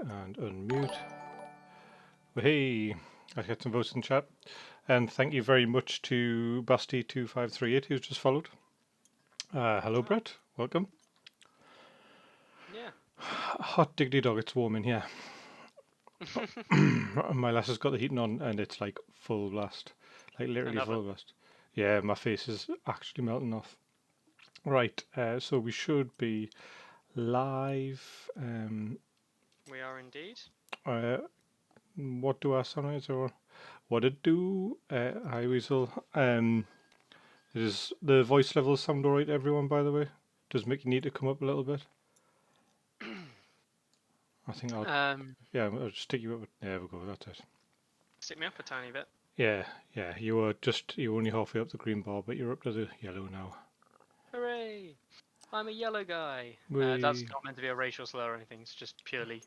and unmute. Well, hey, I got some votes in chat. And thank you very much to Busty2538 who's just followed. Hello, Brett. Welcome. Yeah. Hot diggity dog, it's warm in here. My lass has got the heating on and it's like full blast. Like literally full blast. Yeah, my face is actually melting off. Right, so we should be live. We are indeed. What do our sunrise or what it do? Hi Weasel. Does the voice levels sound alright, everyone? By the way, does Mickey need to come up a little bit? I think I'll. Yeah, I'll just stick you up. There we go. That's it. Stick me up a tiny bit. Yeah. You were only halfway up the green bar, but you're up to the yellow now. Hooray! I'm a yellow guy. That's not meant to be a racial slur or anything. It's just purely,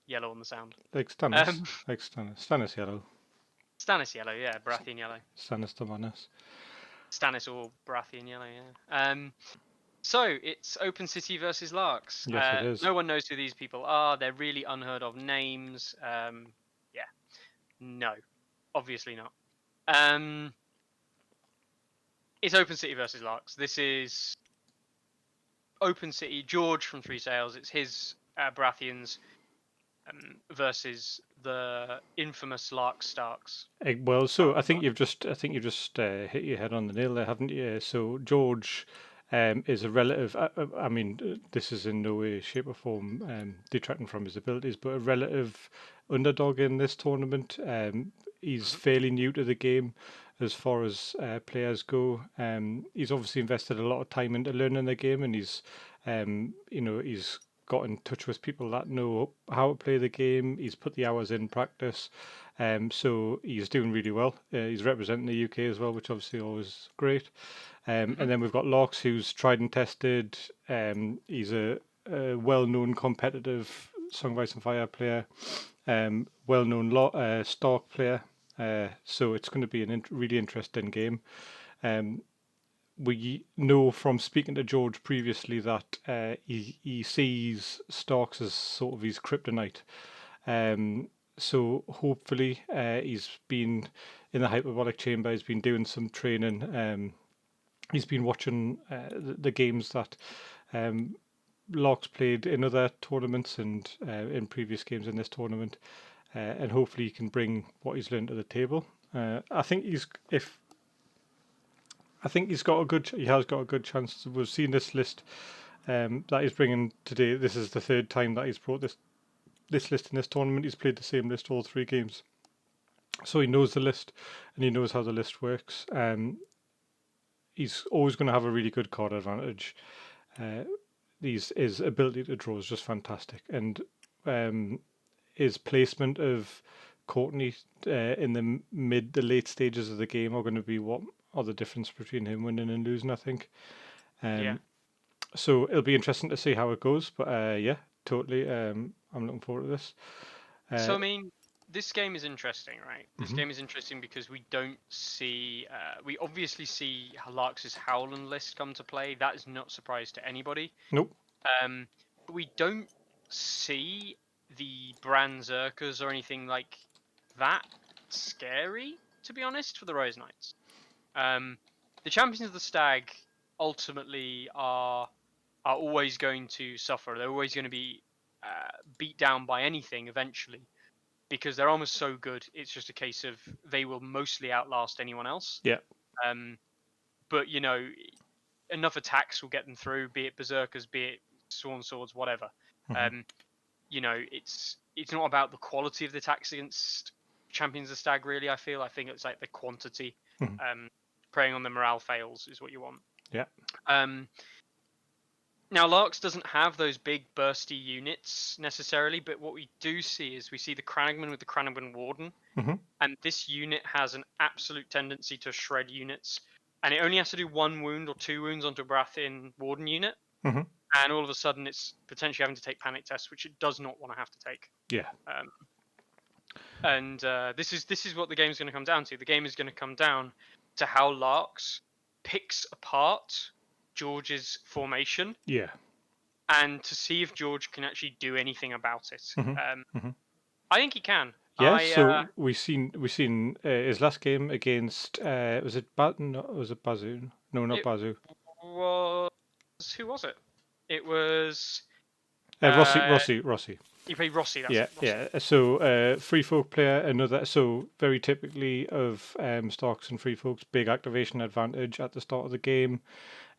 yellow on the sound. Like Stannis. Like Stannis. Stannis yellow. Stannis yellow, yeah. Baratheon yellow. Stannis the Manus. Stannis or Baratheon yellow, yeah. So it's OpenCity versus Larks. Yes, it is. No one knows who these people are. They're really unheard of names. No, obviously not. It's OpenCity versus Larks. This is OpenCity. George from Three Sails. It's his Baratheons versus the infamous Larks Starks. Well, so I think you've just hit your head on the nail there, haven't you? So George is a relative. I mean, this is in no way, shape, or form detracting from his abilities, but a relative underdog in this tournament. He's fairly new to the game as far as players go. He's obviously invested a lot of time into learning the game, and he's got in touch with people that know how to play the game. He's put the hours in practice, so he's doing really well. He's representing the UK as well, which obviously always great. And then we've got Larks, who's tried and tested. He's a well-known competitive Song of Ice and Fire player, well-known Stark player. So it's going to be a really interesting game. We know from speaking to George previously that he sees Starks as sort of his kryptonite. So hopefully he's been in the hyperbolic chamber. He's been doing some training. He's been watching the games that Larks played in other tournaments and in previous games in this tournament, and hopefully he can bring what he's learned to the table. I think he has got a good chance. We've seen this list that he's bringing today. This is the third time that he's brought this list in this tournament. He's played the same list all three games, so he knows the list and he knows how the list works. He's always going to have a really good card advantage. His ability to draw is just fantastic, and his placement of Courtney in the late stages of the game are going to be what are the difference between him winning and losing, I think. So it'll be interesting to see how it goes, but yeah, totally. I'm looking forward to this. So I mean, this game is interesting, right? This game is interesting because we don't see. We obviously see Larks' Howland list come to play. That is not a surprise to anybody. Nope. But we don't see the Bran Zerkers or anything like that scary, to be honest, for the Rose Knights. The champions of the Stag ultimately are always going to suffer. They're always going to be beat down by anything eventually, because they're almost so good. It's just a case of they will mostly outlast anyone else. Yeah. But enough attacks will get them through, be it berserkers, be it sworn swords, whatever. It's not about the quality of the attacks against champions of Stag, really. I think it's like the quantity. Preying on the morale fails is what you want. Yeah. Now, Larks doesn't have those big bursty units necessarily, but what we do see is we see the Crannogman with the Crannogman Warden, and this unit has an absolute tendency to shred units, and it only has to do 1 wound or 2 wounds onto a Baratheon Warden unit, and all of a sudden it's potentially having to take panic tests, which it does not want to have to take. Yeah. And this is what the game is going to come down to. The game is going to come down to how Larks picks apart George's formation. Yeah. and to see if George can actually do anything about it. Mm-hmm. I think he can. Yeah, so we seen his last game against was it no, was it Bazoo? No, not It Bazoo. was who was it? It was Rossi, uh, Rossi, Rossi. you played Rossi. That's Yeah, it, Rossi. yeah. So free folk player, another. So very typically of Starks and free folks, big activation advantage at the start of the game.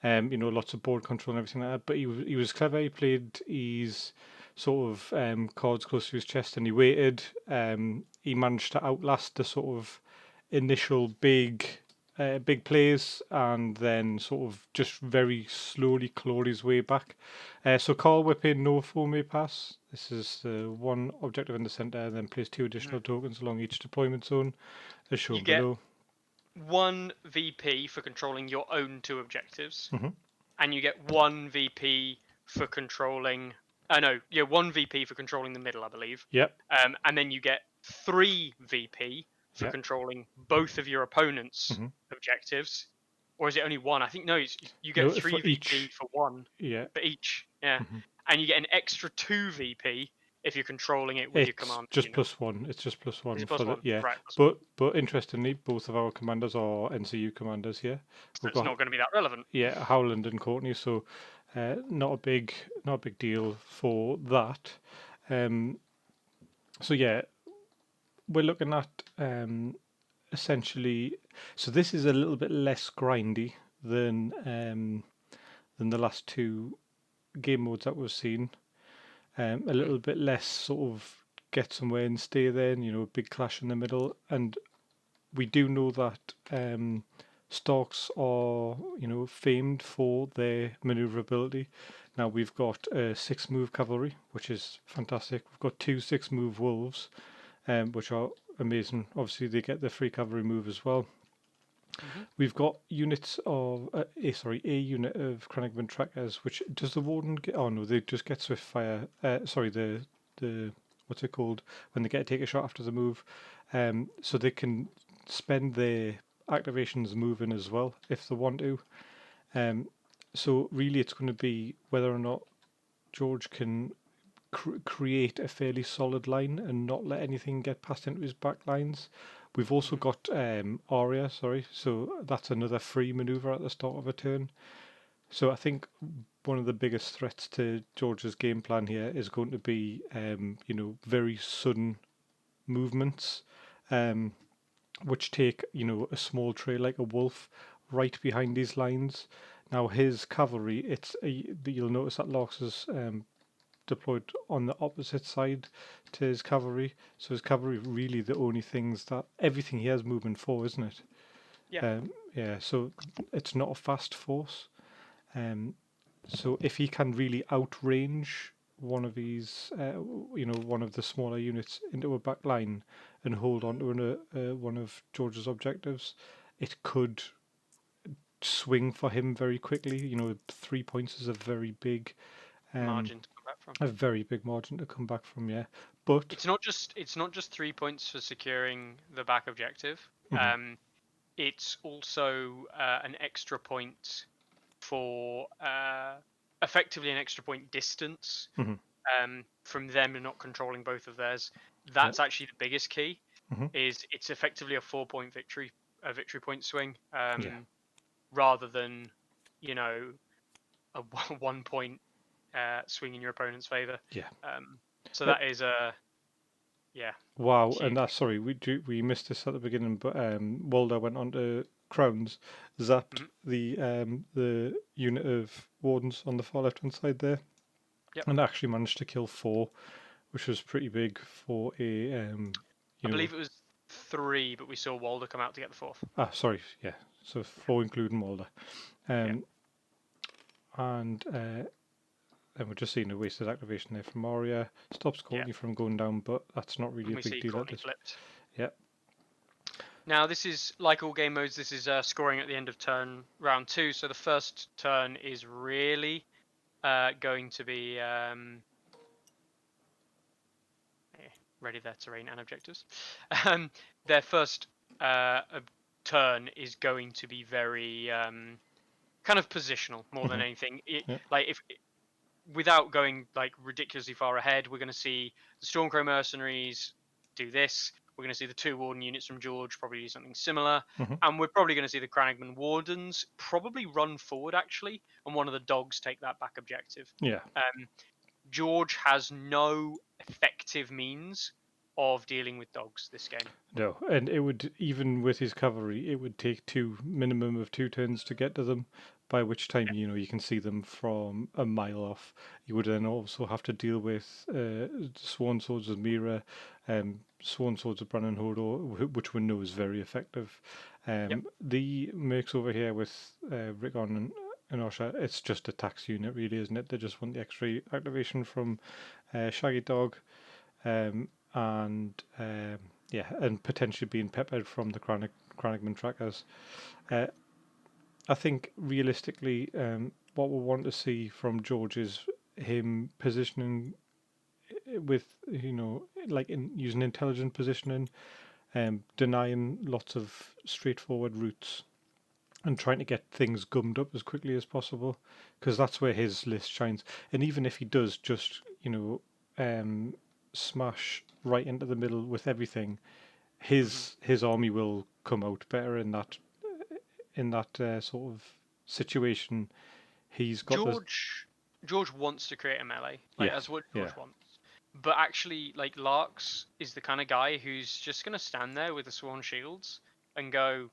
Lots of board control and everything like that. But he was clever. He played his sort of cards close to his chest, and he waited. He managed to outlast the sort of initial big plays, and then sort of just very slowly clawed his way back. So Carl Whipping, no four may pass. This is the one objective in the center, and then place 2 additional tokens along each deployment zone, as You shown get below. 1 VP for controlling your own 2 objectives, Mhm. and you get 1 VP for controlling. No, yeah, 1 VP for controlling the middle, I believe. Yep. And then you get 3 VP for Yep. controlling both of your opponent's Mhm. objectives. Or is it only 1? I think no. You get No, 3 for VP each. for 1 Yeah. for each. Yeah, Mhm. and you get an extra 2 VP if you're controlling it with your It's command just unit. +1. It's just plus Is one it for plus the 1? yeah. Right. Plus 1. But interestingly, both of our commanders are NCU commanders here. So We've it's got not going to be that relevant. Howland and Courtney, so not a big deal for that. Um, so yeah, we're looking at essentially. So this is a little bit less grindy than the last 2 game modes that we've seen. A little bit less sort of get somewhere and stay there, and, big clash in the middle. And we do know that Starks are, famed for their maneuverability. Now we've got 6-move cavalry, which is fantastic. We've got 2 6-move wolves, which are amazing. Obviously, they get the free cavalry move as well. We've got units of a unit of Crannogman trackers. Which does the warden get? Oh no, they just get swift fire. Sorry, the what's it called when they get to take a shot after the move. So they can spend their activations moving as well if they want to. So really, it's going to be whether or not George can create a fairly solid line and not let anything get past into his back lines. We've also got Aria, so that's another free maneuver at the start of a turn. So I think one of the biggest threats to George's game plan here is going to be, very sudden movements, which take, a small trail like a wolf right behind these lines. Now his cavalry, you'll notice that Larks is deployed on the opposite side to his cavalry. So his cavalry really the only things that everything he has moving for, isn't it? Yeah. Yeah. So it's not a fast force. So if he can really outrange one of these, one of the smaller units into a back line and hold on to one of George's objectives, it could swing for him very quickly. 3 points is Margin to come back from. a very big margin to come back from. Yeah, but It's not just 3 points for securing the back objective. It's also an extra point for effectively an extra point distance from them not controlling both of theirs. That's actually the biggest key. Is it's effectively a 4-point victory point swing, rather than a 1-point swing in your opponent's favor. yeah. So that is a Wow, huge. and that's sorry, we missed this at the beginning, but Walder went on to Crowns, zapped the unit of wardens on the far left hand side there, and actually managed to kill 4, which was pretty big for a. I believe it was 3, but we saw Walder come out to get the 4th. Sorry, yeah, so 4 including Walder, and and we're just seeing a wasted activation there from Aria. Stops Courtney from going down, but that's not really a big deal at this. Flipped. Yeah. Now this is like all game modes. This is scoring at the end of turn round 2. So the first turn is really going to be ready their terrain and objectives. Their first turn is going to be very kind of positional more than anything. Like if without going like ridiculously far ahead, we're going to see the Stormcrow mercenaries do this. We're going to see the 2 Warden units from George probably do something similar. Mhm. And we're probably going to see the Crannogman Wardens probably run forward, actually, and one of the dogs take that back objective. Yeah. George has no effective means of dealing with dogs this game. No, and it would, even with his cavalry, it would take minimum of 2 turns to get to them. By which time, you can see them from a mile off. You would then also have to deal with Sworn Swords of Mira, Sworn Swords of Bran and Hodor, which we know is very effective. Yep. The mercs over here with Rickon and Osha, it's just a tax unit, really, isn't it? They just want the extra activation from Shaggy Dog. And and potentially being peppered from the Crannogman trackers. I think realistically, what we want to see from George is him positioning with, like using intelligent positioning, denying lots of straightforward routes, and trying to get things gummed up as quickly as possible, because that's where his list shines. And even if he does just, smash right into the middle with everything, his army will come out better in that sort of situation. He's got the George wants to create a melee. Like, yeah, that's what yeah. George wants. But actually, like, Larks is the kind of guy who's just gonna stand there with the Sworn Shields and go,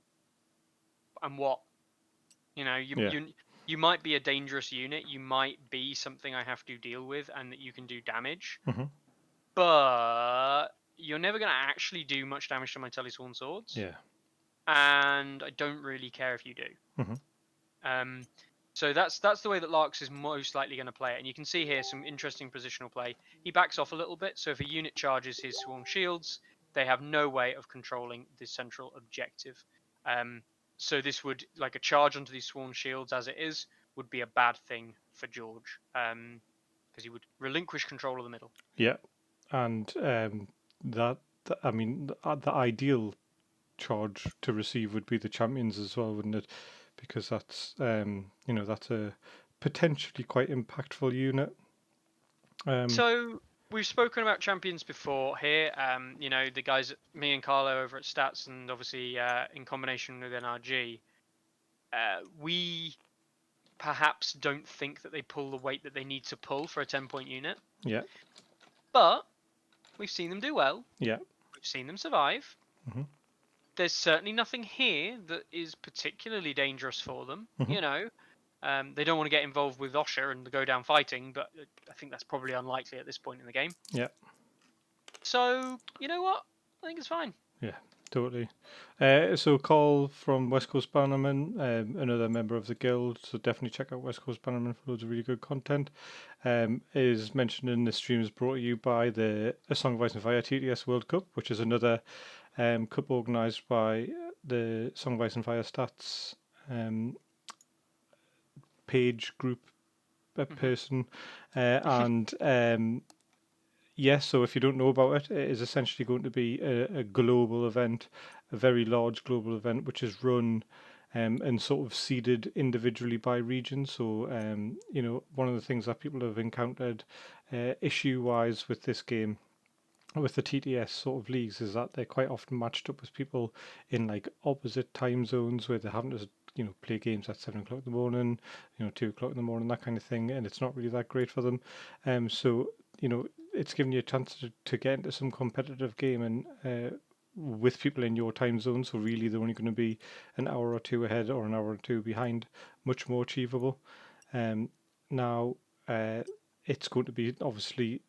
and what? You know, Yeah. you might be a dangerous unit, you might be something I have to deal with and that you can do damage, Mhm. but you're never gonna actually do much damage to my Telesworn Swords. Yeah. And I don't really care if you do. Mhm. So that's the way that Larks is most likely going to play it. And you can see here some interesting positional play. He backs off a little bit, so if a unit charges his Sworn Shields, they have no way of controlling the central objective. So this would, like, a charge onto these Sworn Shields as it is, would be a bad thing for George, because he would relinquish control of the middle. Yeah, and I mean, the ideal charge to receive would be the champions as well, wouldn't it? Because that's that's a potentially quite impactful unit. So we've spoken about champions before here. The guys, me and Carlo over at Stats, and obviously in combination with NRG, we perhaps don't think that they pull the weight that they need to pull for a 10-point unit. Yeah. But we've seen them do well. Yeah. We've seen them survive. Mm-hmm. There's certainly nothing here that is particularly dangerous for them. Mm-hmm. They don't want to get involved with Osher and go down fighting, but I think that's probably unlikely at this point in the game. Yeah. So, you know what? I think it's fine. Yeah, totally. So Carl from West Coast Bannerman, another member of the guild, so definitely check out West Coast Bannerman for loads of really good content. Is mentioned in the stream is brought to you by the A Song of Ice and Fire TTS World Cup, which is another cup organised by the Song of Ice and Fire Stats page group person, and yes, so if you don't know about it, it is essentially going to be a global event, a very large global event, which is run and sort of seeded individually by region. So, one of the things that people have encountered issue-wise with this game, with the TTS sort of leagues, is that they're quite often matched up with people in like opposite time zones where they're having to play games at 7 o'clock in the morning, 2 o'clock in the morning, that kind of thing, and it's not really that great for them. So it's giving you a chance to get into some competitive game and with people in your time zone. So really, they're only going to be an hour or two ahead or an hour or two behind, much more achievable. Now, it's going to be obviously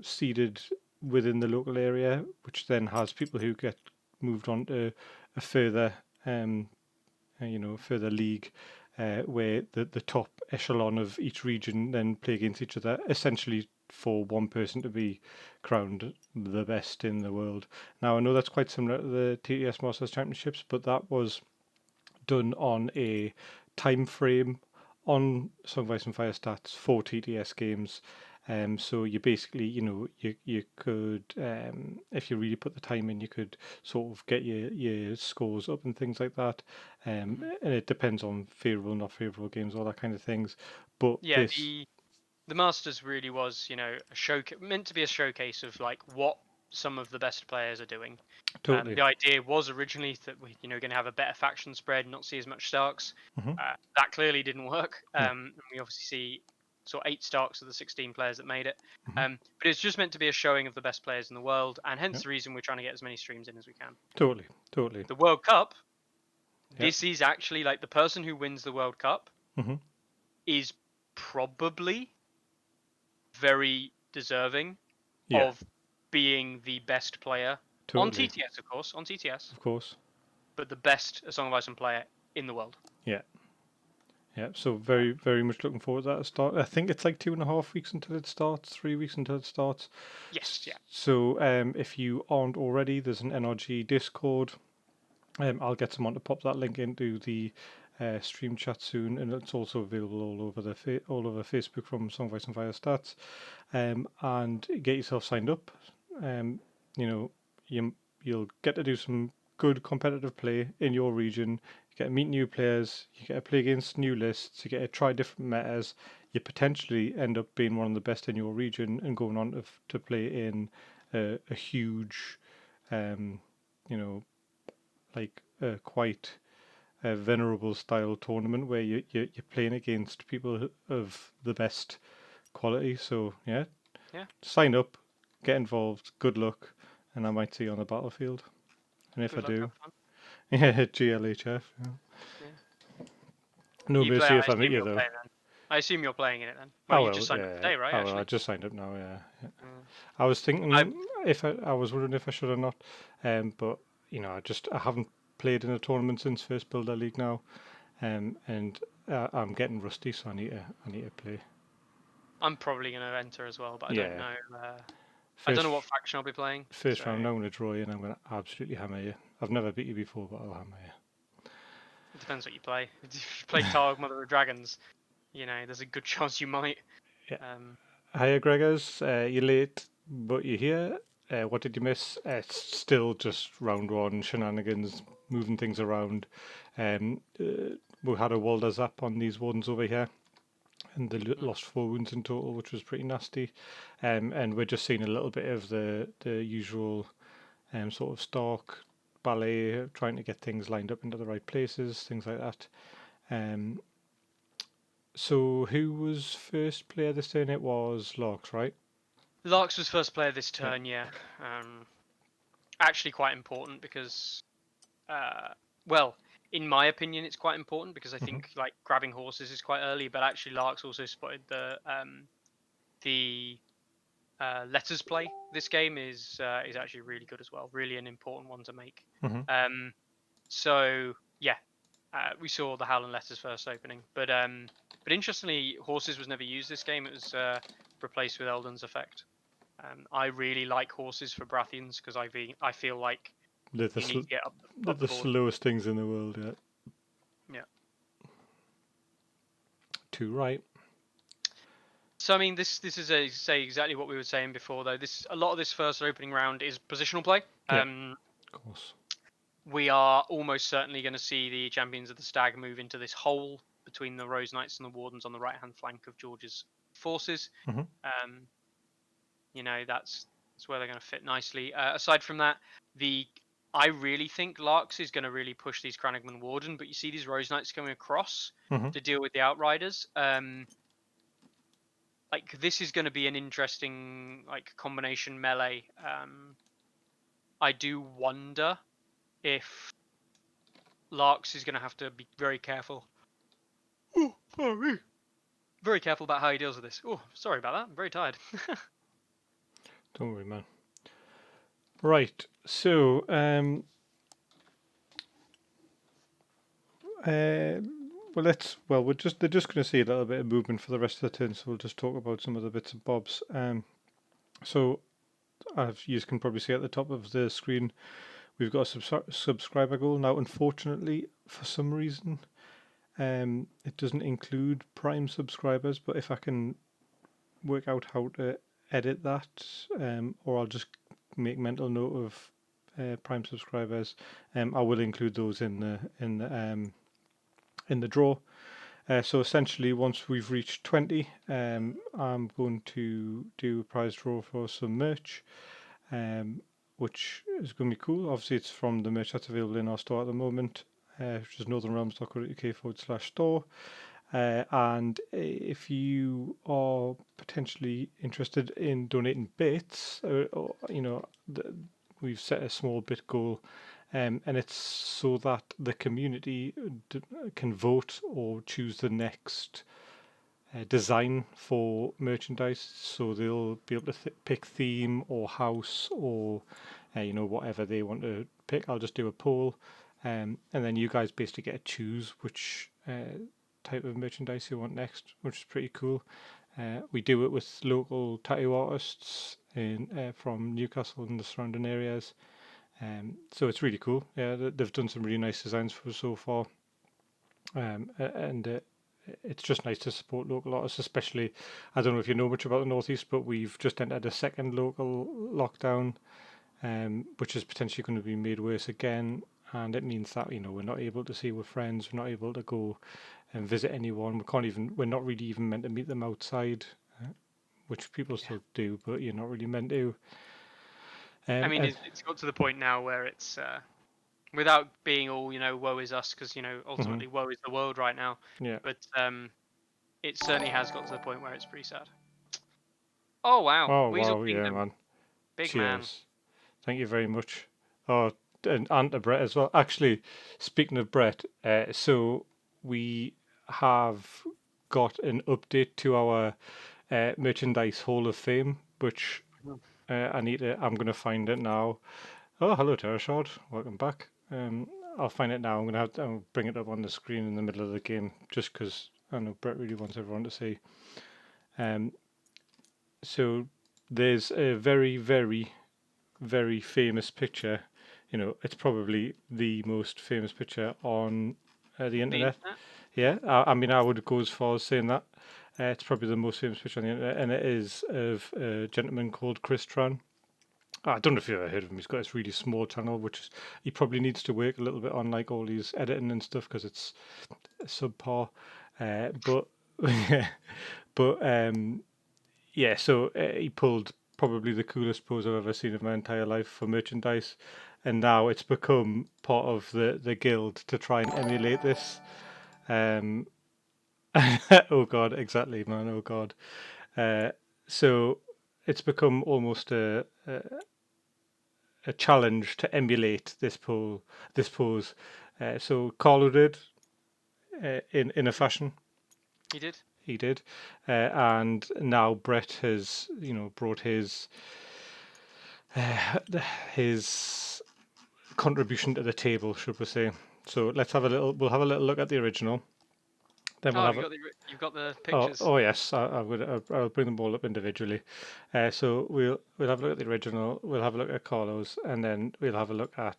seeded within the local area, which then has people who get moved on to a further, further league, where the top echelon of each region then play against each other, essentially for one person to be crowned the best in the world. Now, I know that's quite similar to the TTS Masters Championships, but that was done on a time frame on Song of Ice and Fire Stats for TTS games. So you basically, you could, if you really put the time in, you could sort of get your scores up and things like that. And it depends on favourable, not favourable games, all that kind of things. But Yeah, the Masters really was, meant to be a showcase of like what some of the best players are doing. Totally. The idea was originally that we're going to have a better faction spread, not see as much Starks. Hmm. That clearly didn't work. No. And we obviously see 8 Starks of the 16 players that made it. Hmm. But it's just meant to be a showing of the best players in the world, and hence Yep. the reason we're trying to get as many streams in as we can. Totally. Totally. The World Cup, Yep. this is actually like the person who wins the World Cup Hmm. is probably very deserving Yeah. of being the best player on Totally. TTS, of course, on TTS, Of course. but the best Song of Ice and player in the world. Yeah. Yeah. So very, very much looking forward to that start. I think it's like 2.5 weeks until it starts, 3 weeks until it starts. Yes, yeah. So if you aren't already, there's an NRG Discord. I'll get someone to pop that link into the stream chat soon, and it's also available all over Facebook from Song Voice and Fire Stats. And get yourself signed up. You'll get to do some good competitive play in your region. You get to meet new players. You get to play against new lists. You get to try different metas. You potentially end up being one of the best in your region and going on to play in a huge, like quite a venerable style tournament where you're playing against people of the best quality. So yeah, sign up, get involved. Good luck, and I might see you on the battlefield. And if Good I luck, do, have fun. yeah, GLHF. Yeah. No You play, mercy I if I meet assume you you're though. playing then. I assume you're playing in it then. Well, Oh you well, just signed up yeah. today, right? Oh well, I Actually, just signed up now. Yeah. Mm. I was thinking I if I was wondering if I should or not. But I haven't played in a tournament since First Builder League now. And I'm getting rusty, so I need to play. I'm probably going to enter as well, but I don't Yeah. know. I don't First know what faction I'll be playing. first So round, I'm going to draw you, and I'm going to absolutely hammer you. I've never beat you before, but I'll hammer you. it depends what you play. If you play Targ Mother of Dragons, there's a good chance you might. Yeah. Um, Hiya, Gregors. You're late, but you're here. What did you miss? It's still just round one shenanigans, moving things around. We had a Walder Zap on these ones over here, and they lost 4 wounds in total, which was pretty nasty. And we're just seeing a little bit of the usual sort of Stark ballet, trying to get things lined up into the right places, things like that. So who was first player this turn? It was Larks, right? Larks was first player this turn, yeah. Actually quite important because, well, in my opinion, it's quite important because I think like grabbing horses is quite early, but actually Larks also spotted the letters play. This game is actually really good as well. Really an important one to make. So yeah, we saw the Howland letters first opening, but interestingly, horses was never used this game. It was replaced with Eldon's effect. I really like horses for Baratheons because I feel like They're you need to get up the the board. slowest things in the world, yeah. Too right. So I mean, this is say exactly what we were saying before, though. A lot of this first opening round is positional play. Yeah, of course. We are almost certainly going to see the champions of the Stag move into this hole between the Rose Knights and the Wardens on the right-hand flank of George's forces. That's where they're going to fit nicely. Aside from that, I really think Larks is going to really push these Crannogman Warden, but you see these Rose Knights coming across to deal with the Outriders. This is going to be an interesting combination melee. I do wonder if Larks is going to have to be very careful. Oh, sorry. Very careful about how he deals with this. Oh, sorry about that. I'm very tired. Don't worry, man. Right. So, they're just going to see a little bit of movement for the rest of the turn. So we'll just talk about some of the bits and bobs. So, as you can probably see at the top of the screen, we've got a subscriber goal. Now, unfortunately, for some reason, it doesn't include Prime subscribers. But if I can work out how to edit that, or I'll just make mental note of Prime subscribers, I will include those in the draw. So essentially, once we've reached 20, I'm going to do a prize draw for some merch, which is going to be cool. Obviously, it's from the merch that's available in our store at the moment, which is northernrealms.co.uk/store. And if you are potentially interested in donating bits, or, we've set a small bit goal, and it's so that the community can vote or choose the next design for merchandise. So they'll be able to pick theme or house or whatever they want to pick. I'll just do a poll, and then you guys basically get to choose which type of merchandise you want next, which is pretty cool. We do it with local tattoo artists from Newcastle and the surrounding areas. So it's really cool. Yeah, they've done some really nice designs for us so far. And it's just nice to support local artists, especially, I don't know if you know much about the Northeast, but we've just entered a second local lockdown, which is potentially going to be made worse again. And it means that, we're not able to see our friends, we're not able to go and visit anyone. We're not really even meant to meet them outside, which people still do, but you're not really meant to. I mean, it's got to the point now where it's without being all woe is us, because ultimately woe is the world right now. Yeah. But it certainly has got to the point where it's pretty sad. Oh wow! Oh Weasel wow! Kingdom. Yeah, man. Big Cheers. man. Thank you very much. Oh, and to Brett as well. Actually, speaking of Brett, so we have got an update to our merchandise Hall of Fame, which I'm going to find it now. Oh, hello, Terrashard. Welcome back. I'll find it now. I'll bring it up on the screen in the middle of the game, just because I know Brett really wants everyone to see. So there's a very, very, very famous picture. It's probably the most famous picture on the internet. Yeah, I mean, I would go as far as saying that. It's probably the most famous picture on the internet, and it is of a gentleman called Chris Tran. I don't know if you've ever heard of him. He's got this really small channel, he probably needs to work a little bit on, like all his editing and stuff, because it's subpar. But yeah. So he pulled probably the coolest pose I've ever seen in my entire life for merchandise, and now it's become part of the guild to try and emulate this. Oh God, exactly, man. Oh God. So it's become almost a challenge to emulate this pose. So Carlo did in a fashion. He did, and now Brett has brought his contribution to the table, should we say? So we'll have a little look at the original. Then you've got the pictures. Oh yes, I'll bring them all up individually. So we'll have a look at the original. We'll have a look at Carlo's, and then we'll have a look at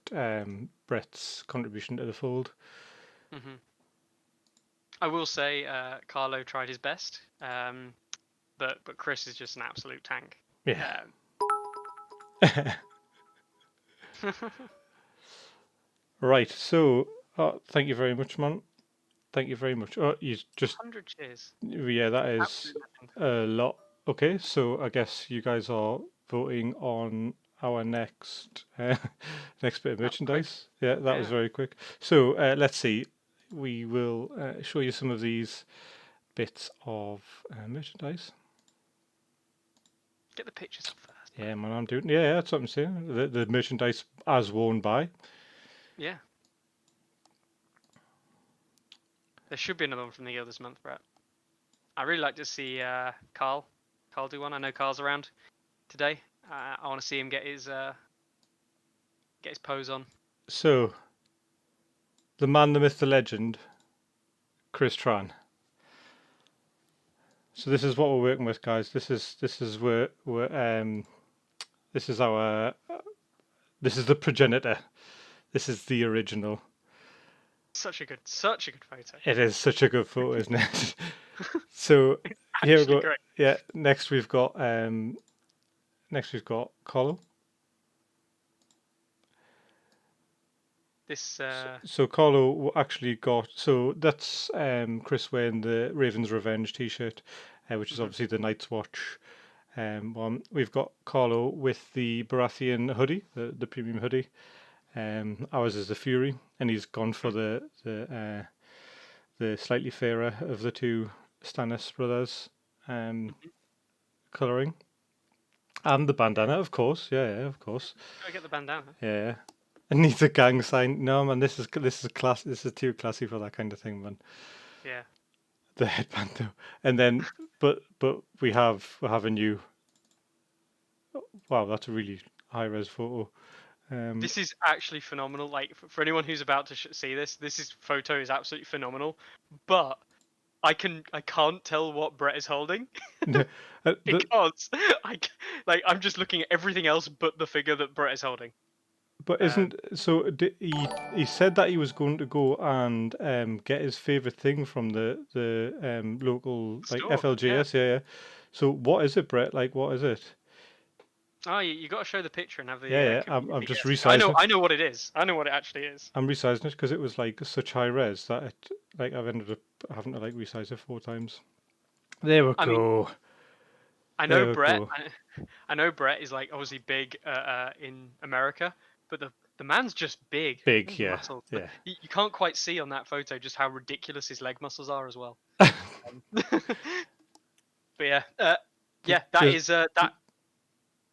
Brett's contribution to the fold. Mm-hmm. I will say Carlo tried his best, but Chris is just an absolute tank. Yeah. Right. So thank you very much, man. Thank you very much. Oh, you just 100 cheers. Yeah, that is a lot. Okay, so I guess you guys are voting on our next bit of merchandise. Yeah, that was very quick. So let's see. We will show you some of these bits of merchandise. Get the pictures up first. Yeah, man, I'm doing. Yeah, that's what I'm saying. The merchandise as worn by. Yeah. There should be another one from the guild this month, Brett. I really like to see Carl do one. I know Carl's around today. I want to see him get his pose on. So, the man, the myth, the legend, Chris Tran. So this is what we're working with, guys. This is where this is the progenitor. This is the original. Such a good photo. It is such a good photo, isn't it? So here we go. Great. Yeah. Next we've got Carlo. This So Carlo actually got, so that's Chris wearing the Raven's Revenge T-shirt, which is mhm, obviously the Night's Watch one. We've got Carlo with the Baratheon hoodie, the premium hoodie. Ours is the Fury, and he's gone for the slightly fairer of the two Stannis brothers mhm. colouring, and the bandana, of course. Yeah, yeah, of course. Gotta get the bandana. Yeah. And needs a gang sign. No, man, this is class. This is too classy for that kind of thing, man. Yeah. The headband though, and then but we have a new. Wow, that's a really high res photo. This is actually phenomenal. Like for anyone who's about to see this, photo is absolutely phenomenal. But I can't tell what Brett is holding the, because I'm just looking at everything else but the figure that Brett is holding. but Um, isn't so? He said that he was going to go and get his favorite thing from the local like Store, yeah. FLJS. Yeah, yeah. So what is it, Brett? Like, what is it? Oh, you got to show the picture and have the Yeah, yeah. I'm community just guess. resizing it. I know what it is. I know what it actually is. I'm resizing it because it was like such high res that like I've ended up having to like resize it 4 times. There we I mean, go. I know There we Brett. go. I know Brett is like obviously big in America, but the man's just big. Big, His yeah, muscles. yeah. You can't quite see on that photo just how ridiculous his leg muscles are as well. But yeah, yeah, that Just is that.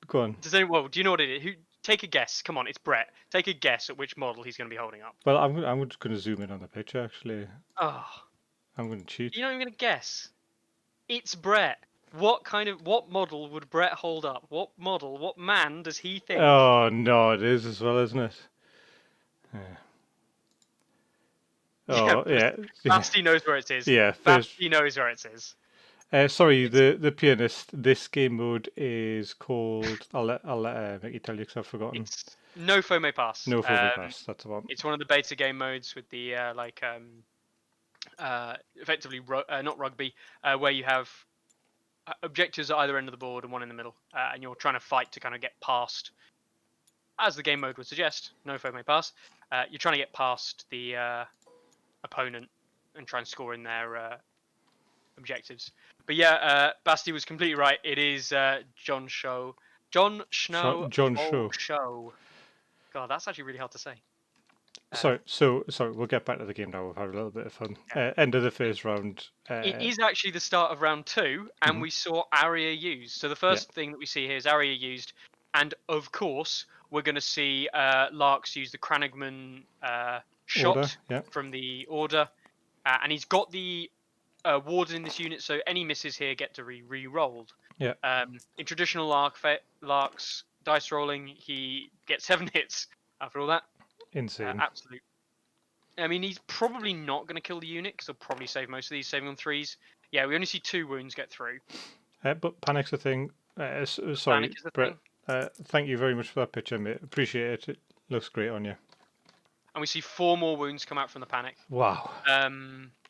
go on. Does anyone? Well, do you know what it is? Who? Take a guess. Come on, it's Brett. Take a guess at which model he's going to be holding up. Well, I'm just going to zoom in on the picture. Actually, Oh, I'm going to cheat. you're not even going to guess. It's Brett. What model would Brett hold up? What model? What man does he think? Oh no, it is as well, isn't it? Yeah. Yeah, Oh yeah, yeah, Basti knows where it is. yeah. First, Basti knows where it is. sorry, It's the pianist. This game mode is called. I'll let Mickey tell you because I've forgotten. it's no foe may pass. No phobia pass. That's the one. It's one of the beta game modes with the effectively not rugby, where you have objectives at either end of the board and one in the middle, and you're trying to fight to kind of get past, as the game mode would suggest, no foe may pass. You're trying to get past the opponent and try and score in their objectives. But yeah, Basti was completely right. It is John Show. John Snow John Shaw. Show. God, that's actually really hard to say. Sorry, sorry. We'll get back to the game now. We've had a little bit of fun. Yeah. End of the first round. It is actually the start of round 2, and Mhm. we saw Arya used. So the Yeah. first thing that we see here is Arya used, and of course we're going to see Larks use the Cranagman shot Order. Yeah. from the order, and he's got the wards in this unit, so any misses here get to re-rolled. Yeah. In traditional Larks dice rolling, he gets 7 hits after all that. Insane. Absolute. I mean, he's probably not going to kill the unit because he'll probably save most of these, saving on 3s. Yeah, we only see 2 wounds get through. But panic's a thing. Sorry, Panic is the Brett. thing. Thank you very much for that picture, mate. Appreciate it. It looks great on you. And we see 4 more wounds come out from the panic. Wow.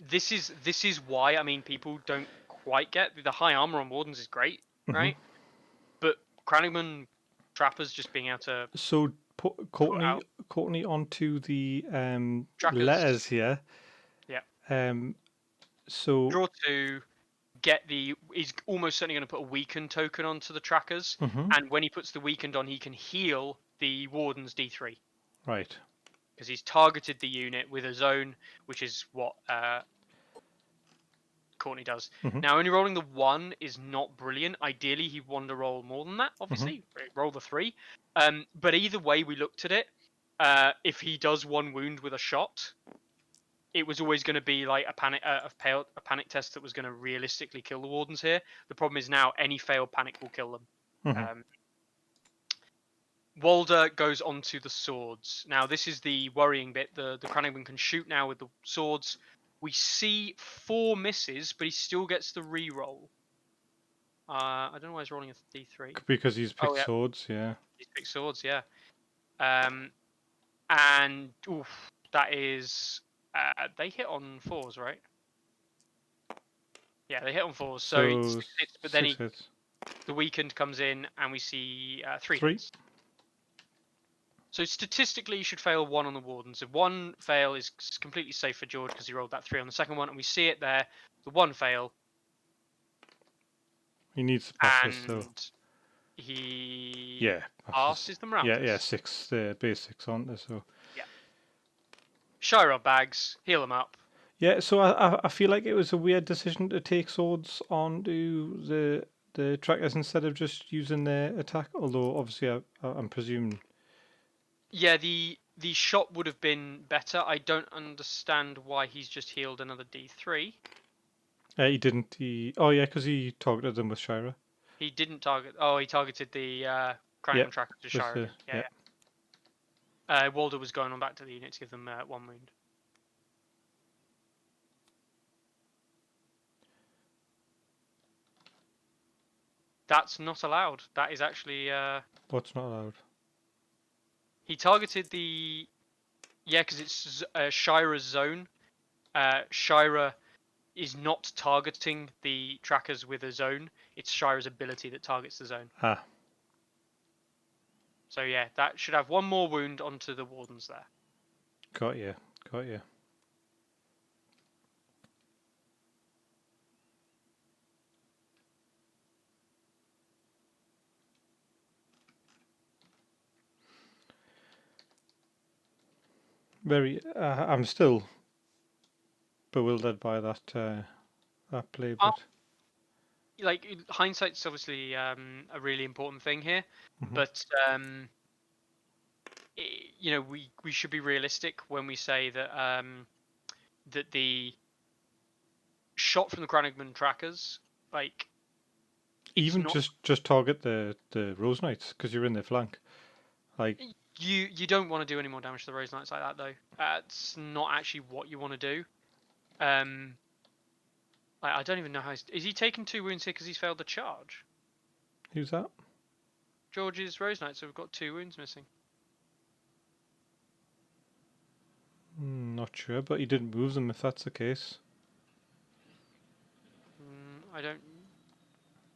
This is why, I mean, people don't quite get the high armor on Wardens is great, right? But Cranagman Trappers just being able to So out. Courtney onto the Trackers. letters here. Yeah. So Draw 2, get the. He's almost certainly going to put a weakened token onto the trackers, Mhm. and when he puts the weakened on, he can heal the Warden's D3 right. because he's targeted the unit with a zone, which is what Courtney does. Mhm. Now, only rolling the 1 is not brilliant. Ideally, he'd want to roll more than that, obviously. Roll the 3. But either way we looked at it, if he does 1 wound with a shot, it was always going to be like a panic test that was going to realistically kill the Wardens here. The problem is now any failed panic will kill them. Mhm. Walder goes onto the swords. Now, this is the worrying bit. The Cranagman can shoot now with the swords. We see 4 misses, but he still gets the re-roll. I don't know why he's rolling a D3. Because he's picked yeah. swords, yeah. He's picked swords, yeah. And oof, that is they hit on 4s, right? Yeah, they hit on 4s. So it's 6 hits, but then hits. the weakened comes in, and we see 3 3. hits. So statistically, you should fail 1 on the Wardens. If 1 fail is completely safe for George because he rolled that 3 on the second one, and we see it there. The 1 fail, He needs to pass this, so and he yeah, passes them round us. 6 base 6 aren't there? So Yeah. Shiro bags, heal them up. yeah, so I feel like it was a weird decision to take swords onto the trackers instead of just using their attack. Although obviously I'm presuming. Yeah, the shot would have been better. I don't understand why he's just healed another D3. He didn't. Oh yeah, because he targeted them with Shira. He didn't target. Oh, he targeted the Crown Tracker to Shiro again. Yeah. Walder was going on back to the unit to give them 1 wound. That's not allowed. That is actually. What's not allowed? He targeted the. Yeah, because it's Shira's zone. Shira is not targeting the trackers with a zone. It's Shira's ability that targets the zone. Ah. So yeah, that should have 1 more wound onto the Wardens there. Got you. Got you. Very. I'm still bewildered by that play, but like hindsight's obviously a really important thing here, but you know, we should be realistic when we say that that the shot from the Kranigman trackers, like, even just target the Rose Knights because you're in their flank. Like you don't want to do any more damage to the Rose Knights like that though. It's not actually what you want to do. I don't even know how is he taking 2 wounds here because he's failed the charge? Who's that? George's Rose Knights have got 2 wounds missing. Not sure, but he didn't move them if that's the case. I don't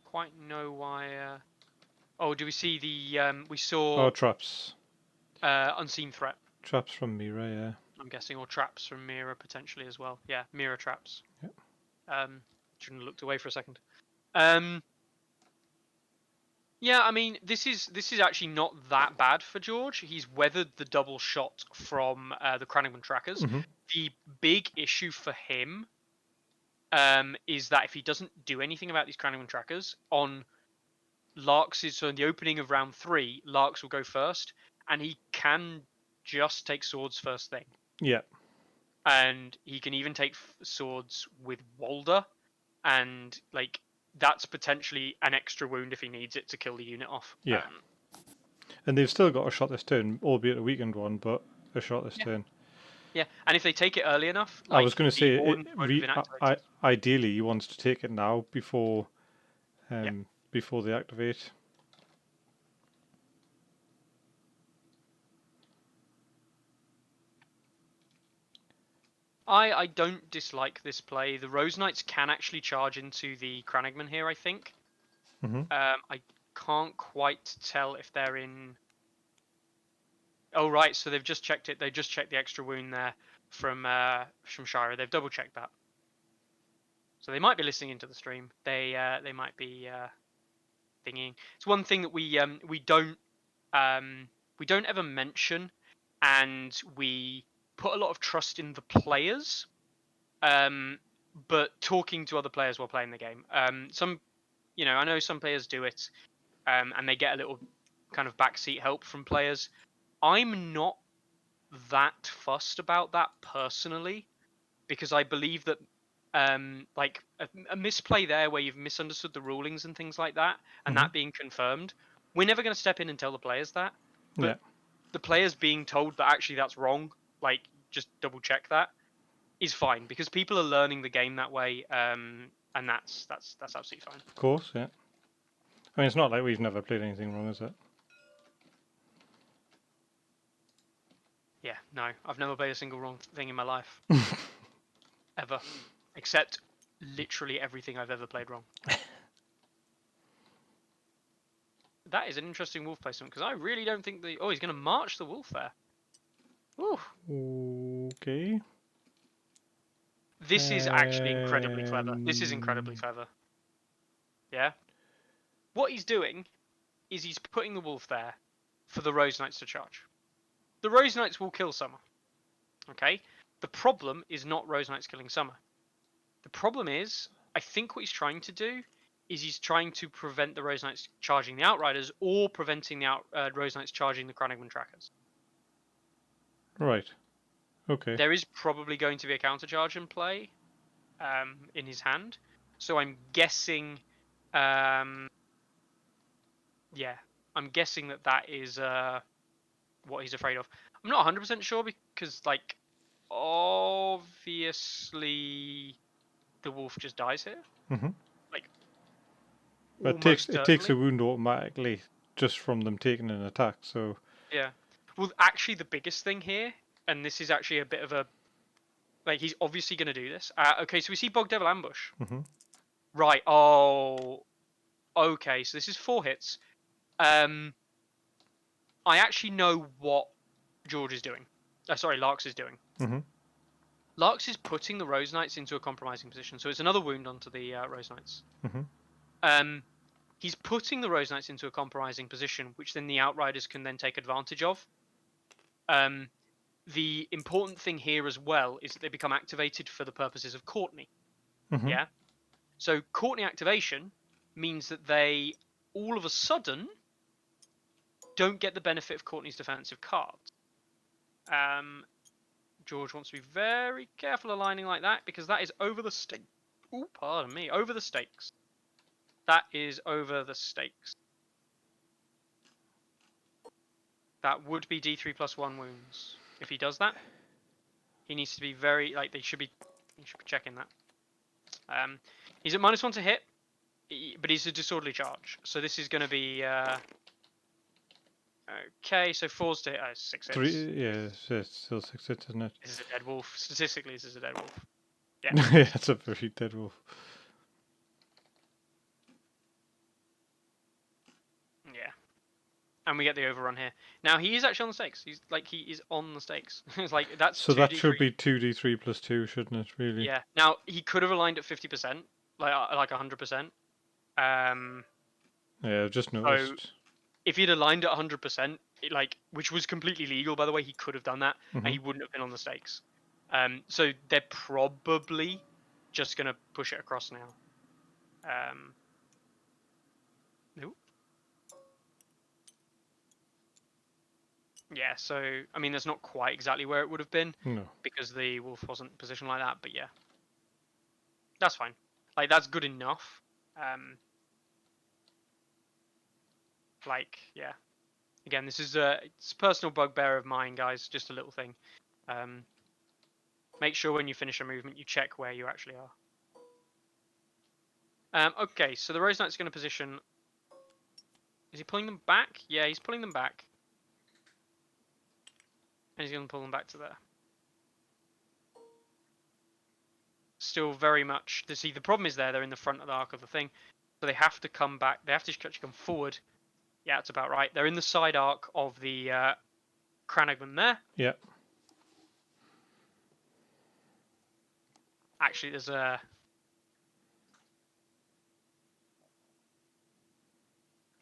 quite know why. Oh, do we see the? We saw. Oh, traps. Unseen threat. Traps from Mira, yeah. I'm guessing, or traps from Mira potentially as well. Yeah, Mira traps. Yep. Shouldn't have looked away for a second. Yeah, I mean, this is actually not that bad for George. He's weathered the double shot from the Kranigman trackers. The big issue for him is that if he doesn't do anything about these Kranigman trackers on Larks, so in the opening of round 3, Larks will go first, and he can just take swords first thing. Yeah. And he can even take swords with Walder, and like that's potentially an extra wound if he needs it to kill the unit off. Yeah. And they've still got a shot this turn, albeit a weakened one, but a shot this turn. Yeah, and if they take it early enough, like, I was going to say, ideally, he wants to take it now before, before they activate. I don't dislike this play. The Rose Knights can actually charge into the Kranigman here, I think. I can't quite tell if they're in. Oh right, so they've just checked it. They just checked the extra wound there from Shira. They've double checked that. So they might be listening into the stream. They might be thinking. It's one thing that we don't ever mention, and we put a lot of trust in the players, but talking to other players while playing the game. Some, you know, I know some players do it, and they get a little kind of backseat help from players. I'm not that fussed about that personally, because I believe that like a misplay there where you've misunderstood the rulings and things like that, and that being confirmed, we're never going to step in and tell the players that. But the players being told that actually that's wrong, like just double check that, is fine, because people are learning the game that way, and that's absolutely fine. Of course, yeah. I mean, it's not like we've never played anything wrong, is it? Yeah, no, I've never played a single wrong thing in my life. Ever. Except literally everything I've ever played wrong. that is an interesting wolf placement because I really don't think the. Oh, he's going to march the wolf there. Ooh. Okay. This is actually incredibly clever. This is incredibly clever. Yeah. What he's doing is he's putting the wolf there for the Rose Knights to charge. The Rose Knights will kill Summer. Okay? The problem is not Rose Knights killing Summer. The problem is, I think what he's trying to do is he's trying to prevent the Rose Knights charging the Outriders or preventing the Rose Knights charging the Crannogman Trackers. Right. Okay. There is probably going to be a counter charge in play in his hand. So I'm guessing... yeah, I'm guessing that is what he's afraid of. I'm not 100% sure because, like, obviously the wolf just dies here. Mm-hmm. Like, But it takes a wound automatically just from them taking an attack, so... Yeah. Well, actually, the biggest thing here, and this is actually a bit of a... Like, he's obviously going to do this. Okay, so we see Bog Devil Ambush. Mm-hmm. Right, oh... Okay, so this is 4 hits. I actually know what George is doing. Sorry, Larks is doing. Mm-hmm. Larks is putting the Rose Knights into a compromising position, so it's another wound onto the Rose Knights. Mm-hmm. He's putting the Rose Knights into a compromising position, which then the Outriders can then take advantage of. The important thing here as well is that they become activated for the purposes of Courtney. Mm-hmm. Yeah? So Courtney activation means that they, all of a sudden, don't get the benefit of Courtney's defensive cards. George wants to be very careful aligning like that because that is over the stake. Ooh, pardon me. Over the stakes. That is over the stakes. That would be D3 plus 1 wounds. If he does that, he needs to be very, like, he should be checking that. He's at -1 to hit, but he's a disorderly charge. So this is going to be... okay, so 4's to hit. 6 hits. 3, yeah, it's still 6 hits, isn't it? This is a dead wolf. Statistically, this is a dead wolf. Yeah. Yeah, it's a very dead wolf. Yeah. And we get the overrun here. Now, he is actually on the stakes. He is on the stakes. It's like, that's So 2d3. that should be 2d3 plus 2, shouldn't it, really? Yeah. Now, he could have aligned at 50%, like 100%. Yeah, I've just noticed. So, if he'd aligned at 100%, which was completely legal, by the way, he could have done that, and he wouldn't have been on the stakes. So they're probably just going to push it across now. Nope. Yeah, so, I mean, that's not quite exactly where it would have been. No. Because the wolf wasn't positioned like that, but yeah. That's fine. Like, that's good enough. Yeah. Again, this is it's a personal bugbear of mine, guys. Just a little thing. Make sure when you finish a movement, you check where you actually are. Okay, so the Rose Knight's going to position... Is he pulling them back? Yeah, he's pulling them back. And he's going to pull them back to there. Still very much... See, the problem is they're in the front of the arc of the thing. So they have to come back. They have to actually come forward. Yeah, that's about right. They're in the side arc of the Crannogman there. Yeah. Actually, there's a...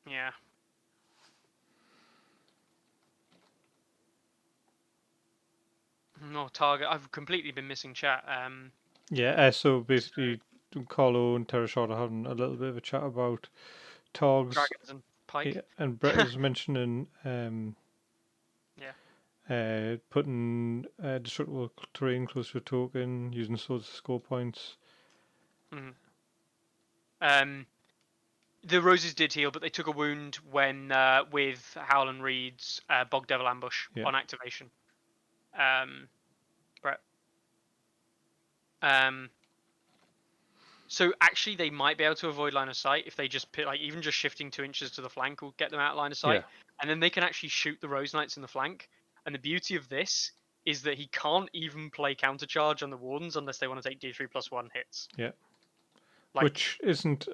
Yeah. No target. I've completely been missing chat. Yeah, so basically, Colo and Terrashot are having a little bit of a chat about Togs. Dragons and Pike. Yeah, and Brett was mentioning putting destructible terrain close to a token, using swords to score points. The Roses did heal, but they took a wound when with Howland Reed's Bog Devil Ambush on activation. Brett. So actually, they might be able to avoid line of sight if they just put, like, even just shifting 2 inches to the flank will get them out of line of sight, and then they can actually shoot the Rose Knights in the flank. And the beauty of this is that he can't even play counter charge on the Wardens unless they want to take D3 plus 1 hits. Yeah. Like, Which isn't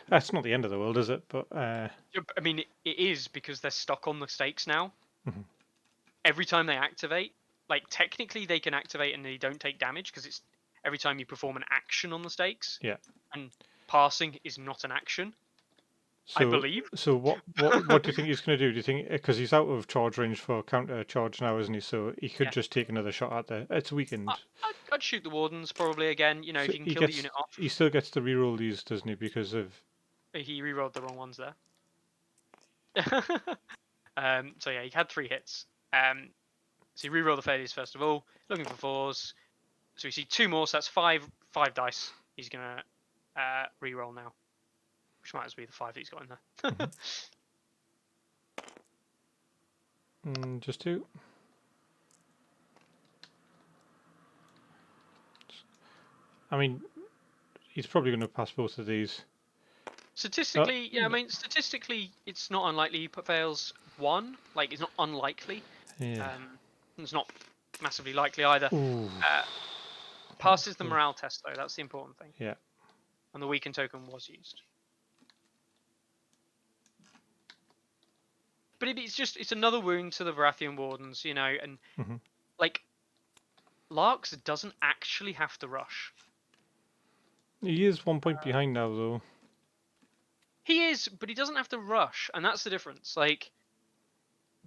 That's not the end of the world, is it? But I mean, it is because they're stuck on the stakes now. Mhm. Every time they activate, like technically they can activate and they don't take damage because it's every time you perform an action on the stakes. Yeah. And passing is not an action, I so believe. so what do you think he's going to do? Do you think because he's out of charge range for counter charge now, isn't he? So he could Yeah. just take another shot at the. It's weakened. I'd shoot the wardens probably again. You know, So if you can kill the unit off. he still gets to reroll these, doesn't he? Because of He rerolled the wrong ones there. So yeah, he had 3 hits. So he rerolled the failures first of all, looking for 4s. So we see 2 more, so that's 5 dice. He's gonna reroll now, which might as well be the 5 that he's got in there. just 2. I mean, he's probably going to pass both of these. Statistically, yeah, I mean, statistically, it's not unlikely he fails 1. Like, it's not unlikely. Yeah. It's not massively likely either. Passes the morale test, though. That's the important thing. Yeah. And the weaken token was used. But it's another wound to the Baratheon Wardens, you know, and like Larks doesn't actually have to rush. He is 1 point behind now, though. He is, but he doesn't have to rush, and that's the difference. Like,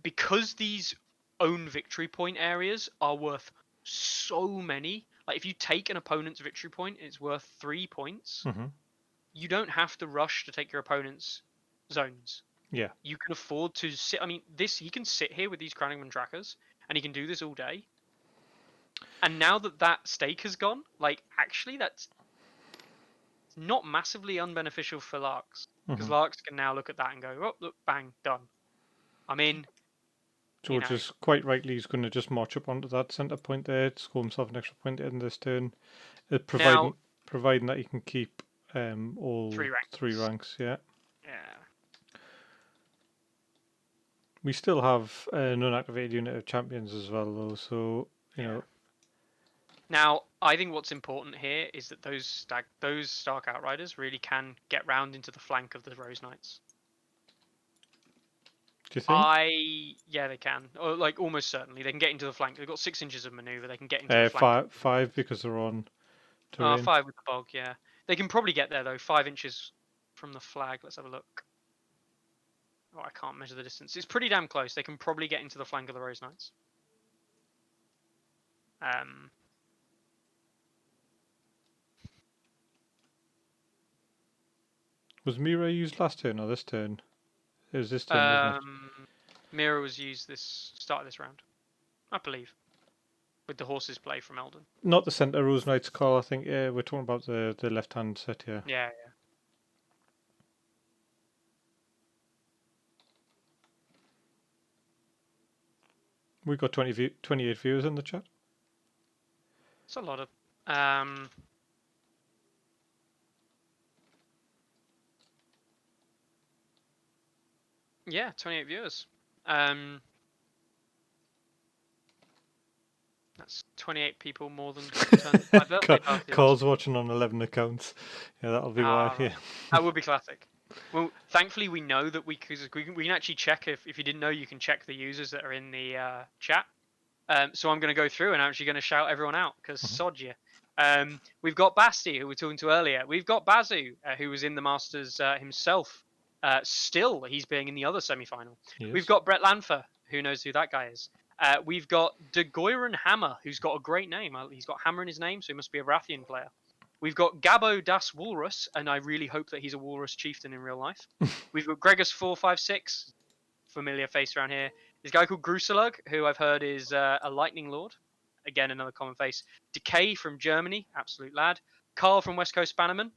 because these own victory point areas are worth so many. Like, if you take an opponent's victory point, it's worth 3 points. You don't have to rush to take your opponent's zones. Yeah. You can afford to sit. I mean, he can sit here with these Cranningman trackers, and he can do this all day. And now that stake has gone, like, actually, that's not massively unbeneficial for Larks. Because Larks can now look at that and go, oh, look, bang, done. I mean, George is quite rightly, he's going to just march up onto that centre point there, score himself an extra point in this turn. Providing that he can keep all 3 ranks, yeah. Yeah. We still have an unactivated unit of champions as well, though, so, you know. Now, I think what's important here is that those Stark Outriders really can get round into the flank of the Rose Knights. Do you think? Yeah, they can. Or, like, almost certainly. They can get into the flank. They've got 6 inches of manoeuvre. They can get into the flank. 5 because they're on terrain. 5 with the bog, yeah. They can probably get there, though. 5 inches from the flag. Let's have a look. Oh, I can't measure the distance. It's pretty damn close. They can probably get into the flank of the Rose Knights. Was Mira used last turn or this turn? It was this turn, wasn't it? Mira was used start of this round, I believe, with the horses play from Eldon. Not the centre Rose Knights call, I think. Yeah, we're talking about the left-hand set here. Yeah. We got 28 viewers in the chat. It's a lot of. Yeah, 28 viewers. That's 28 people more than my birthday party. Carl's watching on 11 accounts. Yeah, that'll be why. Yeah. That would be classic. Well, thankfully we know that we can actually check if you didn't know, you can check the users that are in the chat. So I'm going to go through and I'm actually going to shout everyone out because sod you. We've got Basti, who we were talking to earlier. We've got Bazu, who was in the Masters himself. Still, he's being in the other semi-final. Yes. We've got Brett Lanfer, who knows who that guy is. We've got De Goyron Hammer, who's got a great name. He's got Hammer in his name, so he must be a Baratheon player. We've got Gabo Das Walrus, and I really hope that he's a Walrus chieftain in real life. We've got Gregus456, familiar face around here. This guy called Gruselug, who I've heard is a Lightning Lord. Again, another common face. Decay from Germany, absolute lad. Carl from West Coast Bannerman.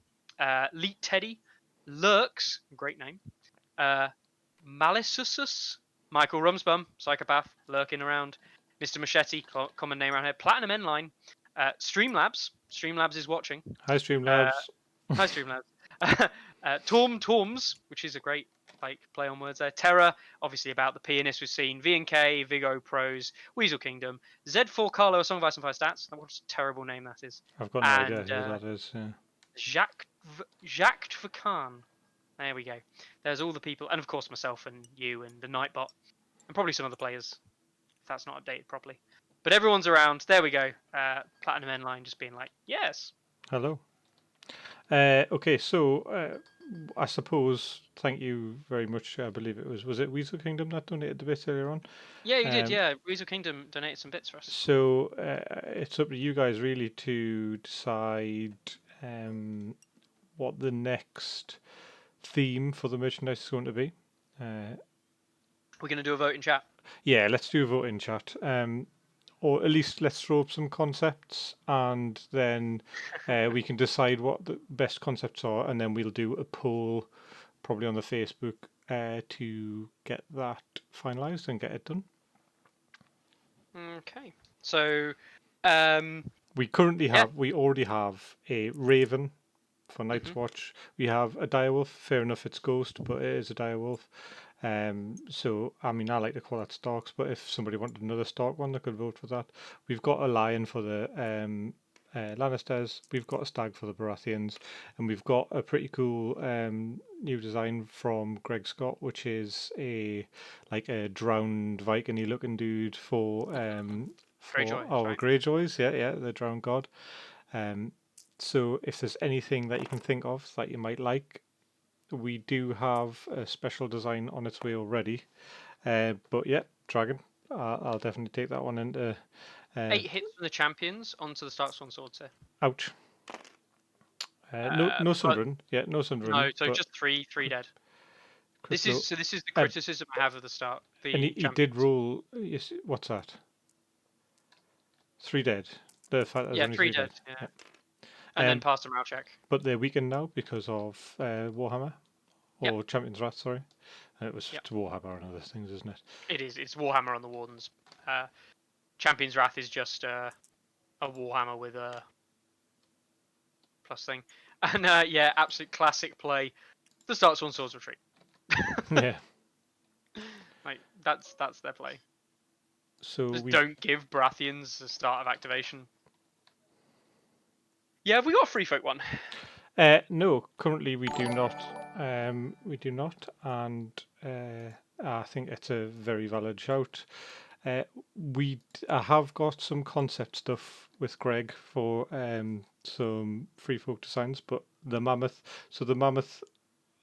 Leet Teddy. Lurks, great name. Maliciosus. Michael Rumsbum, psychopath, lurking around. Mr. Machete, common name around here. Platinum N-Line. Streamlabs. Streamlabs is watching. Hi, Streamlabs. Hi, Streamlabs. Torms, which is a great play on words there. Terra, obviously about the pianist we've seen. V&K, Vigo Pros, Weasel Kingdom. Z4 Carlo, A Song of Ice and Fire Stats. What a terrible name that is. I've got no idea who that is. Yeah. Jacques Vacan. There we go. There's all the people, and of course myself and you and the Nightbot, and probably some other players, if that's not updated properly. But everyone's around. There we go. Platinum Endline just being like, yes. Hello. Okay, so I suppose, thank you very much. I believe was it Weasel Kingdom that donated the bit earlier on? Yeah, you did. Yeah, Weasel Kingdom donated some bits for us. So it's up to you guys really to decide what the next theme for the merchandise is going to be. We're going to do a vote in chat. Yeah, let's do a vote in chat. Or at least let's throw up some concepts, and then we can decide what the best concepts are, and then we'll do a poll probably on the Facebook to get that finalised and get it done. Okay. So, we already have a Raven for Night's Watch. We have a direwolf. Fair enough, it's Ghost, but it is a direwolf. So I mean, I like to call that Starks, but if somebody wanted another Stark one, they could vote for that. We've got a Lion for the Lannisters. We've got a Stag for the Baratheons, and we've got a pretty cool new design from Greg Scott, which is a drowned Viking-y looking dude for Greyjoys, our right? Greyjoys. Yeah, the drowned god. So if there's anything that you can think of that you might like, we do have a special design on its way already. But yeah, Dragon. I'll definitely take that one into. 8 hits from the champions onto the Stark Swan Sword set. Ouch. No Sunderland. Yeah, no Sunderland. No, so just three dead. This is the criticism I have of the start. And he did roll. Yes, what's that? 3 dead. The fact yeah, 3 dead. Yeah. And then passed a morale check. But they're weakened now because of Warhammer. Or Champion's Wrath, sorry. And it was to Warhammer and other things, isn't it? It is. It's Warhammer on the Wardens. Champion's Wrath is just a Warhammer with a plus thing. And yeah, absolute classic play. The Stark Swan Swords retreat. Yeah. Like that's their play. So just don't give Baratheons the start of activation. Yeah, have we got a free folk one? No, currently we do not. We do not, and I think it's a very valid shout. I have got some concept stuff with Greg for some free folk designs, but the mammoth. So the mammoth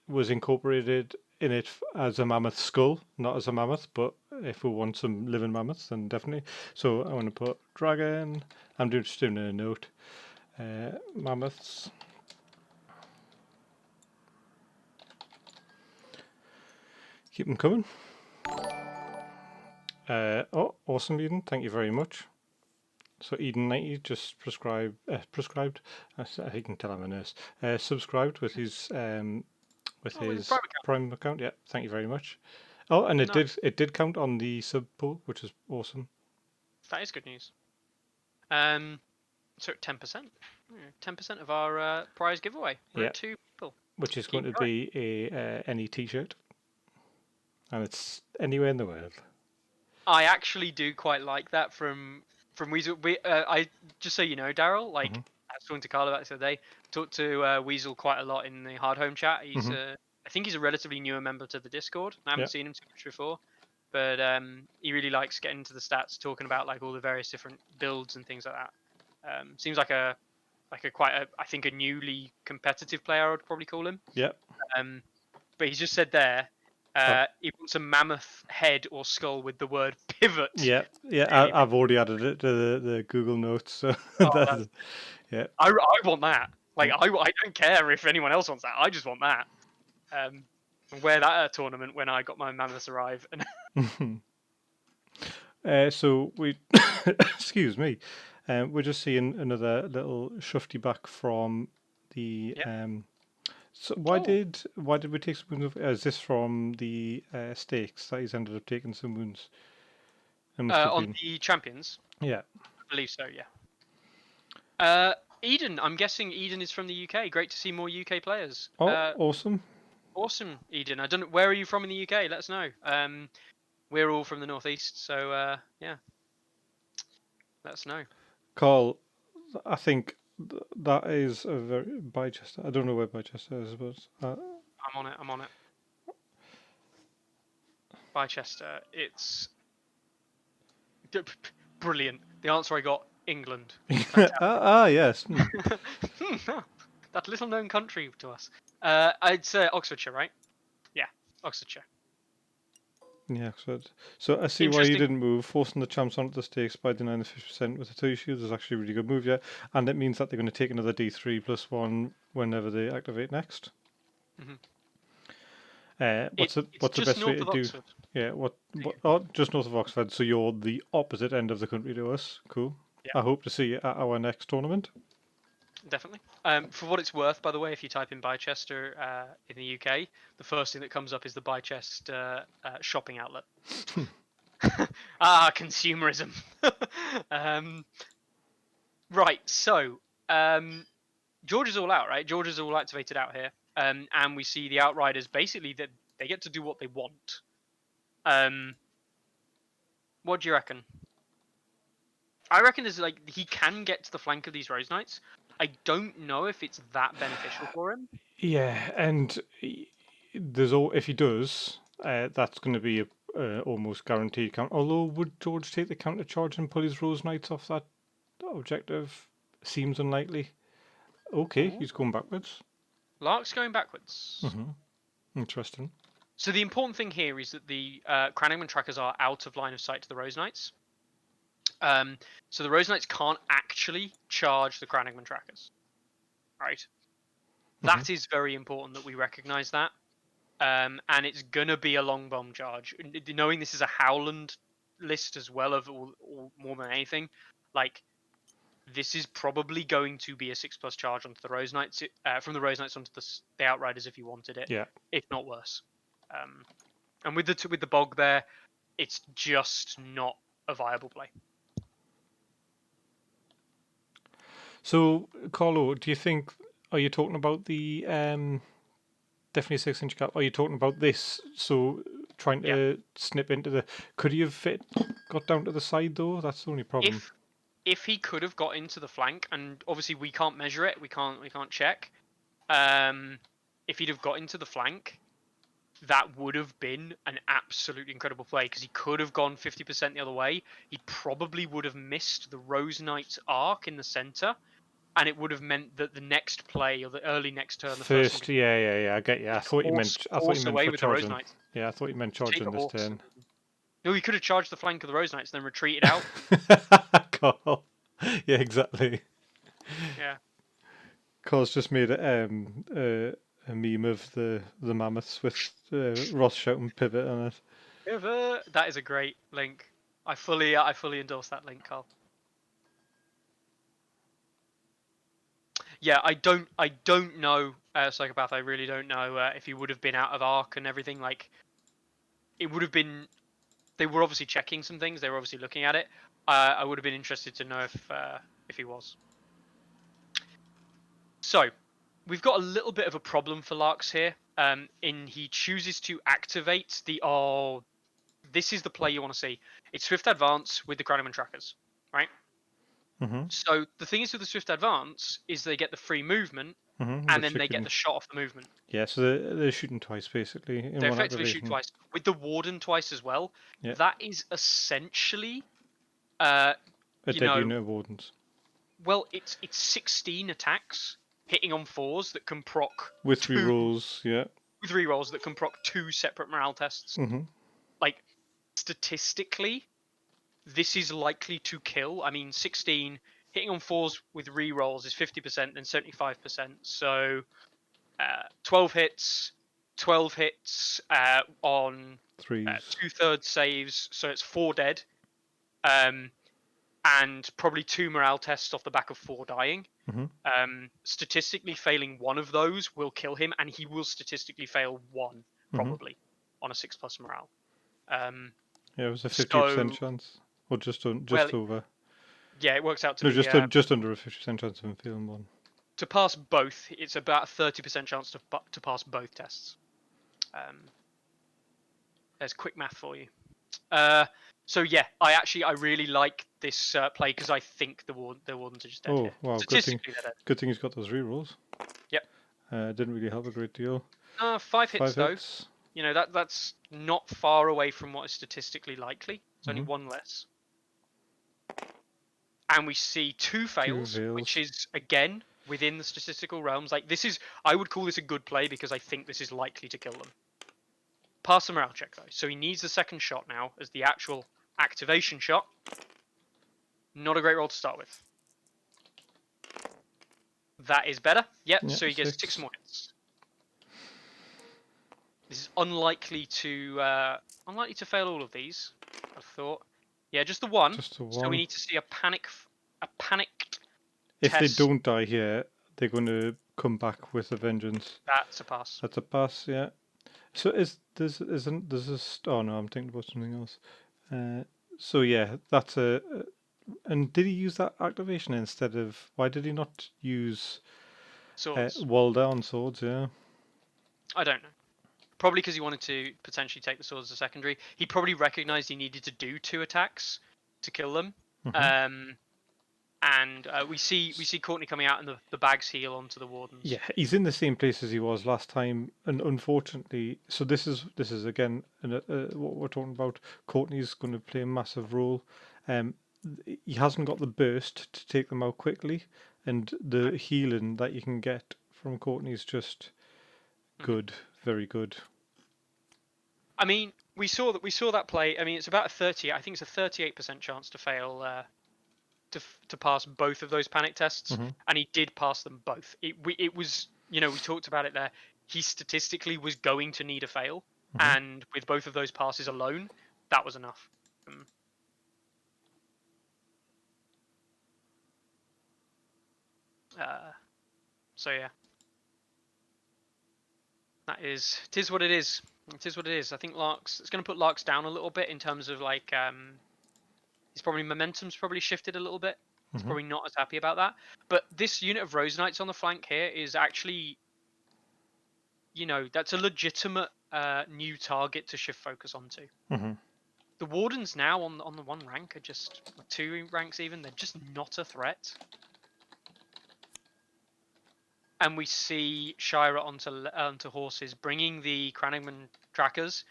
was incorporated in it as a mammoth skull, not as a mammoth. But if we want some living mammoths, then definitely. So I want to put dragon. I'm just doing a note. Mammoths. Keep them coming. Oh, awesome, Eden. Thank you very much. So Eden90 just prescribed. I can tell I'm a nurse. Subscribed with his Prime account. Yeah, thank you very much. Oh, and it did count on the sub poll, which is awesome. That is good news. So 10%. 10% of our prize giveaway. We're at 2 people. Which is going to be a any T-shirt, and it's anywhere in the world. I actually do quite like that from Weasel. I just so you know, Daryl. Like I was talking to Carl about this the other day. Talked to Weasel quite a lot in the Hard Home chat. He's I think he's a relatively newer member to the Discord. I haven't seen him too much before, but he really likes getting into the stats, talking about like all the various different builds and things like that. Seems like a I think a newly competitive player, I would probably call him. Yep. But he's just said there he wants a mammoth head or skull with the word pivot. Yeah. I've already added it to the Google Notes. So yeah. I want that. Like I don't care if anyone else wants that. I just want that. Wear that at a tournament when I got my mammoths arrive. So we, excuse me, we're just seeing another little shufty back from the. So why did we take some wounds? Is this from the stakes that he's ended up taking some wounds? On the champions. Yeah. I believe so. Yeah. Eden, I'm guessing Eden is from the UK. Great to see more UK players. Oh, awesome. Awesome, Eden. I don't know, where are you from in the UK? Let us know. We're all from the northeast, so yeah. Let us know. Carl, I think that is a very Bicester. I don't know where Bicester is, but I'm on it. Bicester. It's brilliant. The answer I got, England. Yes. That little known country to us. I'd say Oxfordshire, right? Yeah, Oxfordshire. Yeah, so I see why you Interesting. didn't move. Forcing the champs onto the stakes by denying the 50% with the 2 shields is actually a really good move, yeah. And it means that they're going to take another D3+1 whenever they activate next. Mhm. What's the It's just best way north to of do? Oxford. Yeah, oh, just north of Oxford, so you're the opposite end of the country to us. Cool. Yeah. I hope to see you at our next tournament. Definitely. For what it's worth, by the way, if you type in Bicester in the UK, the first thing that comes up is the Bicester shopping outlet. Consumerism. Right, so George is all out, right? George is all activated out here, and we see the Outriders basically that they get to do what they want. What do you reckon? I reckon there's like he can get to the flank of these Rose Knights. I don't know if it's that beneficial for him. Yeah, and if he does, that's going to be a almost guaranteed count. Although, would George take the counter charge and pull his Rose Knights off that objective? Seems unlikely. Okay, Ooh. he's going backwards. Larks going backwards. Interesting. So the important thing here is that the Cranagman trackers are out of line of sight to the Rose Knights. So the Rose Knights can't actually charge the Cranagman trackers. Right? That is very important that we recognise that. And it's going to be a long bomb charge. Knowing this is a Howland list as well of all more than anything, like this is probably going to be a 6+ charge onto the Rose Knights, from the Rose Knights onto the Outriders if you wanted it, Yeah. if not worse. And with the bog there, it's just not a viable play. So, Carlo, do you think? Are you talking about the definitely 6-inch cap? Are you talking about this? So trying to snip into the. Could he have got down to the side though? That's the only problem. If he could have got into the flank, and obviously we can't measure it, we can't check. If he'd have got into the flank, that would have been an absolutely incredible play because he could have gone 50% the other way. He probably would have missed the Rose Knight's arc in the center, and it would have meant that the next play or the early next turn, the First, yeah, I get you. I thought you meant away for with the Rose charging. Knights. Yeah, I thought you meant Take charging a this horse. turn. No, he could have charged the flank of the Rose Knights, then retreated out. Carl. Yeah, exactly. Yeah. Carl's just made a meme of the mammoths with Ross shouting pivot on it. Pivot. That is a great link. I fully endorse that link, Carl. Yeah, I don't know, Psychopath. I really don't know if he would have been out of arc and everything. Like, it would have been. They were obviously checking some things. They were obviously looking at it. I would have been interested to know if he was. So, we've got a little bit of a problem for Larks here. In he chooses to activate the this is the play you want to see. It's Swift Advance with the Cranagman trackers, right? So the thing is with the Swift Advance is they get the free movement, and then they get the shot off the movement. Yeah, so they're shooting twice basically. They effectively shoot twice with the Warden twice as well. Yeah. That is essentially, a dead unit of Wardens. Well, it's 16 attacks hitting on 4s that can proc with 3 rolls. Yeah. With 3 rolls that can proc 2 separate morale tests. Like statistically, this is likely to kill. I mean, 16 hitting on 4s with re-rolls is 50% and 75%. So 12 hits on 2/3 saves. So it's 4 dead. And probably 2 morale tests off the back of 4 dying. Statistically, failing one of those will kill him, and he will statistically fail one probably on a 6+ morale. Yeah, it was a 50% chance, or just over. Yeah, it works out to no, be just under a 50% chance of him failing one. To pass both, it's about a 30% chance to pass both tests. There's quick math for you. So yeah, I really like this play because I think the Wardens are just dead here. Wow, good thing he's got those rerolls. Yep. Didn't really help a great deal. 5 hits 5 though. hits. You know, that's not far away from what is statistically likely. It's only one less. And we see 2 2 fails, which fails. is again within the statistical realms. Like this is, I would call this a good play because I think this is likely to kill them. Pass the morale check though, so he needs the second shot now as the actual activation shot. Not a great roll to start with. That is better. Yep. Yeah, So he gets 6 6. more hits. This is unlikely to fail all of these. I thought. Yeah, just the one. Just the So we one. need to see a panicked If they test. don't die here, they're going to come back with a vengeance. That's a pass. That's a pass, yeah. So there's oh no, I'm thinking about something else. So yeah, that's a. And did he use that activation instead of? Why did he not use Swords. wall down swords? Yeah. I don't know. Probably because he wanted to potentially take the swords as a secondary. He probably recognized he needed to do 2 attacks to kill them. And we see Courtney coming out and the bags heal onto the wardens. Yeah, he's in the same place as he was last time, and unfortunately, so this is again what we're talking about. Courtney's going to play a massive role. He hasn't got the burst to take them out quickly, and the healing that you can get from Courtney is just good, very good. I mean, we saw that play. I mean, it's about a 30. I think it's a 38% chance to fail to pass both of those panic tests, and he did pass them both. It was, you know, we talked about it there. He statistically was going to need a fail, and with both of those passes alone, that was enough. So yeah, it is what it is. It is what it is. I think Larks. It's going to put Larks down a little bit in terms of like momentum's probably shifted a little bit. He's probably not as happy about that. But this unit of Rose Knights on the flank here is actually, you know, that's a legitimate new target to shift focus onto. The Wardens now on the 1 rank are just 2 ranks even. They're just not a threat. And we see Shira onto horses, bringing the Crannogman trackers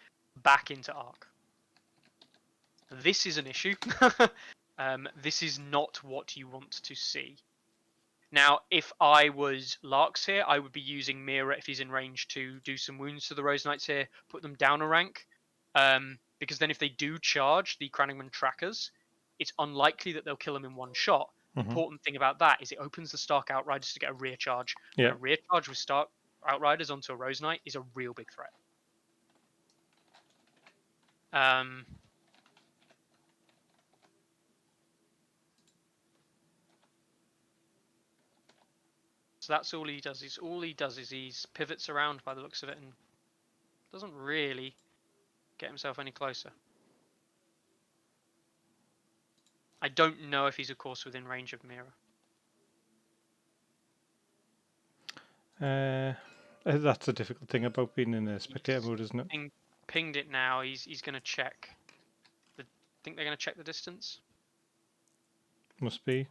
back into Ark. This is an issue. This is not what you want to see. Now, if I was Larks here, I would be using Mira if he's in range to do some wounds to the Rose Knights here, put them down a rank. Because then if they do charge the Crannogman trackers, it's unlikely that they'll kill them in one shot. The important thing about that is it opens the Stark Outriders to get a rear charge. Yeah. And a rear charge with Stark Outriders onto a Rose Knight is a real big threat. So that's all he does. All he does is he pivots around by the looks of it and doesn't really get himself any closer. I don't know if he's, of course, within range of Mira. That's a difficult thing about being in a spectator mode, isn't it? Pinged it now. He's going to check. Think they're going to check the distance. Must be.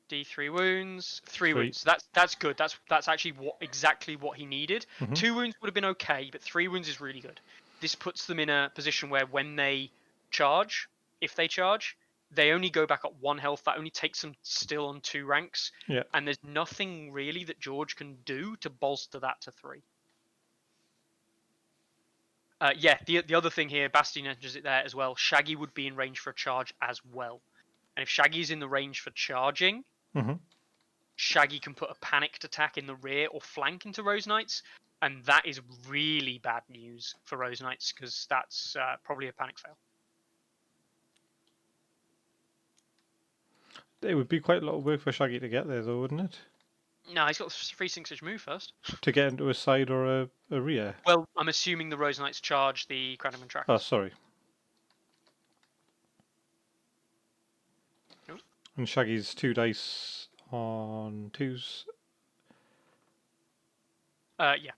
D3 wounds, 3 wounds. That's good. That's actually exactly what he needed. 2 wounds would have been okay, but 3 wounds is really good. This puts them in a position where when they charge, if they charge, they only go back up 1 health. That only takes them still on 2 ranks. Yeah. And there's nothing really that George can do to bolster that to 3. Yeah, the other thing here, Basti mentions it there as well. Shaggy would be in range for a charge as well. And if Shaggy's in the range for charging, Shaggy can put a panicked attack in the rear or flank into Rose Knights. And that is really bad news for Rose Knights because that's probably a panic fail. It would be quite a lot of work for Shaggy to get there, though, wouldn't it? No, he's got 3 6-inch move first. To get into a side or a rear? Well, I'm assuming the Rose Knights charge the Crannogman trackers. Oh, sorry. Nope. And Shaggy's 2 dice on 2s. Yeah.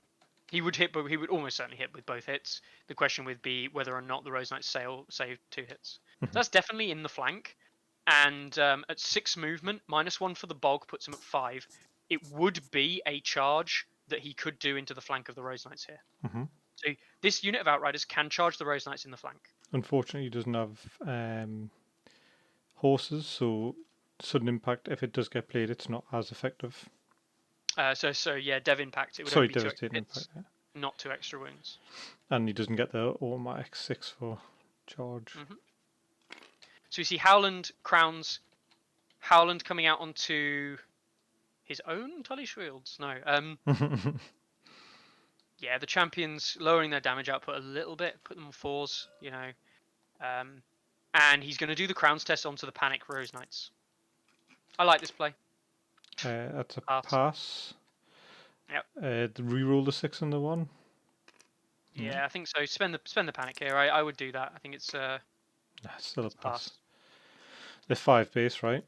He would hit, but he would almost certainly hit with both hits. The question would be whether or not the Rose Knights save 2 hits. So that's definitely in the flank. And at 6 movement, -1 for the bulk puts him at 5. It would be a charge that he could do into the flank of the Rose Knights here. Hmm. So this unit of Outriders can charge the Rose Knights in the flank. Unfortunately, he doesn't have horses, so sudden impact, if it does get played, it's not as effective. So yeah, Dev Impact, it would Sorry, only be 2 extra devastating hits, impact. Yeah. not 2 extra wounds. And he doesn't get the automatic 6 for charge. So you see Howland crowns, Howland coming out onto his own Tully Shields. No, yeah, the champions lowering their damage output a little bit, put them on 4s, you know, and he's going to do the crowns test onto the Panic Rose Knights. I like this play. That's a Pass. pass. Yep. Reroll the 6 and the 1. Yeah, I think so. Spend the panic here. I would do that. I think it's Still a pass. pass. They're 5 base, right?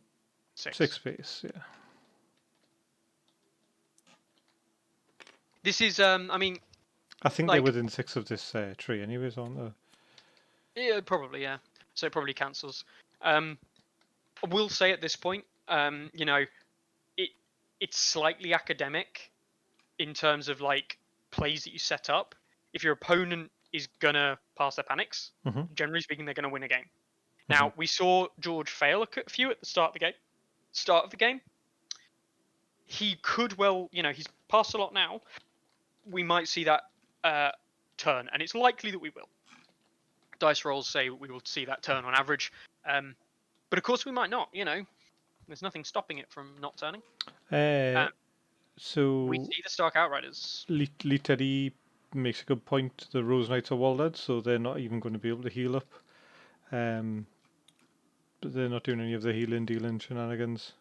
6. 6 base, yeah. This is I mean, I think like, they're within 6 of this tree anyways, aren't they? yeah, probably, yeah. So it probably cancels. I will say at this point, you know, it's slightly academic in terms of like plays that you set up. If your opponent is gonna pass their panics, generally speaking, they're gonna win a game. Now we saw George fail a few at the start of the game. He could well, you know, he's passed a lot now. We might see that turn, and it's likely that we will. Dice rolls say we will see that turn on average, but of course we might not. You know, there's nothing stopping it from not turning. So we see the Stark Outriders. Lee Teddy makes a good point. The Rose Knights are walled, so they're not even going to be able to heal up. But they're not doing any of the healing, dealing shenanigans.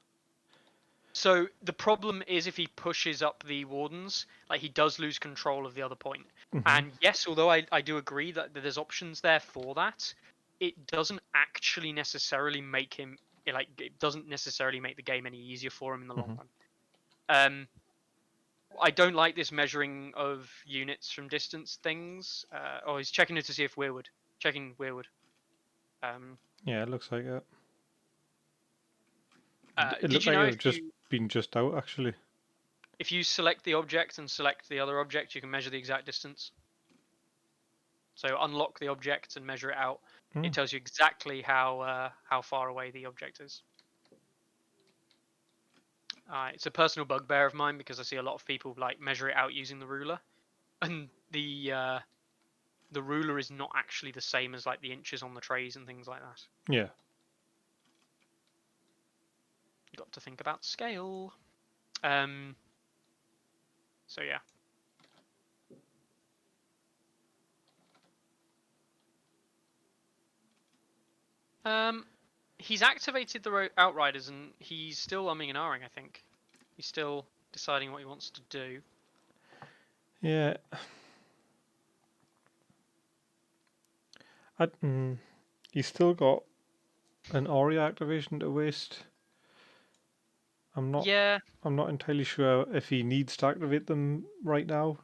So the problem is if he pushes up the Wardens, like he does lose control of the other point. And yes, although I do agree that there's options there for that, it doesn't actually necessarily make him, like, it doesn't necessarily make the game any easier for him in the long run. I don't like this measuring of units from distance things. Oh, he's checking it to see if checking Weirwood. Yeah, it looks like it. It looked like it would just been just out, actually. If you select the object and select the other object, you can measure the exact distance. So unlock the object and measure it out. It tells you exactly how far away the object is. It's a personal bugbear of mine because I see a lot of people like measure it out using the ruler, and the ruler is not actually the same as like the inches on the trays and things like that. Yeah. You got to think about scale. So yeah. He's activated the Outriders, and he's still umming and ahhing. I think he's still deciding what he wants to do. Yeah. He's still got an Aria activation to waste. I'm not entirely sure if he needs to activate them right now.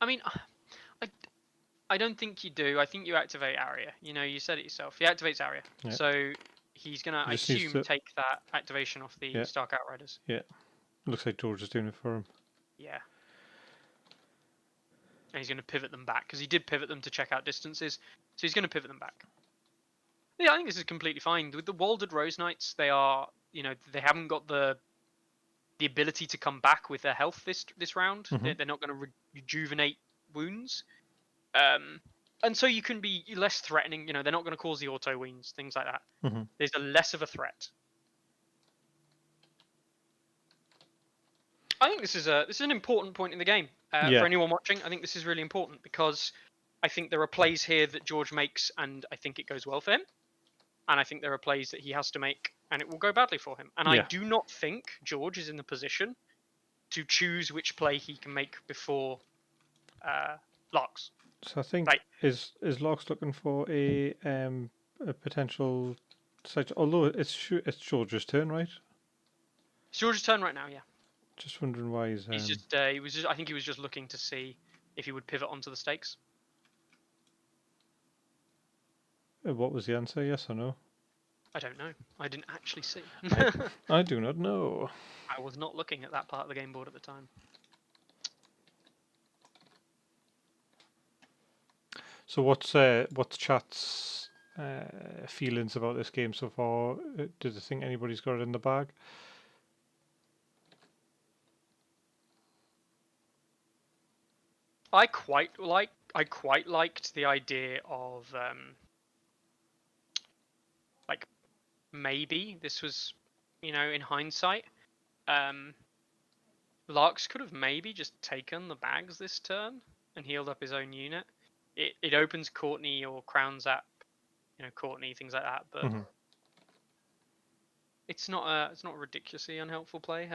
I mean, I don't think you do. I think you activate Aria. You know, you said it yourself. He activates Aria. Yeah. So he's going to, I assume, take that activation off the Stark Outriders. Yeah. Looks like George is doing it for him. Yeah. And he's going to pivot them back, because he did pivot them to check out distances. So he's going to pivot them back. Yeah, I think this is completely fine. With the Walded Rose Knights, they are, you know, they haven't got the ability to come back with their health this round. They're not going to rejuvenate wounds. And so you can be less threatening. You know, they're not going to cause the auto wounds, things like that. There's a less of a threat. I think this is an important point in the game for anyone watching. I think this is really important because I think there are plays here that George makes, and I think it goes well for him. And I think there are plays that he has to make, and it will go badly for him. And I do not think George is in the position to choose which play he can make before Larks. So I think is Larks looking for a potential site? Although it's George's turn, right? It's George's turn right now, yeah. Just wondering why he's. I think he was just looking to see if he would pivot onto the stakes. What was the answer? Yes or no? I don't know. I didn't actually see. I do not know. I was not looking at that part of the game board at the time. So what's chat's feelings about this game so far? Do they think anybody's got it in the bag? I quite liked the idea of like maybe this was, in hindsight, Larks could have maybe just taken the bags this turn and healed up his own unit. It opens Courtney or crowns up, Courtney, things like that, but Mm-hmm. it's not a ridiculously unhelpful play.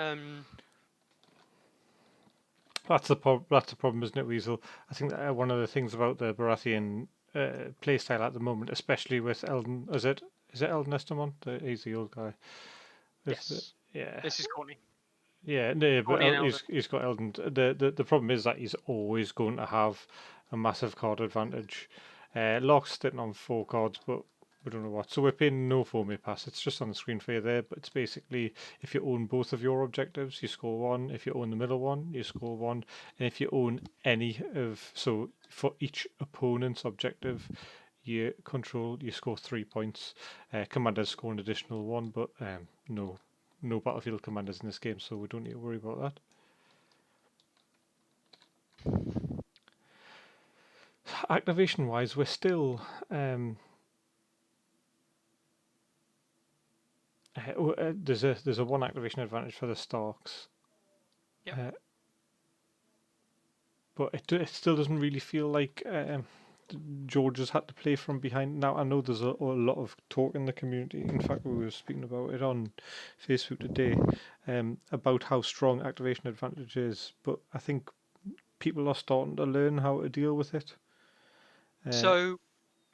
That's the problem, isn't it, Weasel? I think that one of the things about the Baratheon playstyle at the moment, especially with Eldon, is it Eldon Estamont? He's the old guy. Yes, Yeah. this is Courtney. Yeah, no, but Courtney and Eldon. he's got Eldon. The problem is that he's always going to have a massive card advantage. Locke's sitting on 4 cards, but we don't know what. So we're paying no 4-minute pass. It's just on the screen for you there, but it's basically if you own both of your objectives, you score 1. If you own the middle one, you score 1. And if you own any of, so for each opponent's objective you control, you score 3 points. Commanders score an additional 1, but no battlefield commanders in this game, so we don't need to worry about that. Activation wise, we're still there's a 1 activation advantage for the Starks. Yep. But it still doesn't really feel like George has had to play from behind. Now, I know there's a lot of talk in the community. In fact, we were speaking about it on Facebook today about how strong activation advantage is. But I think people are starting to learn how to deal with it. So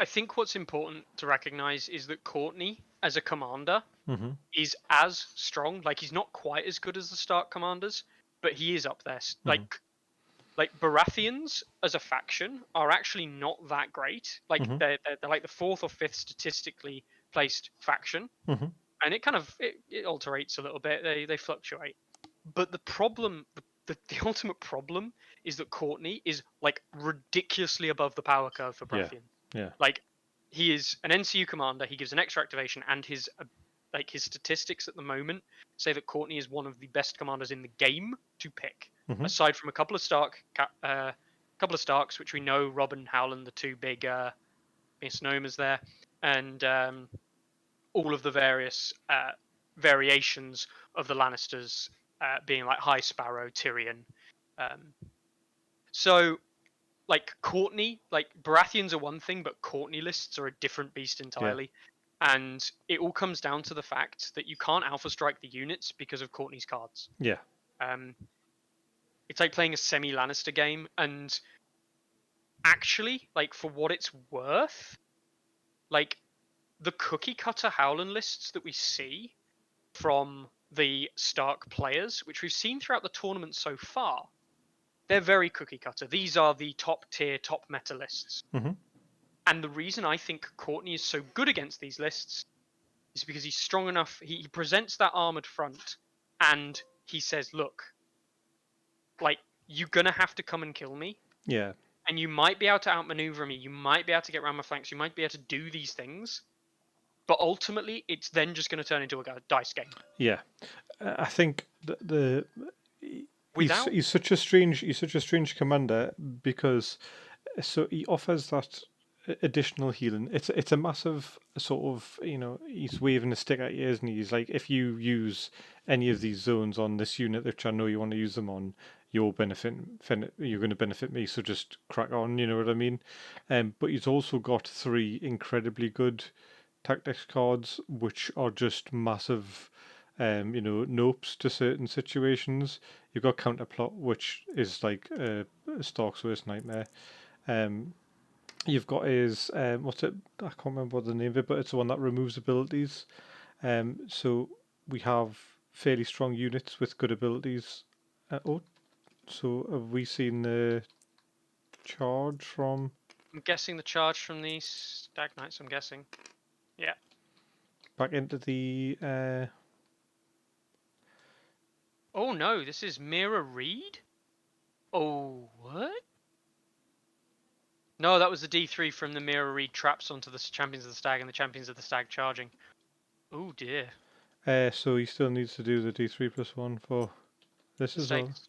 I think what's important to recognize is that Courtney, as a commander, Mm-hmm. is as strong. Like, he's not quite as good as the Stark commanders, but he is up there. Mm-hmm. Like Baratheons as a faction are actually not that great. Like Mm-hmm. they're like the 4th or 5th statistically placed faction, Mm-hmm. and it kind of it alterates a little bit. They fluctuate. But the problem, the ultimate problem, is that Courtney is like ridiculously above the power curve for Yeah. Baratheon. Yeah. Like, he is an NCU commander. He gives an extra activation, and his statistics at the moment say that Courtney is one of the best commanders in the game to pick, Mm-hmm. aside from a couple of Starks, which we know, Robb and Howland, the 2 big misnomers there, and all of the various variations of the Lannisters, being like High Sparrow, Tyrion. So, like, Courtney, like, Baratheons are one thing, but Courtney lists are a different beast entirely. And it all comes down to the fact that you can't alpha strike the units because of Courtney's cards. Yeah. It's like playing a semi Lannister game, and actually, like, for what it's worth, like, the cookie cutter Howland lists that we see from the Stark players, which we've seen throughout the tournament so far, they're very cookie cutter. These are the top tier, top meta lists. Mm-hmm. And the reason I think Courtney is so good against these lists is because he's strong enough. He presents that armored front, and he says, look, like, you're going to have to come and kill me. Yeah. And you might be able to outmaneuver me. You might be able to get around my flanks. You might be able to do these things. But ultimately, it's then just going to turn into a dice game. Yeah. I think Without he's such a strange commander because so he offers that additional healing. It's a massive sort of, he's waving a stick at you, isn't he? He's like, if you use any of these zones on this unit, which I know you want to use them on, you're going to benefit me. So just crack on. You know what I mean? But he's also got 3 incredibly good tactics cards, which are just massive. Nopes to certain situations. You've got counterplot, which is like Stark's worst nightmare. You've got his what's it? I can't remember what the name of it, but it's the one that removes abilities. So we have fairly strong units with good abilities. So have we seen the charge from? I'm guessing the charge from the Stag Knights, I'm guessing. Yeah. back into the. Oh no, this is Mira Reed? Oh, what? No, that was the D3 from the Mira Reed traps onto the Champions of the Stag and the Champions of the Stag charging. Oh dear. So he still needs to do the D3+1 for this The as well. stakes.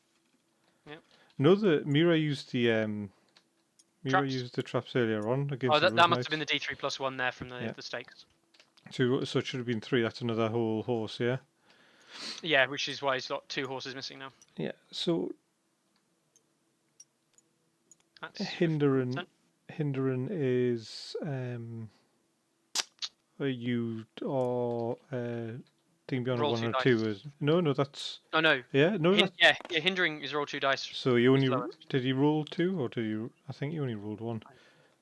Yep. No, the Mira used the Traps. traps earlier on against Oh, the that Rose must Knights. have been the D3+1 there from Yeah. the stakes. So it should have been 3. That's another whole horse, yeah. Yeah, which is why he's got 2 horses missing now. Yeah. So That's Hindering 15%. is you or thing beyond a Roll 1 2 or dice. 2 is no that's Oh no. yeah no that's Yeah, hindering is roll 2 dice. so you only lowest. did you roll 2 or did you? I think you only rolled 1.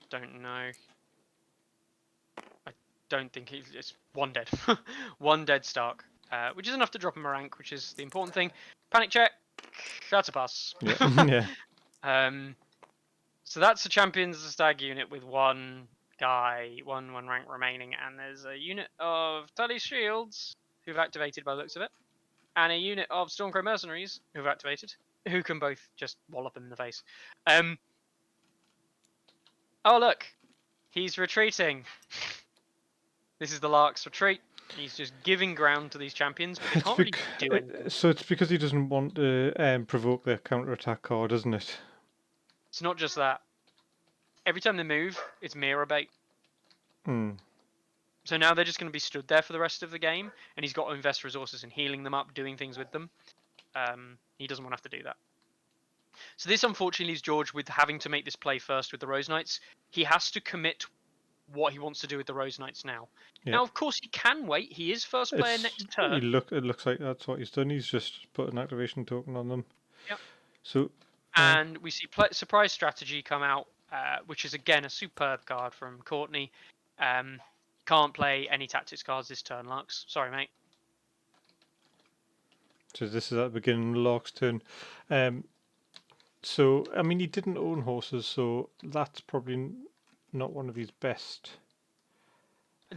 Don't know. I don't think it's 1 dead. 1 dead Stark, which is enough to drop him a rank, which is the important thing. Panic check. That's a pass. Yeah. Yeah. So that's the Champions of the Stag unit with 1 guy, one rank remaining, and there's a unit of Tully's Shields who've activated by the looks of it, and a unit of Stormcrow Mercenaries who've activated, who can both just wallop him in the face. Oh look, he's retreating. This is the Larks retreat. He's just giving ground to these champions, but they can't really do anything. So it's because he doesn't want to provoke their counter-attack card, isn't it? It's not just that. Every time they move, it's mirror bait. Hmm. So now they're just going to be stood there for the rest of the game, and he's got to invest resources in healing them up, doing things with them. He doesn't want to have to do that. So this unfortunately leaves George with having to make this play first with the Rose Knights. He has to commit what he wants to do with the Rose Knights now. Yeah. Now, of course, he can wait. He is first player next turn. It looks like that's what he's done. He's just put an activation token on them. Yep. So. And we see surprise strategy come out, which is again a superb card from Courtney. Can't play any tactics cards this turn, Larks. Sorry, mate. So this is at the beginning of Lark's turn. So I mean, he didn't own horses, so that's probably not one of his best.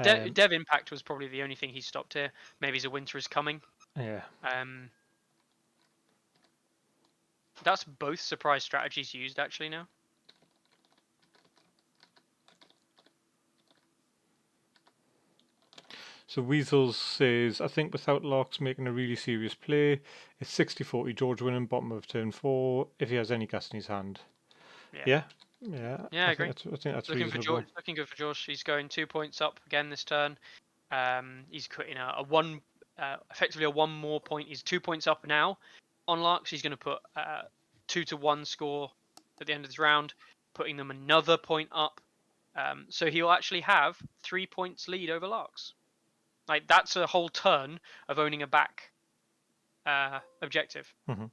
Dev Impact was probably the only thing he stopped here. Maybe the winter is coming. Yeah. That's both surprise strategies used actually now. So Weasels says, I think without Larks making a really serious play, it's 60-40 George winning bottom of turn 4 if he has any gas in his hand. Yeah. I agree. I think that's looking reasonable. for George. Looking good for George. He's going 2 points up again this turn. He's putting a 1, effectively a 1 more point. He's 2 points up now on Larks. He's going to put 2-1 score at the end of this round, putting them another point up. So he'll actually have 3 points lead over Larks. Like that's a whole turn of owning a back objective. Mm-hmm.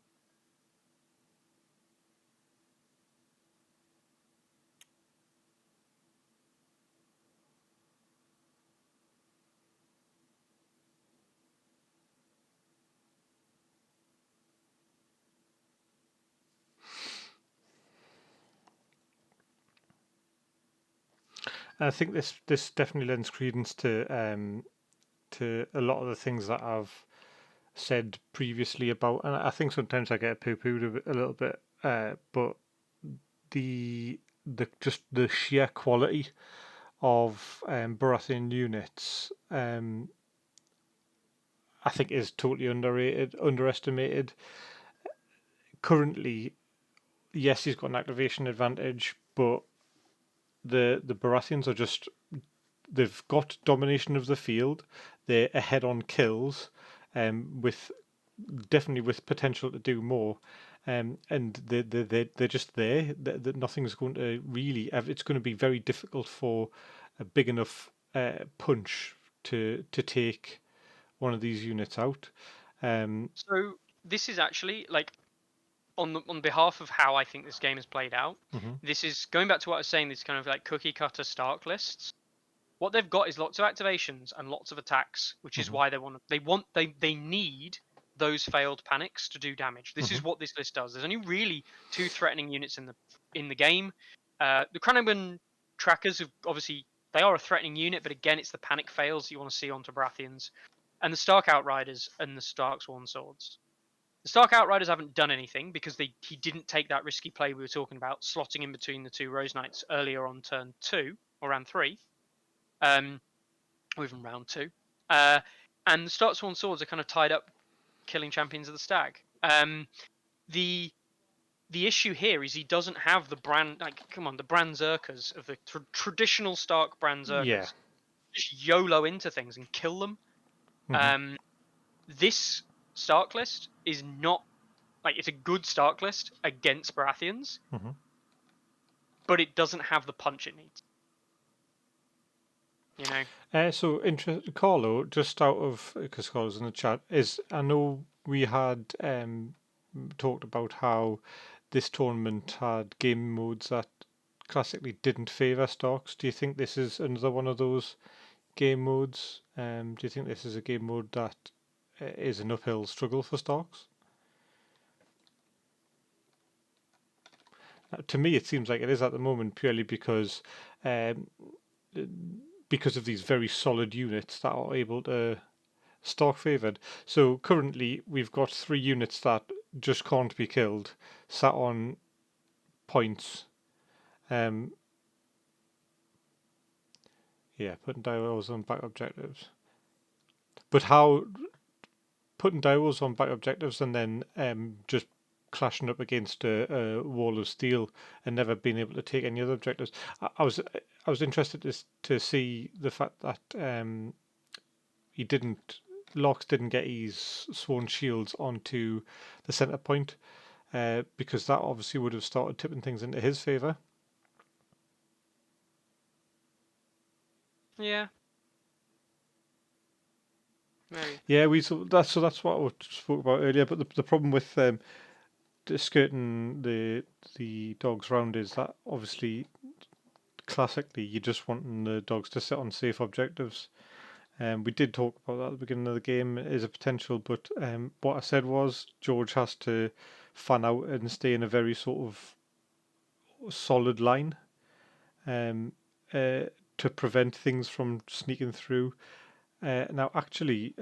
I think this definitely lends credence to a lot of the things that I've said previously about, and I think sometimes I get poo-pooed a little bit, but the sheer quality of Baratheon units, I think is totally underestimated. Currently, yes, he's got an activation advantage, but the Baratheons are just, they've got domination of the field. They're ahead on kills, with definitely with potential to do more. And they're just there. That nothing's going to really. It's going to be very difficult for a big enough punch to take one of these units out. So this is actually like on behalf of how I think this game is played out. Mm-hmm. This is going back to what I was saying. These kind of like cookie cutter Stark lists. What they've got is lots of activations and lots of attacks, which is why they need those failed panics to do damage. This is what this list does. There's only really 2 threatening units in the game. The Cranaban trackers have obviously They are a threatening unit, but again, it's the panic fails you want to see onto Baratheons. And the Stark Outriders and the Stark Sworn Swords. The Stark Outriders haven't done anything because he didn't take that risky play we were talking about, slotting in between the two Rose Knights earlier on turn 2 or round 3, or even round 2. And the Stark Sworn Swords are kind of tied up, killing champions of the Stag. The issue here is he doesn't have the the Branzerkers of the traditional Stark Branzerkers. Yeah. Just YOLO into things and kill them. Mm-hmm. This Stark list is not it's a good Stark list against Baratheons, Mm-hmm. but it doesn't have the punch it needs. You know. So, Carlo, just out of because Carlo's in the chat, I know we had talked about how this tournament had game modes that classically didn't favour Starks. Do you think this is another one of those game modes? Do you think this is a game mode that is an uphill struggle for Starks? To me, it seems like it is at the moment, purely because of these very solid units that are able to Stark favoured. So currently we've got 3 units that just can't be killed, sat on points. Yeah, putting direwolves on back objectives. But how putting direwolves on back objectives and then just clashing up against a wall of steel and never being able to take any other objectives? I was interested to see the fact that Larks didn't get his sworn shields onto the centre point, because that obviously would have started tipping things into his favour. Yeah. Maybe. Yeah, that's what I spoke about earlier. But the problem with skirting the dogs round is that obviously classically you're just wanting the dogs to sit on safe objectives. We did talk about that at the beginning of the game is a potential, but what I said was George has to fan out and stay in a very sort of solid line to prevent things from sneaking through. Now, actually,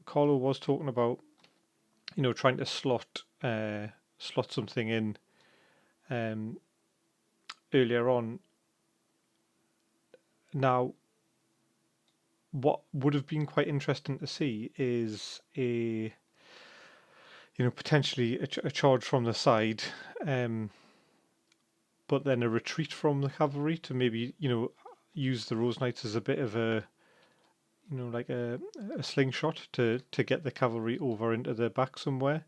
Carlo was talking about trying to slot something in earlier on. Now, what would have been quite interesting to see is potentially a charge from the side, but then a retreat from the cavalry to maybe use the Rose Knights as a bit of a like a slingshot to get the cavalry over into their back somewhere.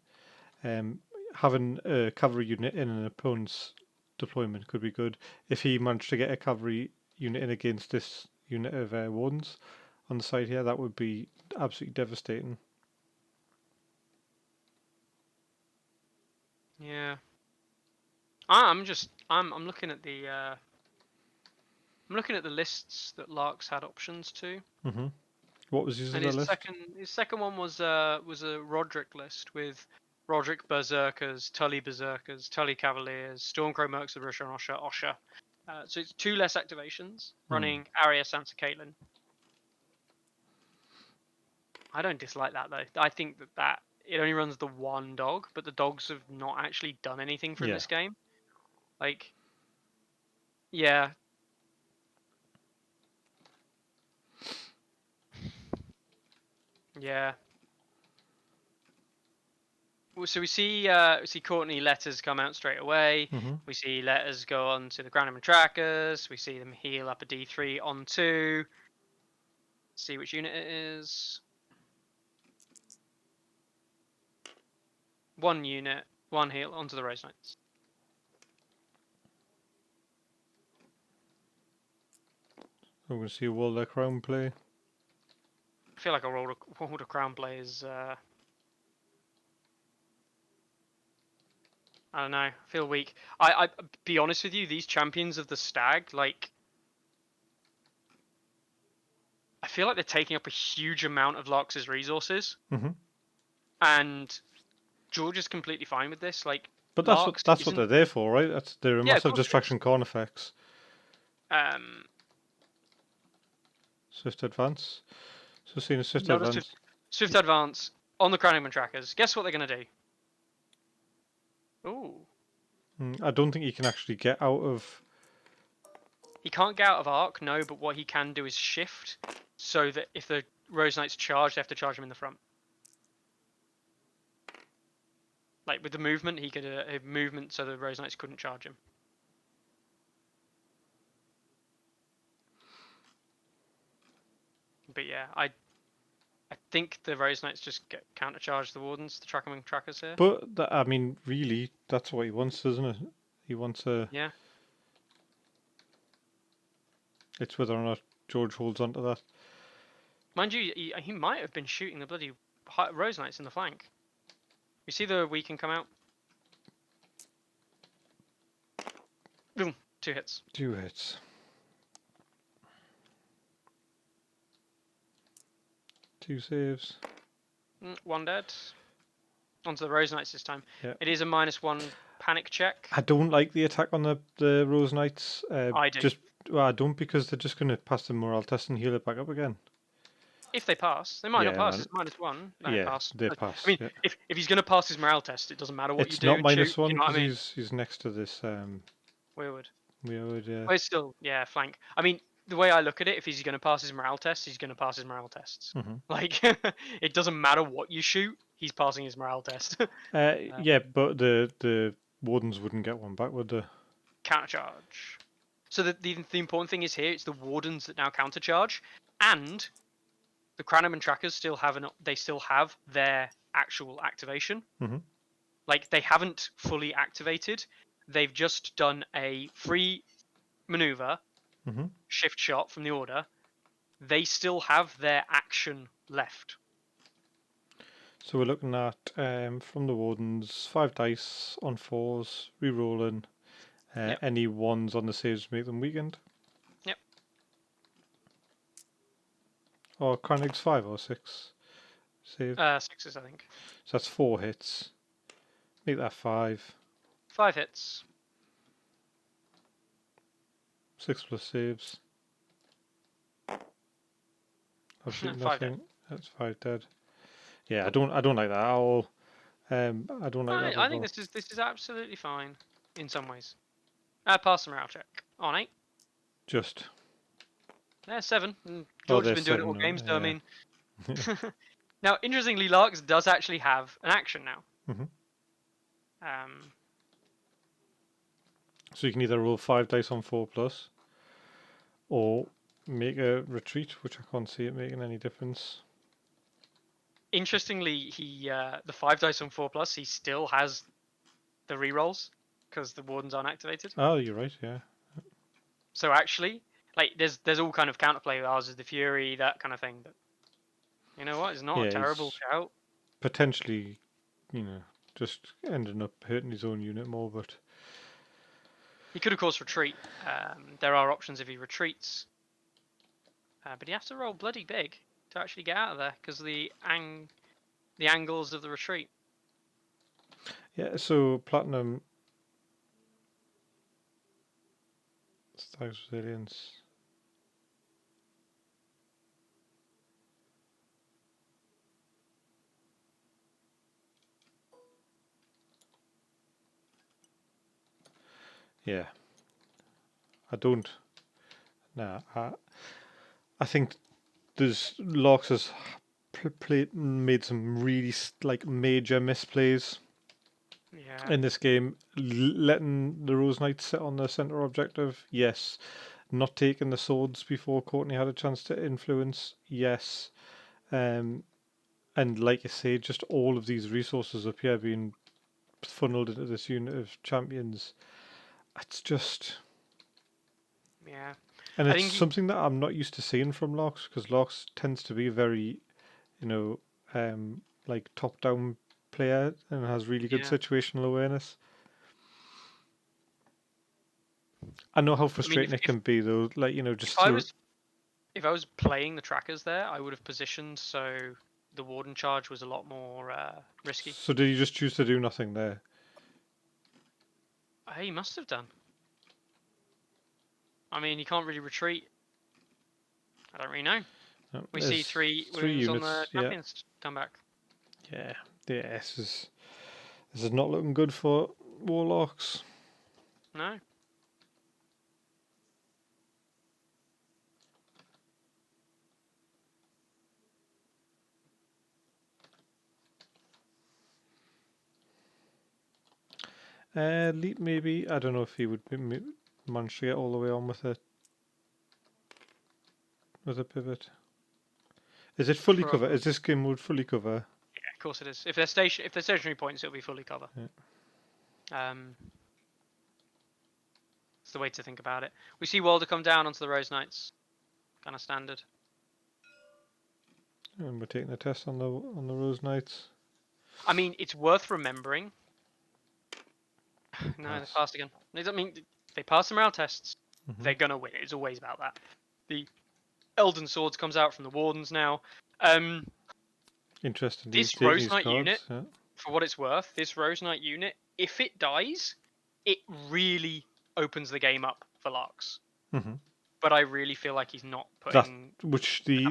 Having a cavalry unit in an opponent's deployment could be good. If he managed to get a cavalry unit in against this unit of wardens on the side here, that would be absolutely devastating. Yeah. I'm looking at the lists that Larks had options to. Mm-hmm. What was his And list? His second one was a Roderick list with Roderick Berserkers, Tully Berserkers, Tully Cavaliers, Stormcrow Mercs of Russia and Osha. So it's 2 less activations, running Arya, Sansa, Caitlyn. I don't dislike that though. I think that it only runs the 1 dog, but the dogs have not actually done anything for this game. Yeah. Yeah. So we see Courtney letters come out straight away. Mm-hmm. We see letters go on to the Granum Trackers. We see them heal up a D3 on 2. See which unit it is. 1 unit, 1 heal onto the Rose Knights. I'm going to see a Walder Crown play. I feel like a Walder Crown play is... I don't know. I feel weak. I be honest with you, these champions of the Stag, I feel like they're taking up a huge amount of Larks' resources. Mm-hmm. And George is completely fine with this. But that's what they're there for, right? They're a massive distraction corn effects. Swift advance. So seeing a swift Not a advance. Swift advance on the Crownman trackers. Guess what they're going to do? Ooh. I don't think he can actually get out of. He can't get out of arc, no, but what he can do is shift so that if the Rose Knights charge, they have to charge him in the front. Like with the movement, he could have movement so the Rose Knights couldn't charge him. But yeah, I think the Rose Knights just get countercharge the Wardens, the Trackerman trackers here. But that, I mean, really, that's what he wants, isn't it? He wants a. Yeah. It's whether or not George holds on to that. Mind you, he might have been shooting the bloody Rose Knights in the flank. You see the weaken come out? Boom, 2 hits. 2 hits. Two saves. 1 dead. Onto the Rose Knights this time. Yeah. It is a -1 panic check. I don't like the attack on the Rose Knights. I do. Well, I don't, because they're just going to pass the morale test and heal it back up again. If they pass, they might not pass. Man. It's -1. No, yeah, pass. they pass. I mean, yeah. if he's going to pass his morale test, it doesn't matter what It's you do. not -1 shoot, you know what because I mean? he's next to this. Weirwood. Yeah. But it's still, yeah, flank. I mean, the way I look at it, if he's going to pass his morale test, he's going to pass his morale tests. Mm-hmm. Like, it doesn't matter what you shoot, he's passing his morale test. Yeah, but the Wardens wouldn't get one back, would they? Countercharge. So the important thing is here, it's the Wardens that now countercharge, and the Cranaman trackers still have their actual activation. Mm-hmm. Like, they haven't fully activated. They've just done a free maneuver, Mm-hmm. shift shot from the order. They still have their action left. So we're looking at from the Wardens, 5 dice on 4s, re-rolling. Yep. Any 1s on the saves make them weakened. Yep. Or Kranig's 5 or 6 save. 6s, I think. So that's 4 hits. Make that 5. 5 hits. 6 plus saves. Absolutely 5 nothing. That's 5 dead. Yeah, I don't like that at all. I don't like that. I think this is absolutely fine in some ways. Pass the morale check. On 8. Just. Yeah, 7. George has been doing it all games, so I mean. Now, interestingly, Larks does actually have an action now. Mm-hmm. So you can either roll 5 dice on 4 plus, or make a retreat, which I can't see it making any difference. Interestingly, the 5 dice on 4 plus, he still has the rerolls because the Wardens aren't activated. Oh, you're right. Yeah. So actually, like, there's all kind of counterplay with ours, the Fury, that kind of thing. But you know what? It's not a terrible shout. Potentially, just ending up hurting his own unit more, but he could of course retreat. There are options if he retreats, but he has to roll bloody big to actually get out of there because of the angles of the retreat. Yeah. So platinum. Stags resilience. Yeah. I don't. Nah. I think there's Larks has made some really major misplays. Yeah. In this game, letting the Rose Knights sit on the center objective, yes. Not taking the swords before Courtney had a chance to influence, yes. And like I say, just all of these resources up here being funneled into this unit of champions. It's just, Yeah. and it's something that I'm not used to seeing from Larks, because Larks tends to be very, like top-down player and has really good situational awareness. I know how frustrating it can be, though. Like, just if I was playing the trackers there, I would have positioned so the Warden charge was a lot more risky. So did you just choose to do nothing there? He must have done. I mean, he can't really retreat. I don't really know. No, We see there's 3 three wounds on units. the Yeah, champions come back. yeah. This is not looking good for Warlocks. No. Leap maybe. I don't know if he would manage to get all the way on with a pivot. Is it fully cover? Probably. Is this game mode fully cover? Yeah, of course it is. If they're stationary points, it'll be fully cover. Yeah. It's the way to think about it. We see Walder come down onto the Rose Knights. Kind of standard. And we're taking a test on the Rose Knights. I mean, it's worth remembering. No, Pass. they passed again. I mean, they pass the morale tests. Mhm. They're gonna win. It's always about that. The Elden Swords comes out from the Wardens now. Interesting. This Rose these Knight cards. unit, Yeah. for what it's worth, this Rose Knight unit, if it dies, it really opens the game up for Larks. Mm-hmm. But I really feel like he's not That putting which the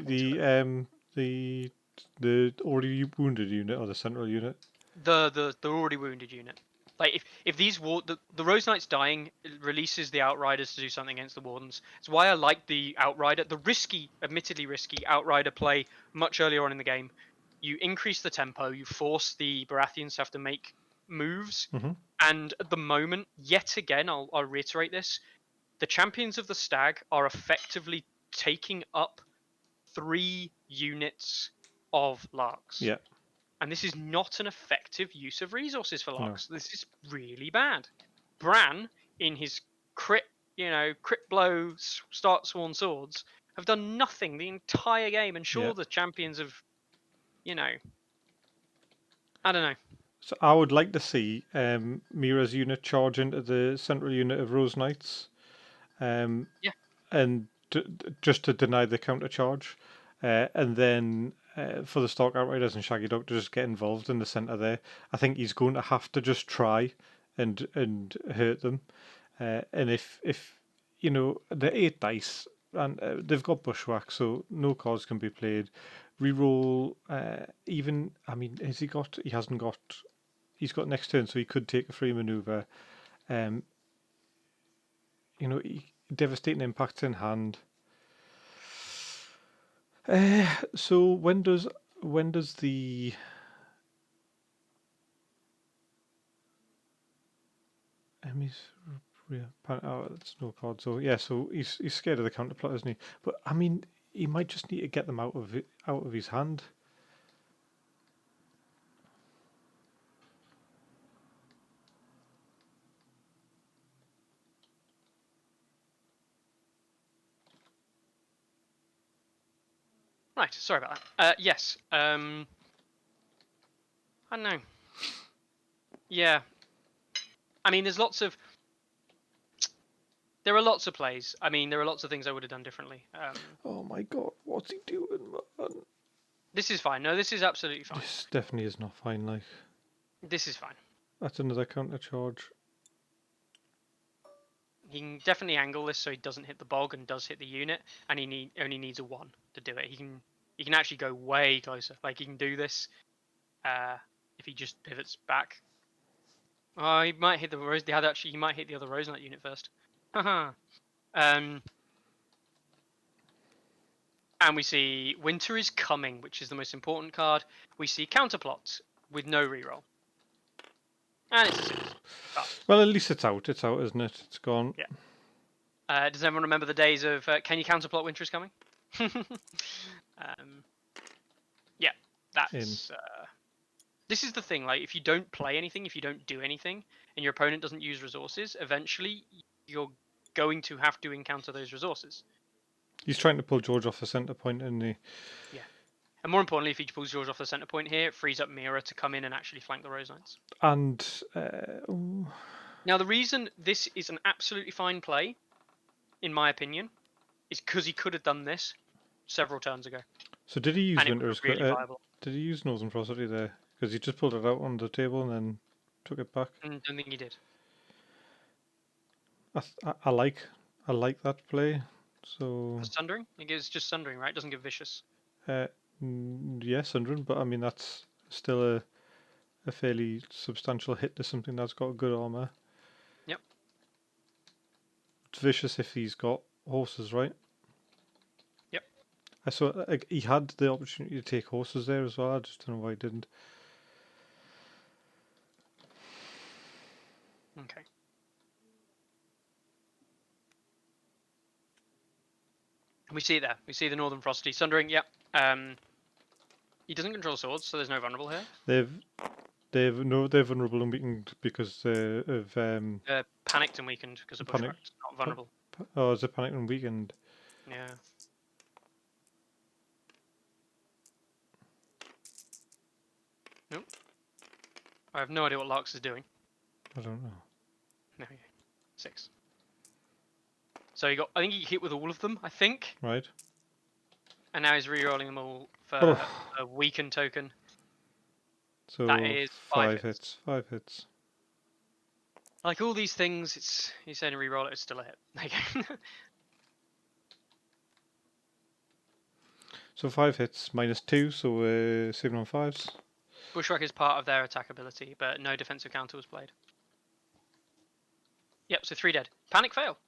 already wounded unit or the central unit. the already wounded unit. Like if these the Rose Knight's dying, it releases the Outriders to do something against the Wardens. It's why I like the Outrider, the admittedly risky Outrider play much earlier on in the game. You increase the tempo, you force the Baratheons to have to make moves, Mm-hmm. and at the moment, yet again, I'll reiterate this: the champions of the Stag are effectively taking up 3 units of Larks. Yeah. And this is not an effective use of resources for Larks. No. This is really bad. Bran, in his crit blow, start sworn swords, have done nothing the entire game. And sure, Yeah. the champions of, I don't know. So I would like to see Mira's unit charge into the central unit of Rose Knights. Yeah. And just to deny the counter charge, and then for the Stark Outriders and Shaggy Dog to just get involved in the centre there. I think he's going to have to just try and hurt them. And if the 8 dice and they've got Bushwhack, so no cards can be played. Reroll even. I mean, has he got? He hasn't got. He's got next turn, so he could take a free maneuver. Devastating impacts in hand. So when does the enemies? Oh, it's no card. So yeah, so he's scared of the counterplot, isn't he? But I mean, he might just need to get them out of his hand. Right, sorry about that. Yes. I don't know. Yeah. I mean, there are lots of plays. I mean, there are lots of things I would have done differently. Oh my god, what's he doing, man? This is fine. No, this is absolutely fine. This definitely is not fine. Like, This is fine. that's another counter charge. He can definitely angle this so he doesn't hit the bog and does hit the unit, and he only needs a 1 to do it. He can actually go way closer. Like, he can do this if he just pivots back. Oh, he might hit the Rose. He might hit the other Rose Knight unit first. Haha. And we see Winter is Coming, which is the most important card. We see Counterplot with no reroll. And it's a 6. Well, at least it's out. It's out, isn't it? It's gone. Yeah. Does everyone remember the days of can you counterplot Winter is Coming? Yeah, that's. This is the thing. Like, if you don't play anything, if you don't do anything, and your opponent doesn't use resources, eventually you're going to have to encounter those resources. He's trying to pull George off the centre point, isn't he? Yeah. And more importantly, if he pulls George off the centre point here, it frees up Mira to come in and actually flank the Rose Knights. And now, the reason this is an absolutely fine play, in my opinion, is because he could have done this several turns ago. So did he use Winter's really viable. Did he use Northern Ferocity there? Because he just pulled it out on the table and then took it back. I don't think he did. I like that play. So For sundering? It gives just sundering, right? It doesn't give vicious. yes, 100, but I mean that's still a fairly substantial hit to something that's got good armor. Yep. It's vicious if he's got horses, right? Yep. I saw he had the opportunity to take horses there as well. I just don't know why he didn't. Okay. We see it there. We see the Northern Frosty sundering. Yep. He doesn't control swords, so there's no vulnerable here. They're vulnerable and weakened because of Panicked and weakened because of panic. bushwhacks. Not vulnerable. Oh, is it panic and weakened? Yeah. Nope. I have no idea what Larks is doing. I don't know. No, 6. So he got. I think he hit with all of them. I think. Right. And now he's re-rolling them all for Oh. a weakened token. So That is 5 hits. 5 hits. Like all these things, he's saying to re-roll it. It's still a hit. So 5 hits minus 2, so 7 on 5s. Bushwhack is part of their attack ability, but no defensive counter was played. Yep, so 3 dead. Panic fail.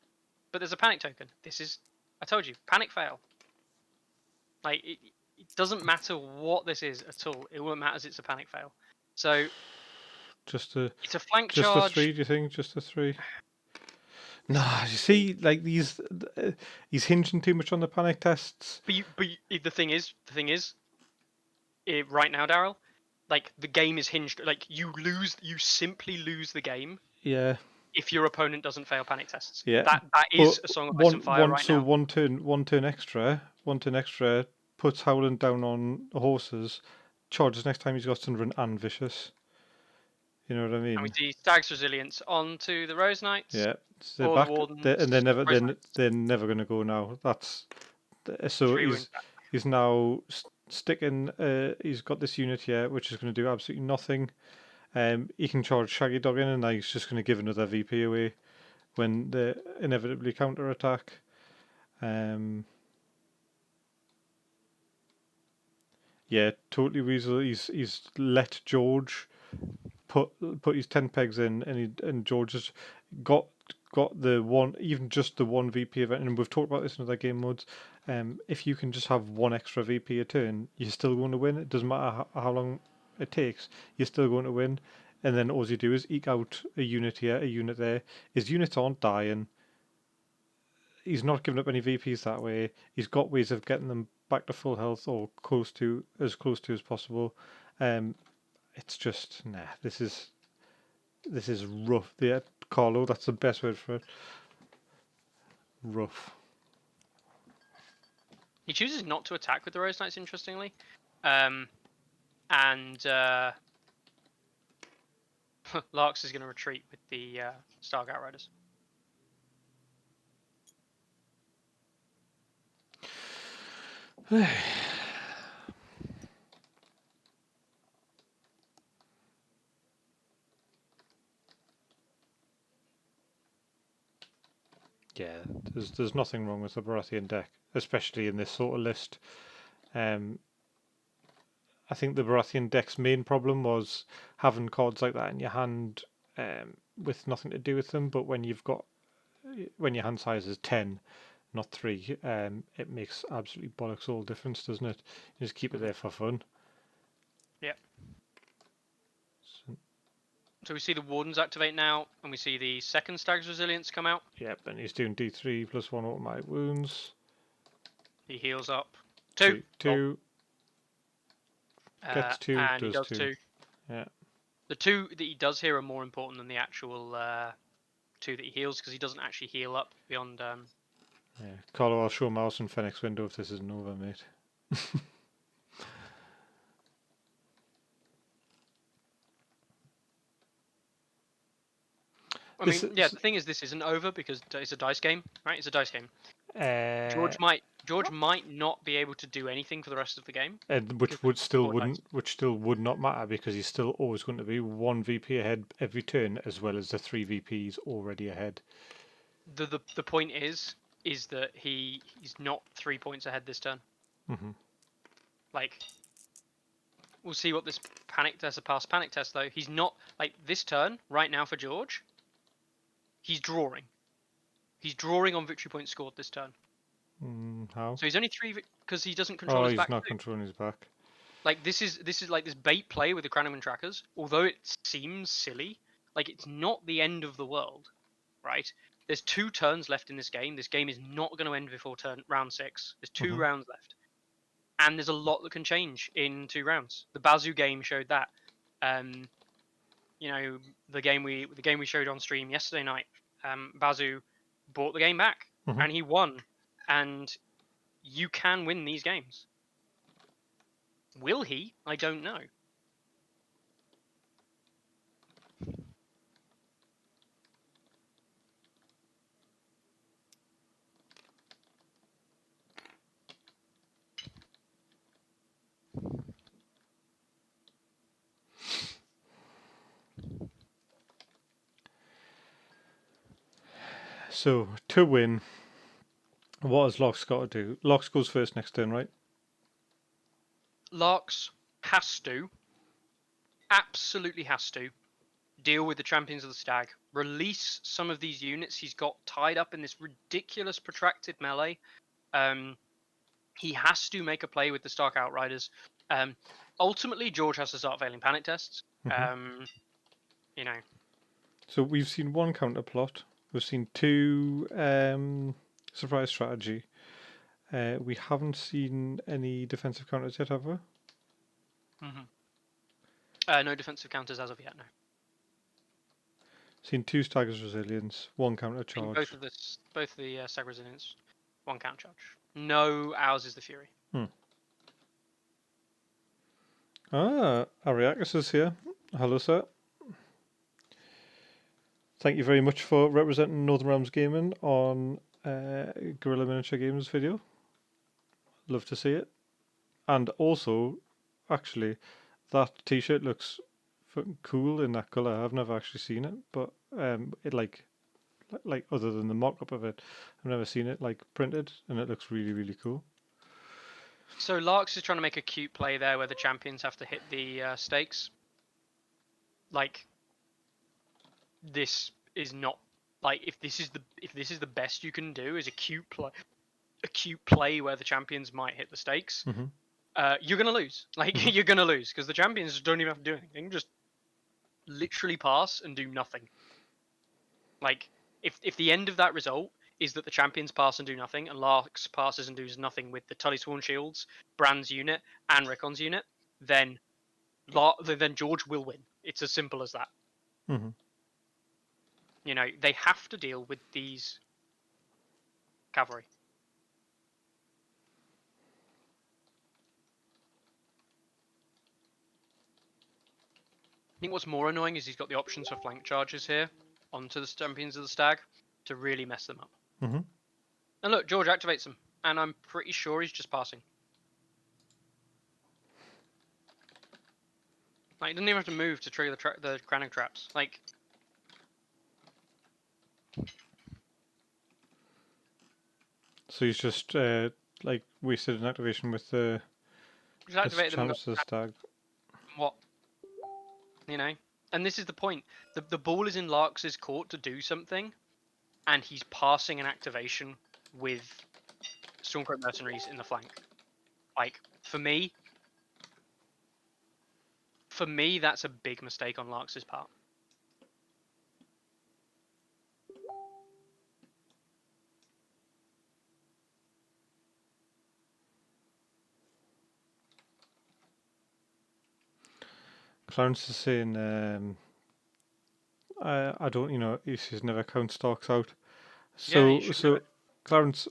But there's a panic token. I told you, panic fail. Like, it doesn't matter what this is at all. It won't matter as it's a panic fail. So, it's a flank just charge. a 3, do you think? Just a 3? Nah, you see, like he's hinging too much on the panic tests. But the thing is, right now, Daryl, like the game is hinged. Like you simply lose the game. Yeah. If your opponent doesn't fail panic tests. Yeah. That is a Song of Ice and Fire right now. So one turn extra puts Howland down on horses, charges next time he's got Sundering and Vicious. You know what I mean? And we see Stag's Resilience onto the Rose Knights. Yeah. So they're back, and they're never going to go now. That's so he's now sticking. He's got this unit here, which is going to do absolutely nothing. He can charge Shaggy Dog in, and now he's just going to give another VP away when they inevitably counter attack. Yeah, totally weasel. He's let George put his 10 pegs in, and George has got the one, even just the one VP event, and we've talked about this in other game modes. If you can just have one extra VP a turn, you're still going to win. It doesn't matter how long it takes, you're still going to win. And then all you do is eke out a unit here, a unit there. His units aren't dying. He's not giving up any VPs that way. He's got ways of getting them back to full health or as close to as possible. It's just this is rough. Yeah, Carlo, that's the best word for it. Rough. He chooses not to attack with the Rose Knights, interestingly. Larks is going to retreat with the Stark Outriders. Yeah, there's nothing wrong with the Baratheon deck, especially in this sort of list. I think the Baratheon deck's main problem was having cards like that in your hand with nothing to do with them. But when your hand size is 10, not 3, it makes absolutely bollocks all difference, doesn't it? You just keep it there for fun. Yep. So we see the Wardens activate now, and we see the second Stag's Resilience come out. Yep, and he's doing D3 plus 1 automatic wounds. He heals up. 2. 2. Gets 2, and he does 2. Yeah. The 2 that he does here are more important than the actual 2 that he heals, because he doesn't actually heal up beyond... Yeah, Carlo, I'll show Mouse and Fenix window if this isn't over, mate. The thing is, this isn't over because it's a dice game, right? It's a dice game. George might not be able to do anything for the rest of the game, which still would not matter because he's still always going to be 1 VP ahead every turn, as well as the 3 VPs already ahead. The point is, is that he's not 3 points ahead this turn. Mm-hmm. Like, we'll see what this panic test, a past panic test though. He's not like this turn right now for George. He's drawing. He's drawing on victory points scored this turn. How? So he's only 3 because he doesn't control his he's back. not controlling his back. Like this is like this bait play with the Cranaman trackers. Although it seems silly, like it's not the end of the world, right? There's 2 turns left in this game. This game is not going to end before round 6. There's 2 rounds left, and there's a lot that can change in 2 rounds. The Bazoo game showed that. You know, the game we showed on stream yesterday night. Bazoo bought the game back, and he won. And you can win these games. Will he? I don't know. So, to win, what has Larks got to do? Larks goes first next turn, right? Larks has to, absolutely has to, deal with the Champions of the Stag. Release some of these units he's got tied up in this ridiculous protracted melee. He has to make a play with the Stark Outriders. Ultimately, George has to start failing panic tests. You know. So we've seen 1 counter plot. We've seen 2 surprise strategy. We haven't seen any defensive counters yet, have we? No defensive counters as of yet, no. Seen 2 Stagger's Resilience, 1 counter charge. Both of the Stag Resilience, 1 counter charge. No, ours is the Fury. Ariakis is here. Hello, sir. Thank you very much for representing Northern Realms Gaming on Guerrilla Miniature Games video. Love to see it. And also, actually, that t-shirt looks fucking cool in that colour. I've never actually seen it, but it like other than the mock-up of it, I've never seen it like printed, and it looks really, really cool. So Larks is trying to make a cute play there where the champions have to hit the stakes. Like, this is not like if this is the best you can do is a cute play where the champions might hit the stakes. You're gonna lose. Like you're gonna lose because the champions don't even have to do anything. They can just literally pass and do nothing. Like if the end of that result is that the champions pass and do nothing, and Larks passes and does nothing with the Tully Sworn Shields, Brand's unit, and Rickon's unit, then George will win. It's as simple as that. You know, they have to deal with these cavalry. I think what's more annoying is he's got the options for flank charges here onto the Champions of the Stag to really mess them up. And look, George activates them, and I'm pretty sure he's just passing. Like, he doesn't even have to move to trigger the Crannog traps. Like, so he's just like wasted an activation with the just activate them. Champions of the Stag. What? You know? And this is the point. The ball is in Larks' court to do something, and he's passing an activation with Stormcroak Mercenaries in the flank. Like, for me, that's a big mistake on Larks' part. Clarence is saying, I don't, he's never count stocks out. So, Clarence,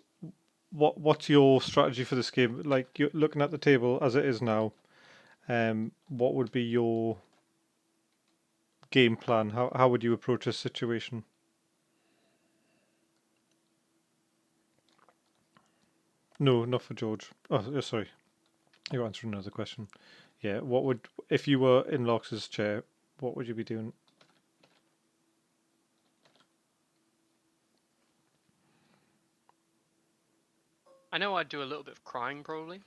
what's your strategy for this game? Like, you're looking at the table as it is now, what would be your game plan? How would you approach this situation? No, not for George. Oh, sorry. You're answering another question. Yeah, if you were in Larks' chair, what would you be doing? I know I'd do a little bit of crying probably.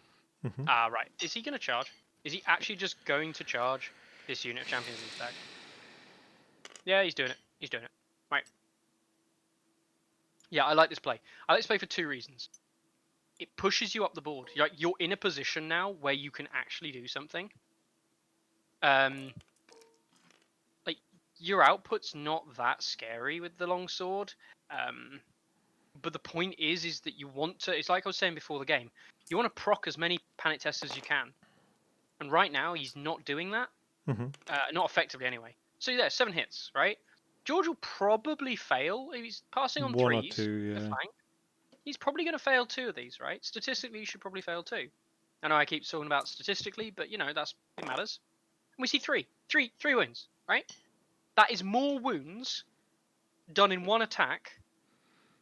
Mhm. Ah, right. Is he going to charge? Is he actually just going to charge this unit of champions in stack? Yeah, he's doing it. He's doing it. Right. Yeah, I like this play. I like this play for 2 reasons. It pushes you up the board. You're in a position now where you can actually do something. Like your output's not that scary with the longsword. But the point is that you want to. It's like I was saying before the game. You want to proc as many panic tests as you can. And right now he's not doing that. Mhm. Not effectively anyway. So yeah, 7 hits, right? George will probably fail if he's passing on 1 or 3s 2, with a yeah. flank. He's probably going to fail 2 of these, right? Statistically, he should probably fail 2. I know I keep talking about statistically, but it matters. And we see 3 wounds, right? That is more wounds done in 1 attack,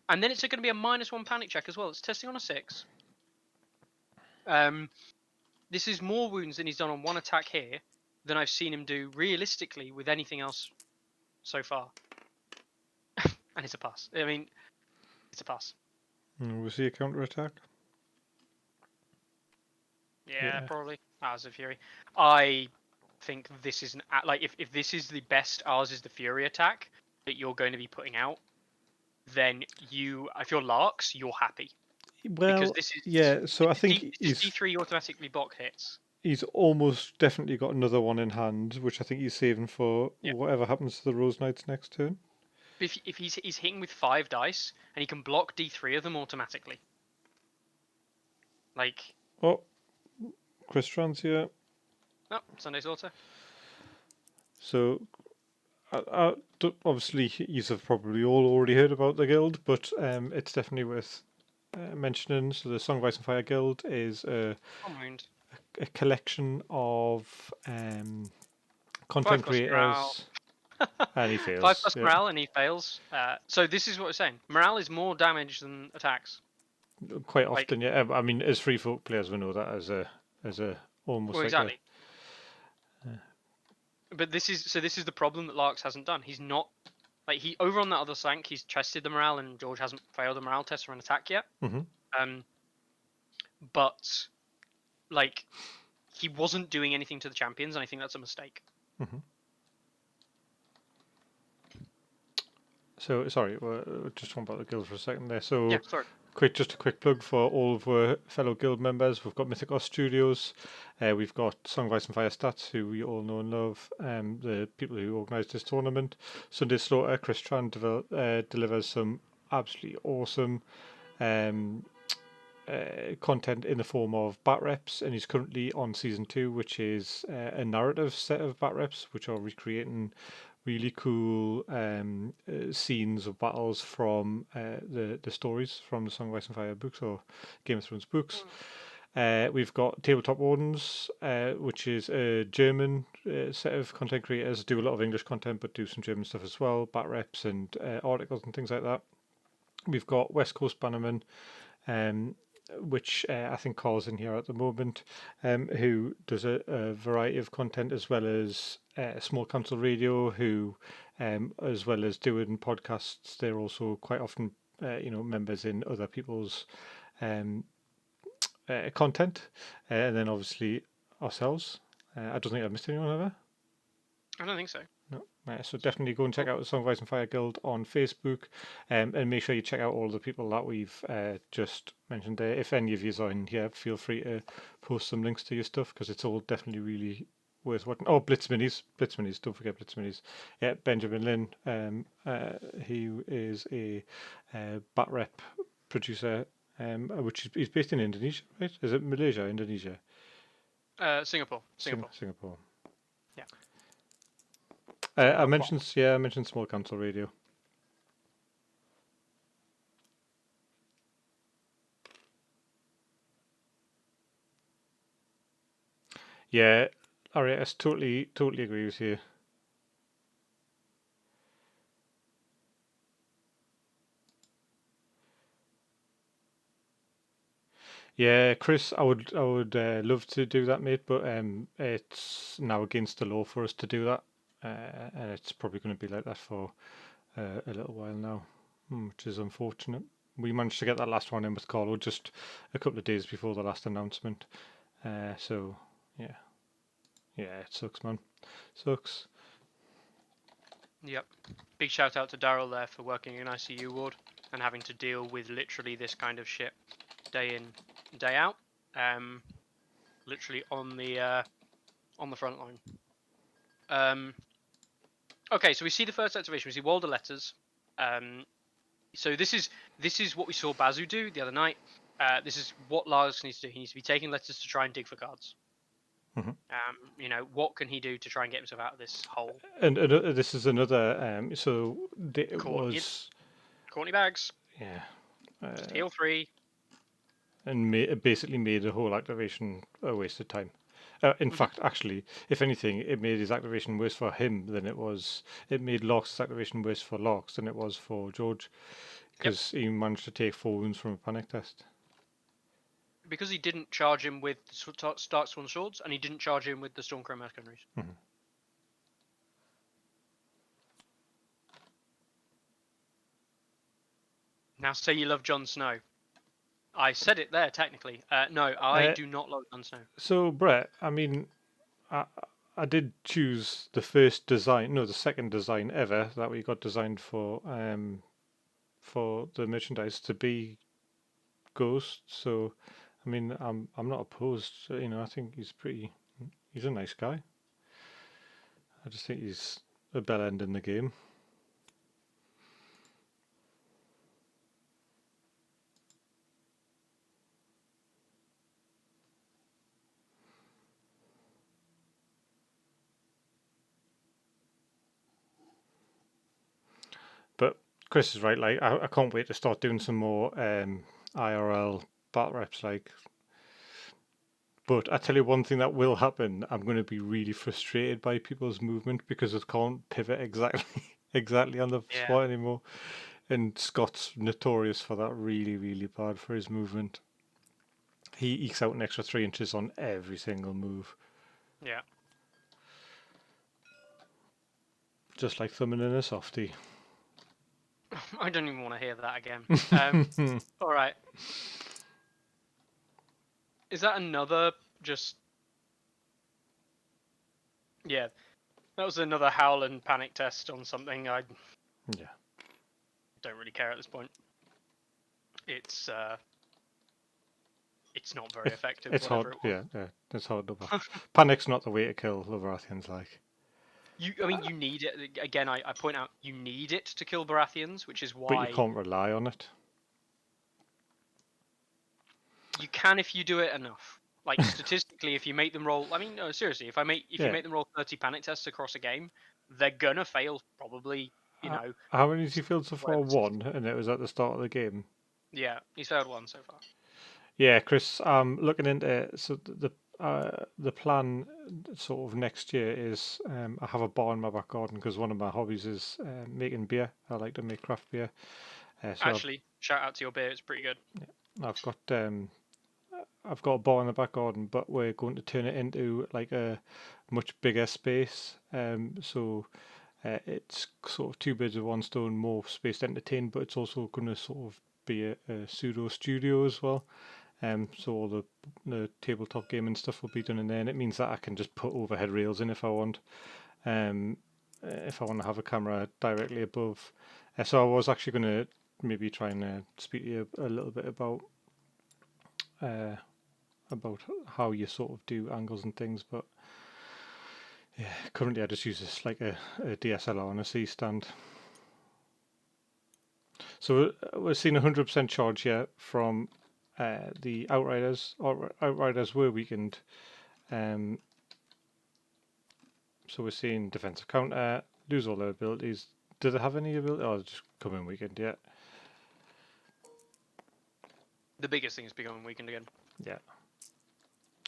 and then it's going to be a -1 panic check as well. It's testing on a 6. This is more wounds than he's done on 1 attack here than I've seen him do realistically with anything else so far. And it's a pass. I mean, it's a pass. We'll see a counter attack. Yeah, probably. Hours of Fury. I think this is like if this is the best Ours is the Fury attack that you're going to be putting out, then if you're Larks, you're happy because Well, this is yeah. So I think this is D3 automatically block hits. he's almost definitely got another one in hand, which I think he's saving for Yeah. whatever happens to the Rose Knights next turn. If he's hitting with 5 dice and he can block D3 of them automatically. Like, Oh, Chris Trans here. oh, Sunday Slaughter. So obviously, you have probably all already heard about the guild, but it's definitely worth mentioning. So the Song of Ice and Fire Guild is a collection of content 5+ morale. creators, and he 5+ fails. Yeah. morale and he fails. So this is what we're saying. Morale is more damage than attacks. Quite Like, often, yeah. I mean, as free folk players, we know that as a almost well, like exactly. But this is the problem that Larks hasn't done. He's not like he over on that other slank. He's tested the morale, and George hasn't failed a morale test or an attack yet. But like he wasn't doing anything to the champions, and I think that's a mistake. So sorry, just talking about the guild for a second there. So Yeah, sorry. just a quick plug for all of our fellow guild members. We've got Mythicos Studios, we've got Song of Ice and Fire Stats, who we all know and love, the people who organised this tournament. Sunday Slaughter, Chris Tran delivers some absolutely awesome content in the form of bat reps, and he's currently on season 2, which is a narrative set of bat reps, which are recreating really cool scenes of battles from the stories from the Song of Ice and Fire books or Game of Thrones books. We've got Tabletop Wardens, which is a German set of content creators, do a lot of English content but do some German stuff as well, bat reps and articles and things like that. We've got West Coast Bannerman, which I think Carl's in here at the moment, who does a variety of content as well as Small Council Radio, who, as well as doing podcasts, they're also quite often, members in other people's content, and then obviously ourselves. I don't think I've missed anyone, have I? I don't think so. No. So definitely go and check out the Song of Ice and Fire Guild on Facebook, and make sure you check out all the people that we've just mentioned there. If any of you are in here, feel free to post some links to your stuff because it's all definitely really worth watching. Oh, Blitz Minis, don't forget Blitz Minis. Yeah, Benjamin Lin, he is a bat rep producer, which he's based in Indonesia, right? Is it Malaysia, Indonesia? Singapore. Singapore. Yeah. I mentioned Small Council Radio. Yeah, Arias, totally agree with you. Yeah, Chris, I would love to do that, mate, but it's now against the law for us to do that, and it's probably going to be like that for a little while now, which is unfortunate. we managed to get that last one in with Carlo just a couple of days before the last announcement. So yeah, it sucks, man. Sucks. Yep. Big shout out to Daryl there for working in ICU ward and having to deal with literally this kind of shit day in, day out. Literally on the front line. Okay, so we see the first activation. We see Walder letters. So this is what we saw Bazu do the other night. This is what Larks needs to do. He needs to be taking letters to try and dig for cards. Mhm. What can he do to try and get himself out of this hole? And this is another. So it was. Courtney bags. Yeah. Just heal 3. And basically made the whole activation a waste of time. In fact, actually, if anything, it made his activation worse for him than it was. It made Larks' activation worse for Larks than it was for George, because he managed to take 4 wounds from a panic test. Because he didn't charge him with Starksworn Swords, and he didn't charge him with the Stormcrow Mercenaries. Mm-hmm. Now say you love Jon Snow. I said it there, technically. No, I do not love Jon Snow. So, Brett, I mean, I did choose the second design ever that we got designed for the merchandise to be Ghost. So, I mean, I'm not opposed. I think he's a nice guy. I just think he's a bell end in the game. But Chris is right. Like, I can't wait to start doing some more IRL battle reps. But I tell you one thing that will happen. I'm going to be really frustrated by people's movement because they can't pivot exactly on the spot anymore. And Scott's notorious for that. Really, really bad for his movement. He ekes out an extra 3 inches on every single move. Yeah. Just like thumbing in a softie. I don't even want to hear that again. All right. Is that another just... Yeah. That was another Howland panic test on something I don't really care at this point. It's not very effective. It's hard. It's hard to Panic's not the way to kill the Baratheons. You need it. Again, I point out you need it to kill Baratheons, which is why. But you can't rely on it. You can if you do it enough. Like statistically, if you make them roll. I mean, no, seriously. If you make them roll 30 panic tests across a game, they're gonna fail probably. How many has he failed so far? 1, and it was at the start of the game. Yeah, he's failed 1 so far. Yeah, Chris. Looking into so the plan sort of next year is I have a bar in my back garden because one of my hobbies is making beer. I like to make craft beer. So actually, shout out to your beer; it's pretty good. Yeah, I've got a bar in the back garden, but we're going to turn it into like a much bigger space. So it's sort of 2 birds with 1 stone, more space to entertain, but it's also going to sort of be a pseudo studio as well. So all the tabletop gaming stuff will be done in there, and it means that I can just put overhead rails in if I want. If I want to have a camera directly above. So I was actually going to maybe try and speak to you a little bit about how you sort of do angles and things, but yeah, currently I just use this like a DSLR on a C stand. So we're seeing 100% charge here from the Outriders. Outriders were weakened. So we're seeing defensive counter, lose all their abilities. Do they have any ability? Oh, just come in weakened, yeah. The biggest thing is becoming weakened again. Yeah.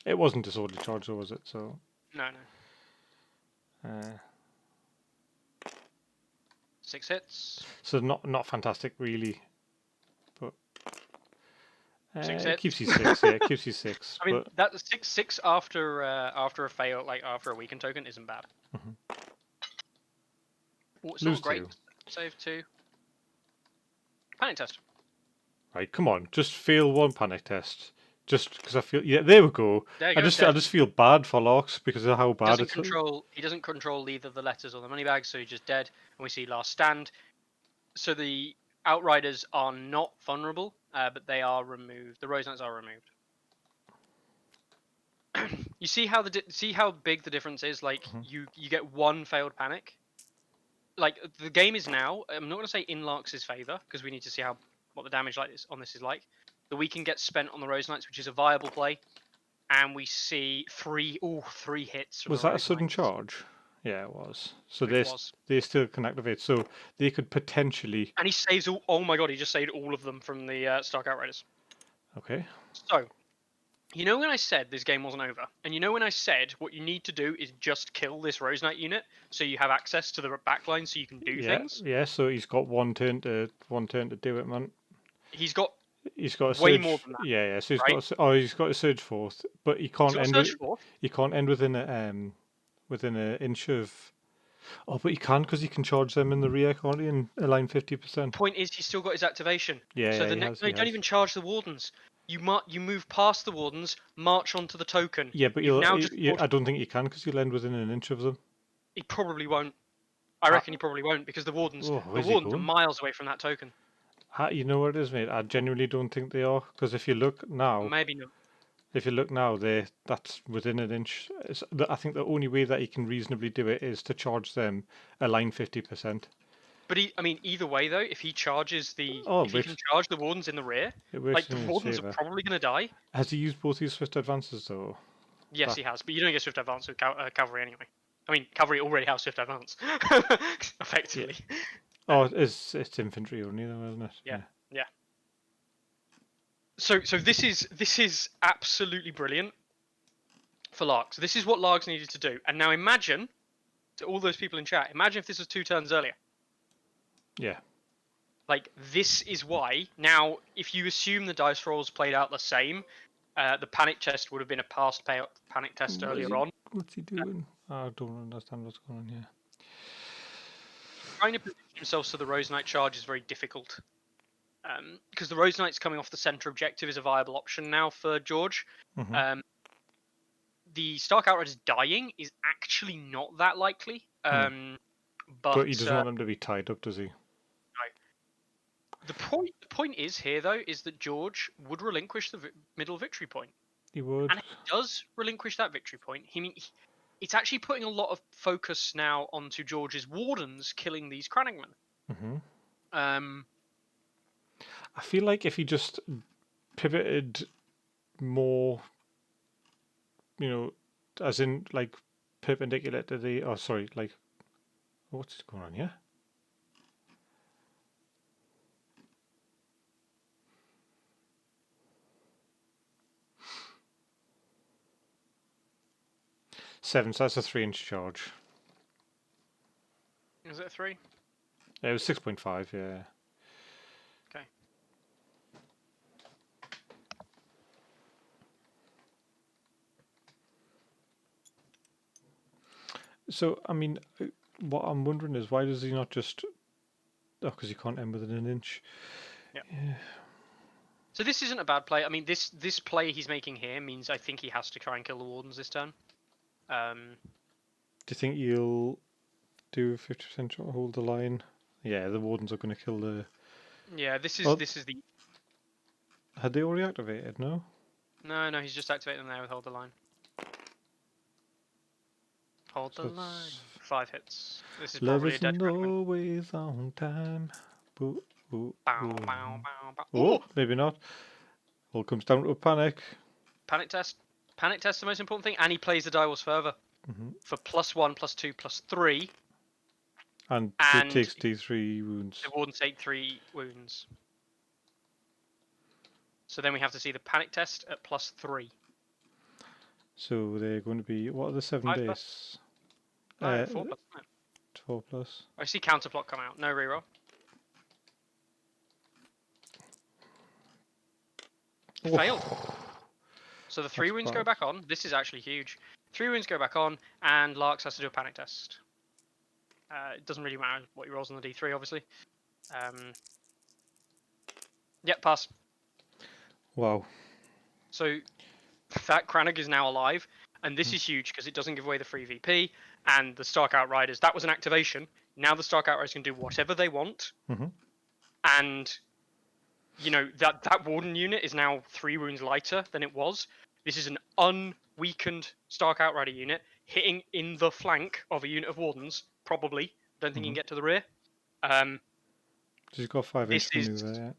It wasn't disorderly charge, though, was it? So. No. 6 hits. So not fantastic, really. But 6 it keeps you 6. Yeah, it keeps you 6. I mean, that 6 after a fail, like after a weakened token, isn't bad. Mm-hmm. It's not great. Save 2. Panic test. Right, come on, just fail one panic test. Just because I feel, yeah, there we go. There you I go. just Dead. feel bad for Larks because of how He bad doesn't it's. control. He doesn't control either the letters or the money bags, so he's just dead. And we see last stand. So the Outriders are not vulnerable, but they are removed. The Rose Knights are removed. You see how see how big the difference is. Like you get one failed panic. Like the game is now. I'm not going to say in Larks' favor because we need to see how what the damage like this on this is like. The weekend gets spent on the Rose Knights, which is a viable play, and we see three hits from Was the that a Rose sudden Knights. charge? Yeah, it was. So It was. they still can activate. So they could potentially. And he saves all. Oh my god! He just saved all of them from the Stark Outriders. Okay. So, you know when I said this game wasn't over, and you know when I said what you need to do is just kill this Rose Knight unit so you have access to the backline so you can do Yeah, things. yeah. So he's got one turn to do it, man. He's got He's got a way more surge. than that, Yeah, yeah. So he's right? got he's got a surge force, but he He's can't got a end Surge with Force. he can't end within an inch of. Oh, but he can because he can charge them in the rear, can't he? And align 50%. Point is, he's still got his activation. Yeah, So yeah. the He next, has. no, He you don't has. even charge the Wardens. You move past the Wardens, march onto the token. Yeah, but You've now just. I don't think you can because you'll end within an inch of them. He probably won't. I Uh, reckon he probably won't because oh, the where's he Wardens are going? miles away from that token. You know what it is, mate. I genuinely don't think they are because Maybe not. if you look now, that's within an inch. I think the only way that he can reasonably do it is to charge them align 50%. But I mean, either way though, if he charges Oh, if he can charge the Wardens in the rear, it works like in the his Wardens are favour. probably going to die. Has he used both his swift advances though? Yes, That, he has, but you don't get Swift Advance with Cavalry anyway. I mean, Cavalry already have Swift Advance, yeah. effectively. Oh, it's infantry only though, isn't it? Yeah, yeah. So this is absolutely brilliant for Larks. This is what Larks needed to do. And now imagine, to all those people in chat, imagine if this was 2 turns earlier. Yeah. Like, this is why, now, if you assume the dice rolls played out the same, the panic test would have been a past panic test earlier on. What's he doing? I don't understand what's going on here. Trying to position themselves to the Rose Knight charge is very difficult. Because the Rose Knight's coming off the center objective is a viable option now for George. The Stark Outriders dying is actually not that likely. But he doesn't want them to be tied up, does he? No. The point is here though is that George would relinquish the middle victory point. He would. And if he does relinquish that victory point, it's actually putting a lot of focus now onto George's Wardens killing these Cranningmen. I feel like if he just pivoted more, as in like perpendicular to the. Oh, sorry, like what's going on here? Seven, so that's a 3-inch charge. Is it a 3? Yeah, it was 6.5, yeah. Okay. So, I mean, what I'm wondering is why does he not just... Oh, because he can't end within an inch. Yeah. So this isn't a bad play. I mean, this play he's making here means I think he has to try and kill the Wardens this turn. Do you think he'll do 50% shot, hold the line? Yeah, the Wardens are going to kill the... Yeah, this is the... Had they already activated, no? No, he's just activating them there with hold the line. Hold the line. 5 hits. This is probably a dead Cranningman. Always on time. Boo, boo, Bow, boo. bow, bow, bow. Oh, maybe not. All comes down to a panic. Panic test. Panic test is the most important thing, and he plays the die walls further for +1, +2, +3. And it takes D3 wounds. The Wardens take 3 wounds. So then we have to see the panic test at +3. So they're going to be, what are the 7 days? 4 plus, isn't it? 4 plus. I see counterplot come out. No reroll. Failed. So the 3 wounds go back on. This is actually huge. 3 wounds go back on, and Larks has to do a panic test. It doesn't really matter what he rolls on the D3, obviously. Yep, pass. Wow. So that Crannog is now alive, and this is huge because it doesn't give away the free VP and the Stark Outriders. That was an activation. Now the Stark Outriders can do whatever they want, Mm-hmm. and that Warden unit is now 3 wounds lighter than it was. This is an unweakened Stark Outrider unit hitting in the flank of a unit of Wardens. Probably don't think you can get to the rear. She's got 5 inch This is maneuver.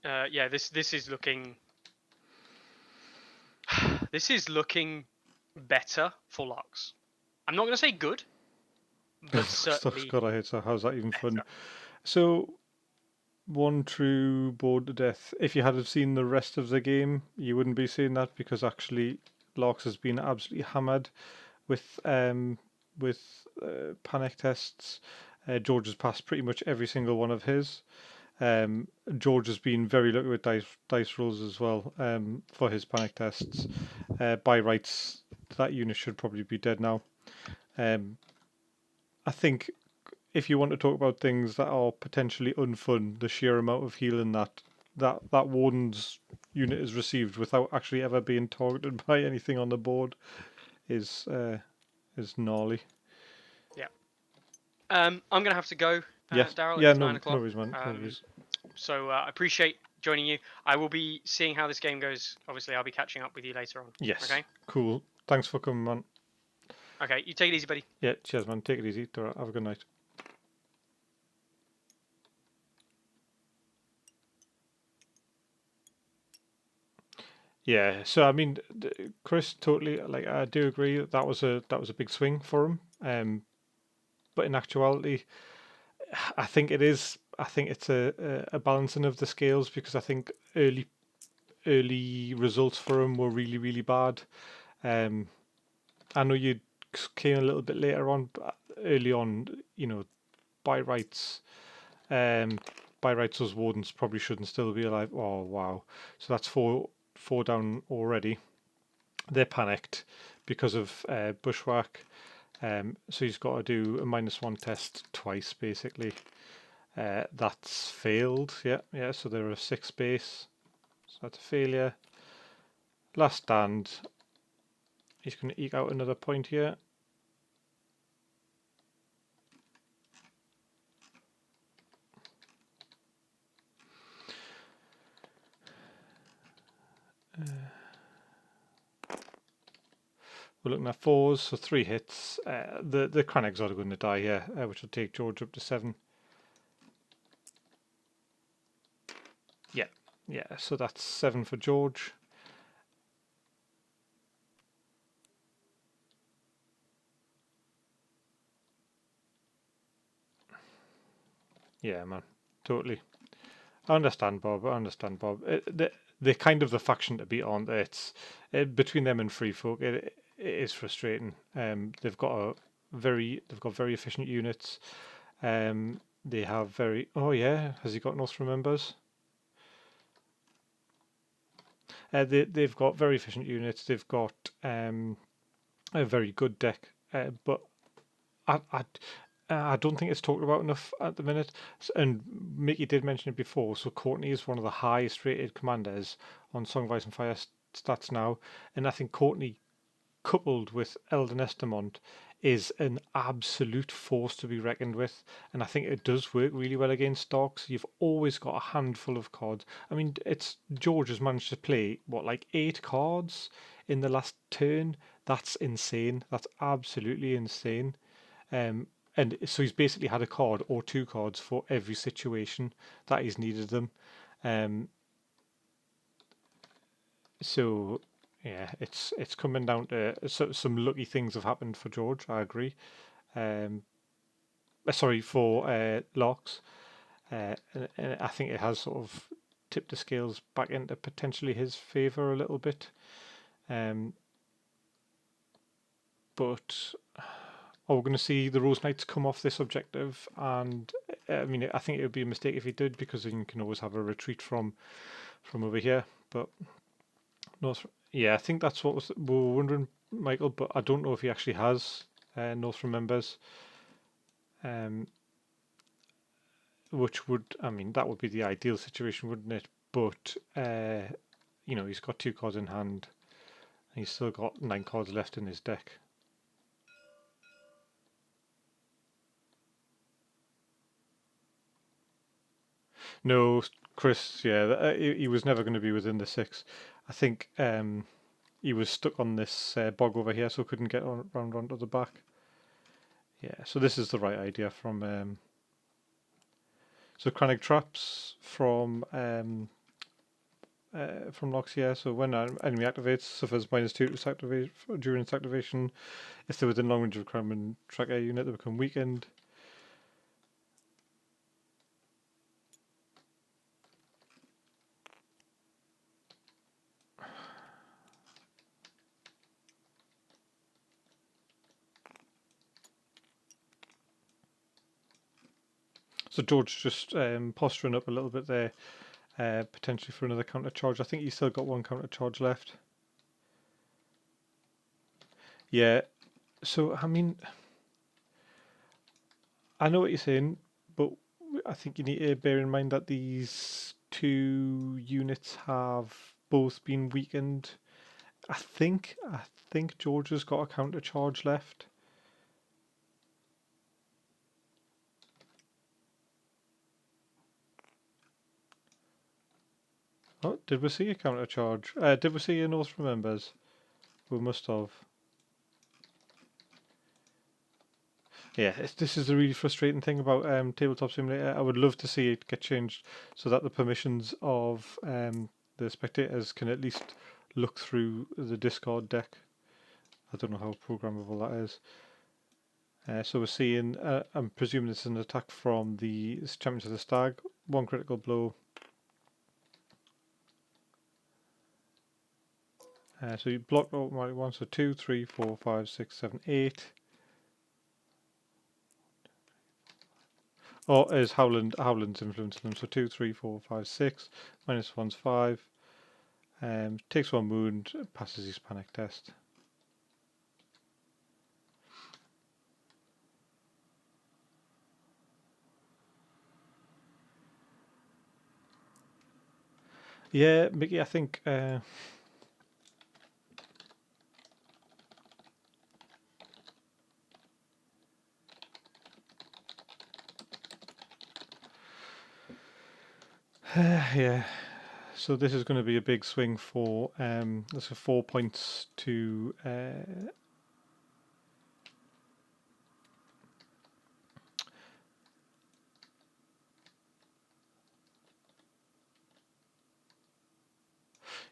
Yeah. yeah. This is looking this is looking better for Larks. I'm not going to say good, but Stuff's certainly got a hit, so how's that even fun? better. So, one true bored to death. If you had have seen the rest of the game, you wouldn't be seeing that because actually Larks has been absolutely hammered with panic tests. George has passed pretty much every single one of his. George has been very lucky with dice rolls as well for his panic tests. By rights, that unit should probably be dead now. I think if you want to talk about things that are potentially unfun, the sheer amount of healing that Warden's unit has received without actually ever being targeted by anything on the board is gnarly. Yeah. I'm going to have to go, Yes. Daryl. Yeah. It's No. 9 o'clock. No worries, man. No worries. So I appreciate joining you. I will be seeing how this game goes. Obviously, I'll be catching up with you later on. Yes. Okay. Cool. Thanks for coming, man. Okay. You take it easy, buddy. Yeah. Cheers, man. Take it easy. Have a good night. Yeah. So I mean, Chris, totally. Like, I do agree that was a big swing for him. But in actuality, I think it is. I think it's a balancing of the scales because I think early results for him were really bad. Um, I know you came a little bit later on, but early on, by rights, um, by rights, those wardens probably shouldn't still be alive. Oh wow! So that's four down already. They're panicked because of bushwhack. So he's got to do a -1 test twice basically. That's failed. Yeah. So they're a 6 base. So that's a failure. Last stand. He's going to eke out another point here. We're looking at 4s, so 3 hits. The Crannogs are going to die here, which will take George up to 7. Yeah. So that's 7 for George. Yeah, man, totally. I understand, Bob. They're kind of the faction to beat, aren't they? It's between them and Free Folk. It is frustrating. They've got very efficient units. They have very. Oh yeah, has he got North Remembers? They've got very efficient units. They've got a very good deck, but I, I I don't think it's talked about enough at the minute. And Mickey did mention it before. So Courtney is one of the highest rated commanders on Song of Ice and Fire stats now, and I think Courtney, coupled with Eldon Estamont, is an absolute force to be reckoned with. And I think it does work really well against Starks. You've always got a handful of cards. I mean, it's George has managed to play like 8 cards in the last turn. That's insane. That's absolutely insane. And so he's basically had a card or 2 cards for every situation that he's needed them. Um, so yeah, it's coming down to some lucky things have happened for George. I agree. Um, sorry for Larks, and I think it has sort of tipped the scales back into potentially his favour a little bit. Um, but we're going to see the Rose Knights come off this objective, and I mean, I think it would be a mistake if he did because then you can always have a retreat from over here. But North, yeah, I think that's what we were wondering, Michael. But I don't know if he actually has North Remembers, which would, I mean, that would be the ideal situation, wouldn't it? But you know, he's got 2 cards in hand, and he's still got 9 cards left in his deck. No, Chris, yeah, he was never going to be within the 6. I think he was stuck on this bog over here, so couldn't get around onto the back. Yeah, so this is the right idea from... so Chronic Traps from Larks here. So when an enemy activates, suffers -2 to its activate during its activation. If they're within long range of Crime Tracker unit, they become weakened. So George just posturing up a little bit there, potentially for another counter charge. I think he's still got 1 counter charge left. Yeah, so I mean, I know what you're saying, but I think you need to bear in mind that these 2 units have both been weakened. I think George has got a counter charge left. Oh, did we see a counter charge? Did we see a North Remembers? We must have. Yeah, this is the really frustrating thing about Tabletop Simulator. I would love to see it get changed so that the permissions of the spectators can at least look through the Discord deck. I don't know how programmable that is. So we're seeing, I'm presuming this is an attack from the Champions of the Stag. 1 critical blow. So you block automatic 1, so 2, 3, 4, 5, 6, 7, 8. Or is Howland's influencing them? So 2, 3, 4, 5, 6. -1's 5. Takes 1 wound, passes his panic test. Yeah, Mickey, I think yeah. So this is going to be a big swing for that's a 4 points to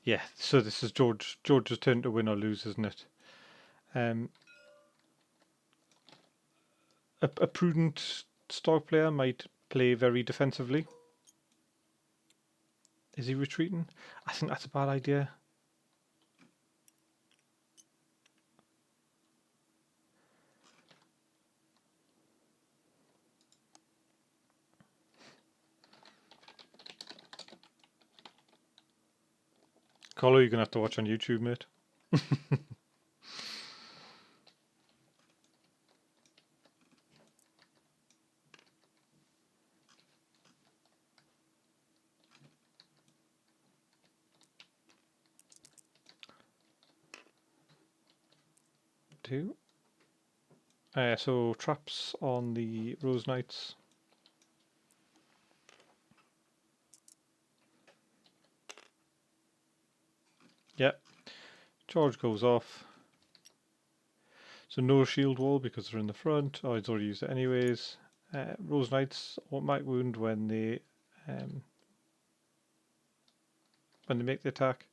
yeah. So this is George's turn to win or lose, isn't it? A prudent Stark player might play very defensively. Is he retreating? I think that's a bad idea. Carlo, you're going to have to watch on YouTube, mate. Two. So traps on the Rose Knights. Yep. Charge goes off. So no shield wall because they're in the front. Oh, he's already used it anyways. Rose Knights automatic wound when they make the attack.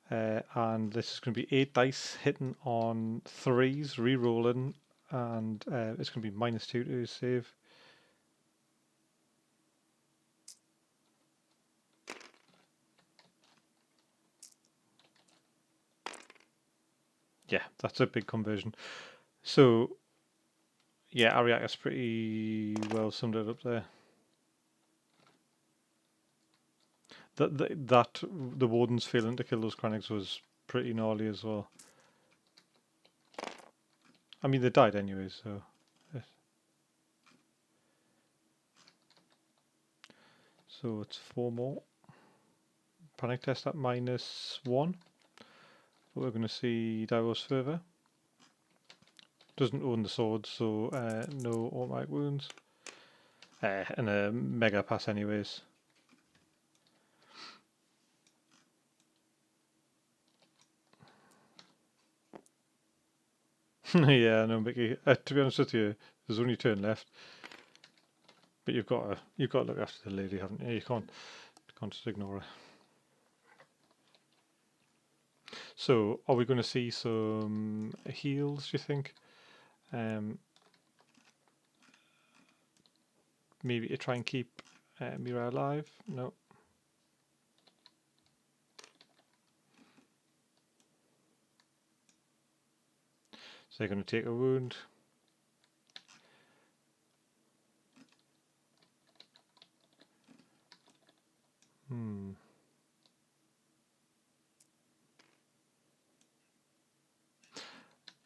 And this is going to be 8 dice hitting on 3s, re-rolling, and it's going to be -2 to his save. Yeah, that's a big conversion. So, yeah, Ariaka's pretty well summed it up there. That the Wardens failing to kill those Chronics was pretty gnarly as well. I mean, they died anyway, so... So it's 4 more. panic test at -1. But we're going to see Davos further. Doesn't own the sword, so no automatic wounds. And a mega pass anyways. Yeah, no, Mickey. To be honest with you, there's only turn left. But you've got to look after the lady, haven't you? You can't just ignore her. So, are we going to see some heals, do you think? Maybe to try and keep Mira alive? No. So they're going to take a wound.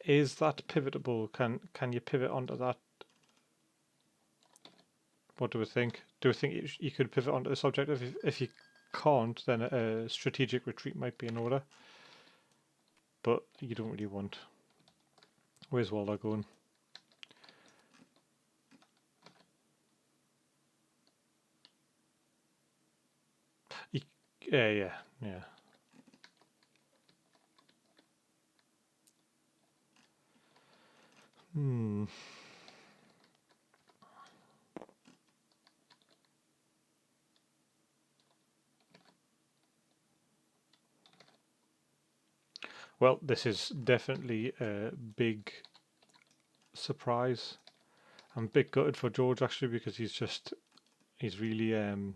Is that pivotable? Can you pivot onto that? What do we think? Do we think you could pivot onto this objective? If you can't, then a strategic retreat might be in order. But you don't really want. Where's Walder going? Yeah. Well, this is definitely a big surprise. I'm a bit gutted for George actually because he's really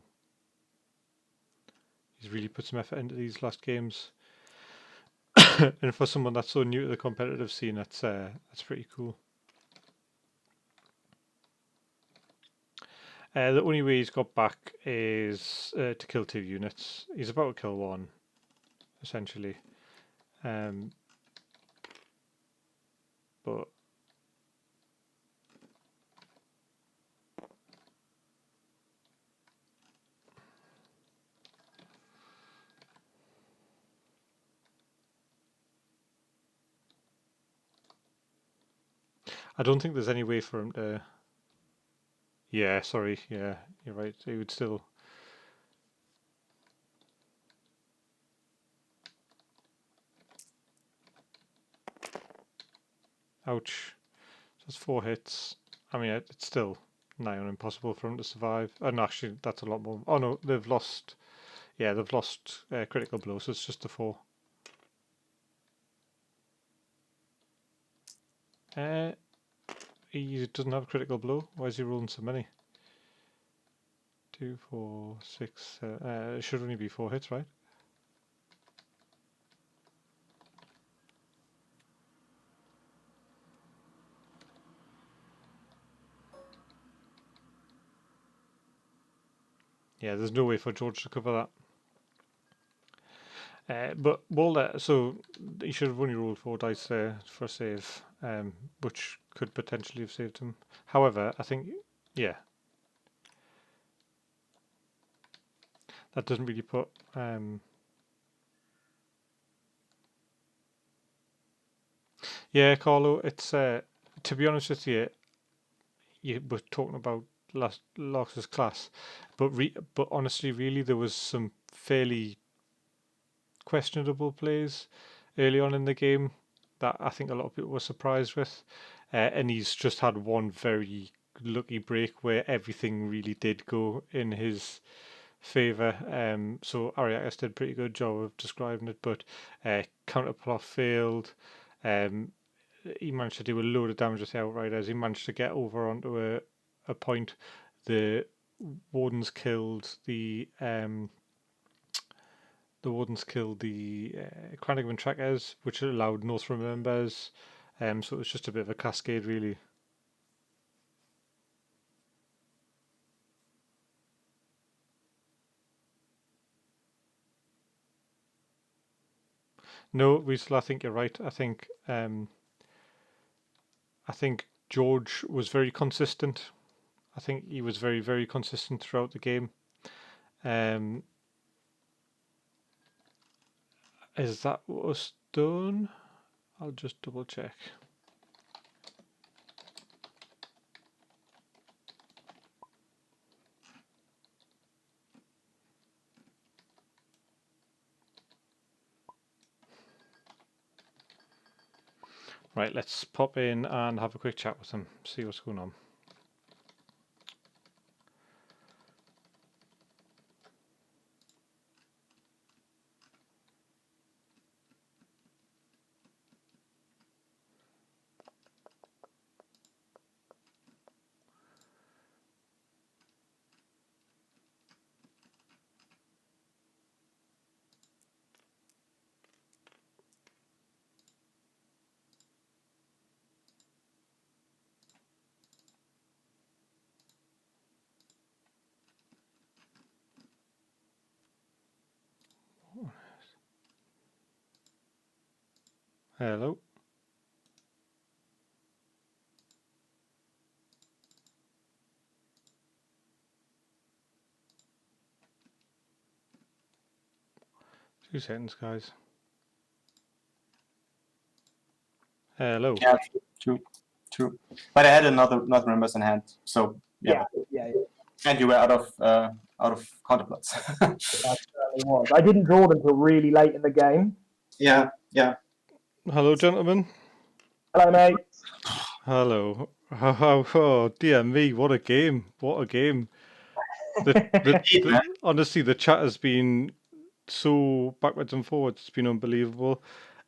put some effort into these last games. And for someone that's so new to the competitive scene, that's pretty cool. The only way he's got back is to kill 2 units. He's about to kill 1, essentially. But I don't think there's any way for him to. Yeah, sorry. Yeah, you're right. He would still. Ouch. That's 4 hits. I mean, it's still nigh on impossible for him to survive. And actually, that's a lot more. Oh no, they've lost. Yeah, they've lost critical blow, so it's just a 4. He doesn't have critical blow. Why is he rolling so many? 2, 4, 6. It should only be 4 hits, right? Yeah, there's no way for George to cover that. But Walder, so he should have only rolled 4 dice there for a save, which could potentially have saved him. However, I think, yeah, that doesn't really put. Yeah, Carlo, it's to be honest with you, you were talking about Larks' class, but honestly, really, there was some fairly questionable plays early on in the game that I think a lot of people were surprised with, and he's just had one very lucky break where everything really did go in his favour. So Ariakis did a pretty good job of describing it, but counterplot failed. He managed to do a load of damage with the Outriders. He managed to get over onto a point. The Wardens killed the Cranagan trackers, which allowed Northrop members. So it was just a bit of a cascade, really. No, Weasel, I think you're right. I think George was very consistent. I think he was very, very consistent throughout the game. Is that us done? I'll just double check. Right, let's pop in and have a quick chat with them, see what's going on. Hello. Two seconds, guys. Hello. Yeah, true. But I had another members in hand, so yeah. And you were out of counterplots. That certainly was. I didn't draw them until really late in the game. Yeah. Hello, gentlemen. Hello, mate. Hello. Oh, dear me, what a game. What a game. Honestly, the chat has been so backwards and forwards. It's been unbelievable.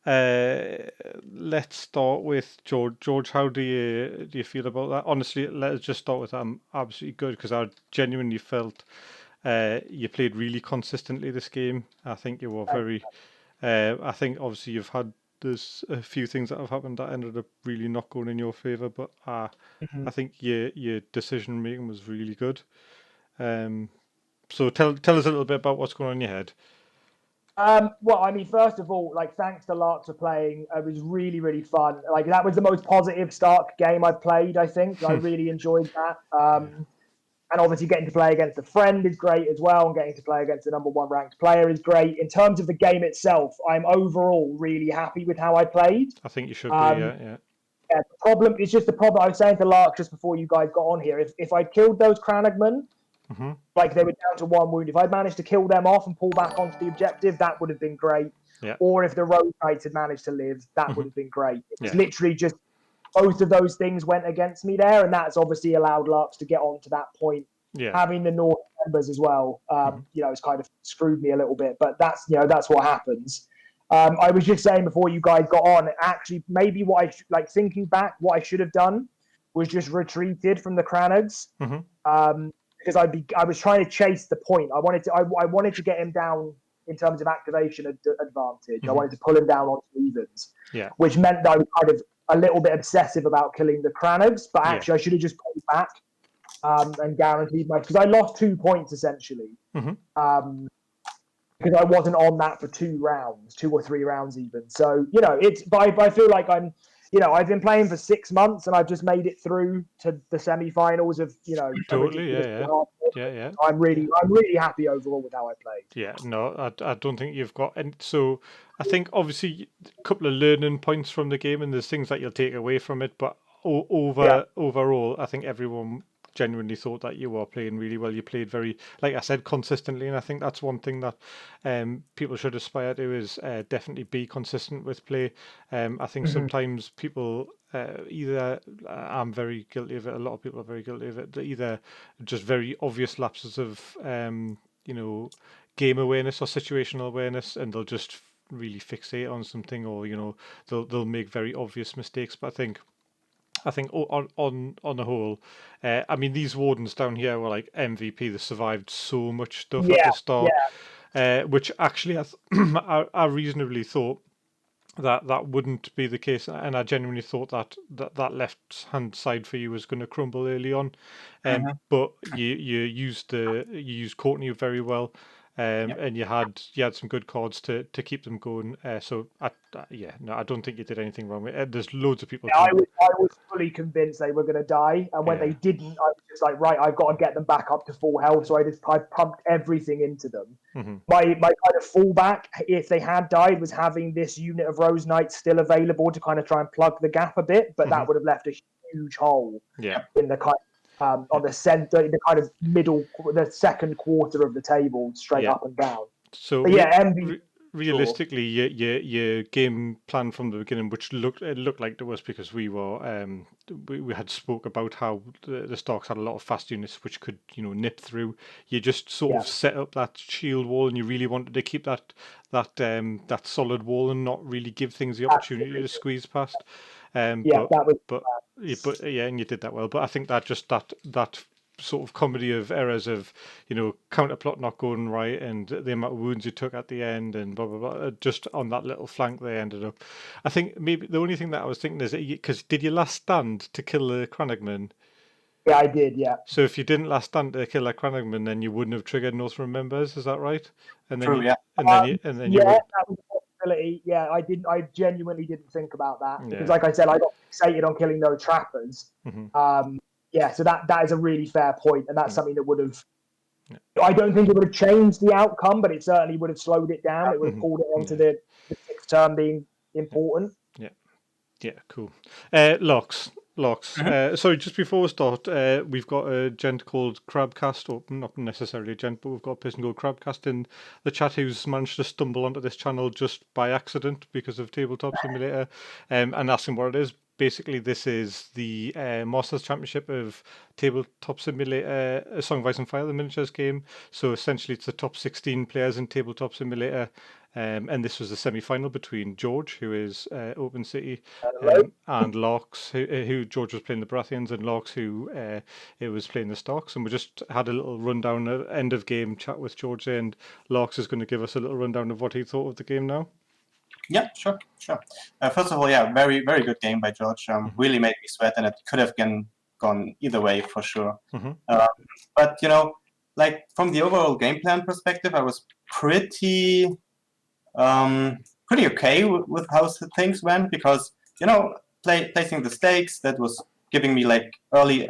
Let's start with George. George, how do you feel about that? Honestly, let's just start with that. I'm absolutely good because I genuinely felt you played really consistently this game. I think you were very. I think obviously there's a few things that have happened that ended up really not going in your favour, but I think your decision making was really good. So tell us a little bit about what's going on in your head. Well, I mean, first of all, like, thanks to Larks for playing. It was really, really fun. Like, that was the most positive Stark game I've played, I think. I really enjoyed that. And obviously getting to play against a friend is great as well, and getting to play against the #1 ranked player is great. In terms of the game itself, I'm overall really happy with how I played. I think you should be, yeah. Yeah, the problem is just the problem I was saying to Lark just before you guys got on here. If I killed those Cranagmen, like they were down to 1 wound, if I'd managed to kill them off and pull back onto the objective, that would have been great. Yeah. Or if the Road Knights had managed to live, that would have been great. It was literally just both of those things went against me there, and that's obviously allowed Larks to get on to that point. Yeah. Having the North members as well, it's kind of screwed me a little bit, but that's what happens. I was just saying before you guys got on, actually, maybe thinking back, what I should have done was just retreated from the Cranags, because I was trying to chase the point. I wanted to get him down in terms of activation advantage. I wanted to pull him down onto evens, which meant that I was kind of a little bit obsessive about killing the Cranags, but actually I should have just pulled back and guaranteed because I lost 2 points essentially. Because I wasn't on that for 2 or 3 rounds even. So, but I feel like I've been playing for 6 months and I've just made it through to the semi-finals of, Totally, yeah. I'm really happy overall with how I played. Yeah, no, I don't think you've got, and so I think obviously a couple of learning points from the game, and there's things that you'll take away from it, but overall, I think everyone genuinely thought that you were playing really well. You played very, like I said, consistently, and I think that's one thing that people should aspire to is definitely be consistent with play. I think sometimes people either, I'm very guilty of it, a lot of people are very guilty of it, either just very obvious lapses of game awareness or situational awareness, and they'll just really fixate on something, or they'll make very obvious mistakes. But I think on the whole, I mean, these wardens down here were like MVP. They survived so much stuff at the start, which actually I reasonably thought that wouldn't be the case, and I genuinely thought that left hand side for you was going to crumble early on. But you used Courtney very well. and you had some good cards to keep them going. So I don't think you did anything wrong. There's loads of people. I was fully convinced they were going to die, and when they didn't, I was just like, right, I've got to get them back up to full health. So I pumped everything into them. Mm-hmm. My kind of fallback, if they had died, was having this unit of Rose Knights still available to kind of try and plug the gap a bit, but that would have left a huge hole in the kind of, on the center, in the kind of middle, the second quarter of the table, straight up and down. So realistically, your game plan from the beginning, which looked like to us because we were we had spoke about how the Starks had a lot of fast units which could nip through. You just sort of set up that shield wall, and you really wanted to keep that solid wall and not really give things the opportunity to squeeze past. And you did that well. But I think that just that sort of comedy of errors of counter plot not going right and the amount of wounds you took at the end and blah blah blah, just on that little flank they ended up. I think maybe the only thing that I was thinking is because did you last stand to kill the Crannogman? Yeah, I did. Yeah. So if you didn't last stand to kill that Crannogman, then you wouldn't have triggered Northrend members. Is that right? And then that was a possibility. Yeah, I didn't. I genuinely didn't think about that because, like I said, I got fixated on killing those trappers. Mm-hmm. Yeah, so that is a really fair point, and that's something that would have. I don't think it would have changed the outcome, but it certainly would have slowed it down. It would have pulled it onto the sixth term being important. Yeah, cool. Larks. Sorry, just before we start, we've got a gent called Crabcast, or not necessarily a gent, but we've got a person called Crabcast in the chat who's managed to stumble onto this channel just by accident because of Tabletop Simulator, and asking what it is. Basically, this is the Masters Championship of Tabletop Simulator, Song of Ice and Fire, the miniatures game. So essentially, it's the top 16 players in Tabletop Simulator. And this was the semi-final between George, who is OpenCity, and Larks, who George was playing the Baratheons, and Larks, who was playing the Starks. And we just had a little rundown, end of game chat with George, and Larks is going to give us a little rundown of what he thought of the game now. Yeah, sure. First of all, very, very good game by George. Really made me sweat, and it could have gone either way for sure. Mm-hmm. But like from the overall game plan perspective, I was pretty okay with how things went because placing the stakes, that was giving me like early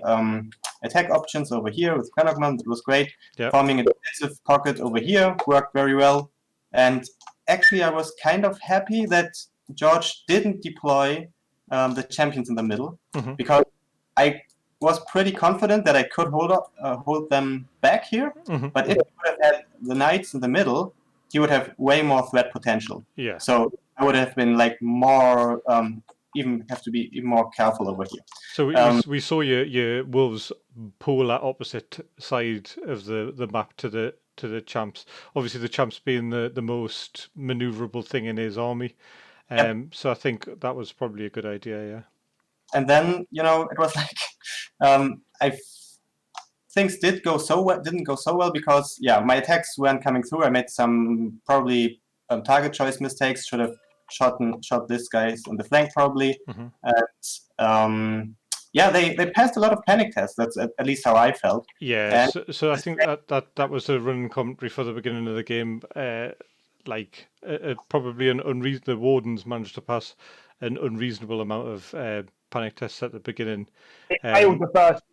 attack options over here with Crannogman. That was great. Yep. Forming a defensive pocket over here worked very well, and actually, I was kind of happy that George didn't deploy the champions in the middle because I was pretty confident that I could hold them back here. Mm-hmm. But if he would have had the knights in the middle, he would have way more threat potential. Yeah. So I would have been like more, even have to be even more careful over here. So we saw your wolves pull that opposite side of the map to the champs. Obviously, the champs being the most maneuverable thing in his army. So I think that was probably a good idea. Yeah. And then it was like things didn't go so well because my attacks weren't coming through. I made some probably target choice mistakes. Should have shot this guys on the flank probably. Mm-hmm. And they passed a lot of panic tests. That's at least how I felt. Yeah. So I think that was a running commentary for the beginning of the game. Probably the Wardens managed to pass an unreasonable amount of panic tests at the beginning. It failed the first.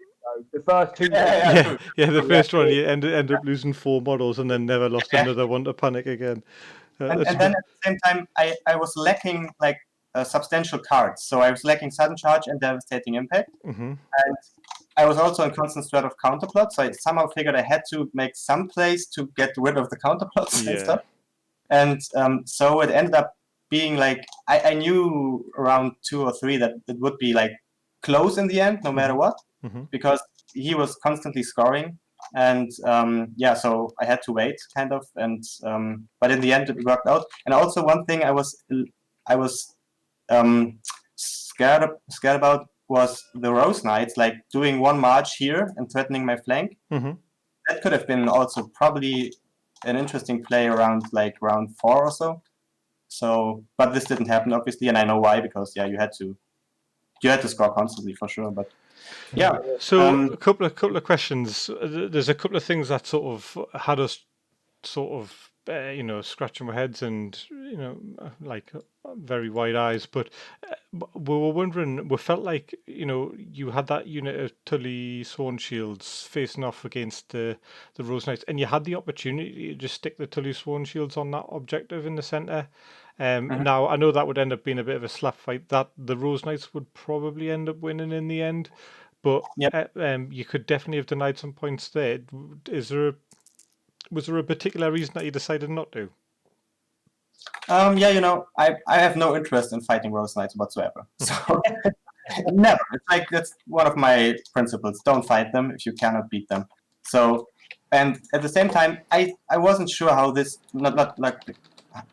The first two. The first one you end up losing 4 models and then never lost another one to panic again. And then at the same time, I was lacking like substantial cards. So I was lacking Sudden Charge and Devastating Impact. Mm-hmm. And I was also in constant threat of counterplot. So I somehow figured I had to make some plays to get rid of the counterplots and stuff. And so it ended up being like, I knew around 2 or 3 that it would be like close in the end, no matter what, because he was constantly scoring. And so I had to wait kind of. And but in the end, it worked out. And also one thing I was scared about was the Rose Knights, like doing one march here and threatening my flank. Mm-hmm. That could have been also probably an interesting play around like round 4 or so. So, but this didn't happen obviously, and I know why, because you had to score constantly for sure. But so a couple of questions. There's a couple of things that sort of had us sort of scratching our heads and like very wide eyes, but we were wondering, we felt like you had that unit of Tully Sworn Shields facing off against the Rose Knights, and you had the opportunity to just stick the Tully Sworn Shields on that objective in the center. Now I know that would end up being a bit of a slap fight, that the Rose Knights would probably end up winning in the end, but you could definitely have denied some points there. Was there a particular reason that you decided not to? Yeah, I have no interest in fighting Rose Knights whatsoever. So never. It's like, that's one of my principles. Don't fight them if you cannot beat them. So, and at the same time, I wasn't sure how this, not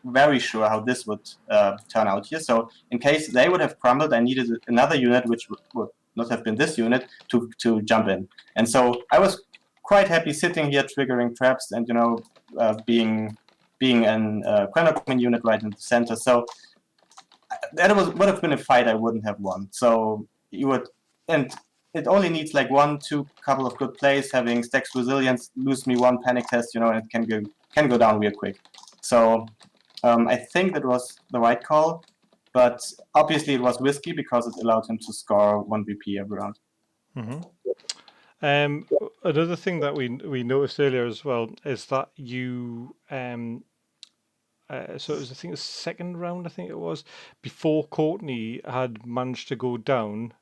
very sure how this would turn out here. So in case they would have crumbled, I needed another unit, which would not have been this unit, to jump in. And so I was quite happy sitting here triggering traps and being an Quenocmin unit right in the center. So that would have been a fight I wouldn't have won. So you would, and it only needs like couple of good plays, having Stacks Resilience, lose me one panic test, and it can go down real quick. So I think that was the right call, but obviously it was risky because it allowed him to score 1 VP every round. Another thing that we noticed earlier as well is that you so it was, I think, the second round, I think it was, before Courtney had managed to go down.